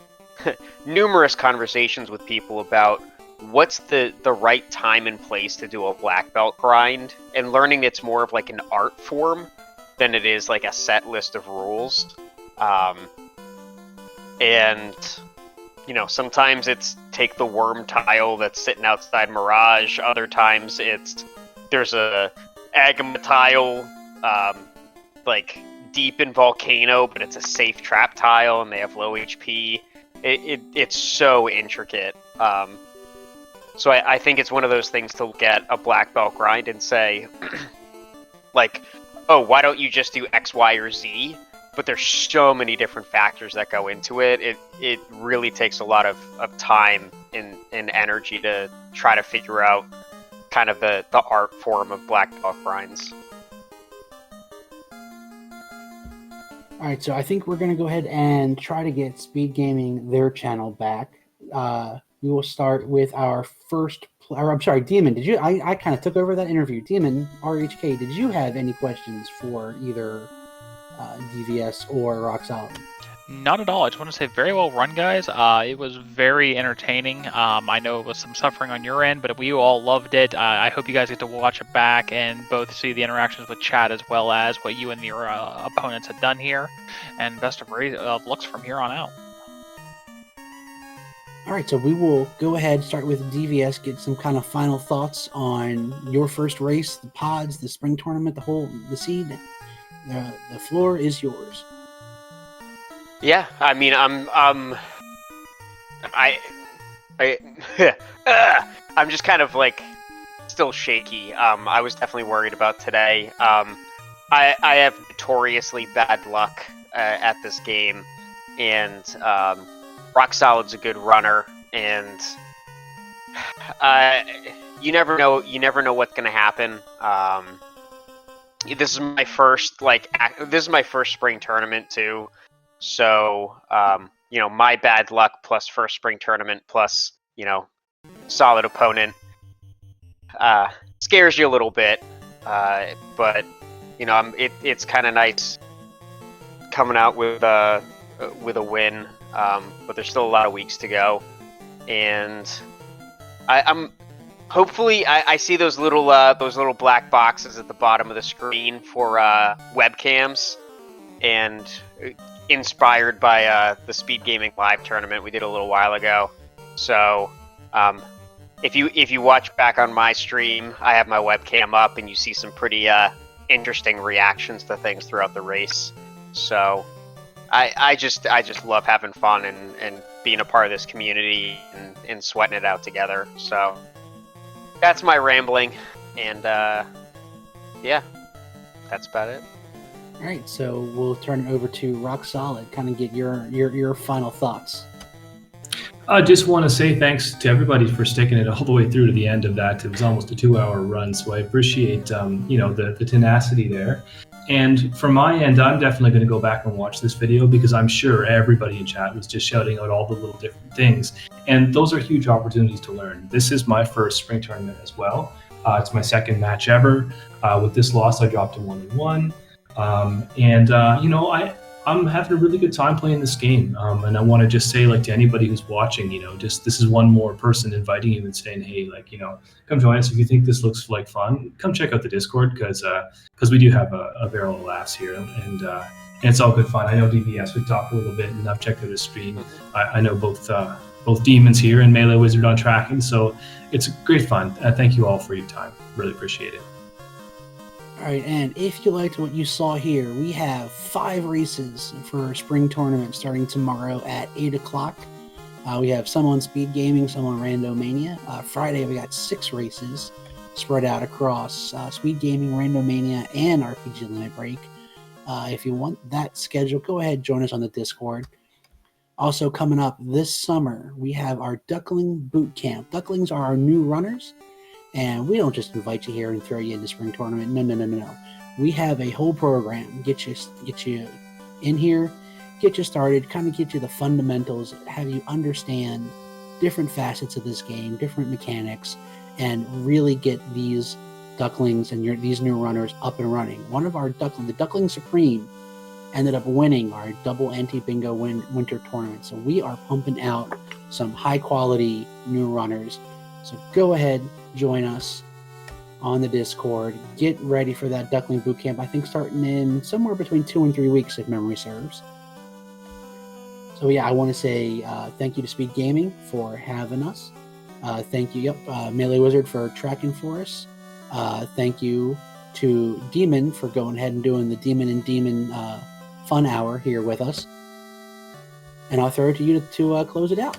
numerous conversations with people about what's the right time and place to do a black belt grind, and learning it's more of like an art form than it is like a set list of rules. And you know, sometimes it's take the worm tile that's sitting outside Mirage. Other times there's a Agama tile, like deep in Volcano, but it's a safe trap tile and they have low HP. It's so intricate. So I think it's one of those things to look at a black belt grind and say, like, oh, why don't you just do X, Y, or Z? But there's so many different factors that go into it. It really takes a lot of time and energy to try to figure out kind of the art form of black belt grinds. All right, so I think we're going to go ahead and try to get Speed Gaming their channel back. We will start with our first. I'm sorry, Demon. Did you? I kind of took over that interview. Demon RHK. Did you have any questions for either DVS or Rock Solid? Not at all. I just want to say very well run, guys. It was very entertaining. I know it was some suffering on your end, but we all loved it. I hope you guys get to watch it back and both see the interactions with chat as well as what you and your opponents have done here. And best of looks from here on out. All right, so we will go ahead, start with DVS, get some kind of final thoughts on your first race, the pods, the spring tournament, the seed. The floor is yours. Yeah, I mean, I'm just kind of like still shaky. I was definitely worried about today. I have notoriously bad luck at this game, and Rock Solid's a good runner, and you never know what's gonna happen. This is my first spring tournament too, so you know, my bad luck plus first spring tournament plus, you know, solid opponent scares you a little bit, but you know, it's kind of nice coming out with a win. But there's still a lot of weeks to go, and I'm hopefully I see those little black boxes at the bottom of the screen for webcams, and inspired by the Speed Gaming live tournament we did a little while ago. So if you watch back on my stream, I have my webcam up, and you see some pretty interesting reactions to things throughout the race. So I just love having fun and being a part of this community and sweating it out together. So that's my rambling, and yeah, that's about it. All right, so we'll turn it over to Rock Solid. Kind of get your final thoughts. I just want to say thanks to everybody for sticking it all the way through to the end of that. It was almost a 2-hour run, so I appreciate you know, the tenacity there. And from my end, I'm definitely going to go back and watch this video, because I'm sure everybody in chat was just shouting out all the little different things. And those are huge opportunities to learn. This is my first spring tournament as well. It's my second match ever. With this loss, I dropped to 1-1. You know, I'm having a really good time playing this game. And I want to just say, like, to anybody who's watching, you know, just this is one more person inviting you and saying, hey, like, you know, come join us if you think this looks like fun. Come check out the Discord, because we do have a barrel of laughs here, and it's all good fun. I know DVS, we've talked a little bit, and I've checked out his stream. I know both Demons here and Melee Wizard on tracking, so it's great fun. Thank you all for your time. Really appreciate it. All right, and if you liked what you saw here, we have 5 races for spring tournament starting tomorrow at 8 o'clock. We have some on Speed Gaming, some on Randomania. Friday, we got 6 races spread out across Speed Gaming, Randomania, and RPG Limit Break. If you want that schedule, go ahead, join us on the Discord. Also coming up this summer, we have our Duckling Boot Camp. Ducklings are our new runners. And we don't just invite you here and throw you into spring tournament. No. We have a whole program. Get you in here, get you started, kind of get you the fundamentals, have you understand different facets of this game, different mechanics, and really get these ducklings and these new runners up and running. One of our the Duckling Supreme, ended up winning our double anti-bingo winter tournament. So we are pumping out some high-quality new runners. So go ahead, join us on the Discord. Get ready for that Duckling Boot Camp. I think starting in somewhere between 2 and 3 weeks, if memory serves. So yeah, I want to say thank you to SpeedGaming for having us. Thank you, Melee Wizard for tracking for us. Thank you to Demon for going ahead and doing the Demon and Demon fun hour here with us. And I'll throw it to you to close it out.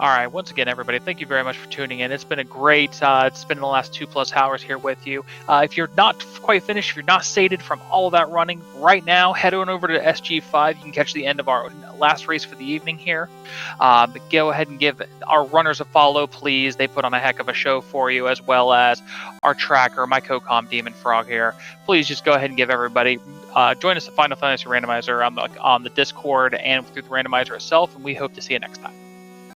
All right, once again, everybody, thank you very much for tuning in. It's been a great, it's been the last 2+ hours here with you. If you're not quite finished, if you're not sated from all of that running right now, head on over to SG5. You can catch the end of our last race for the evening here. But go ahead and give our runners a follow, please. They put on a heck of a show for you, as well as our tracker, my co-com Demon Frog here. Please just go ahead and give everybody, join us at Final Fantasy Randomizer on the Discord and through the Randomizer itself, and we hope to see you next time.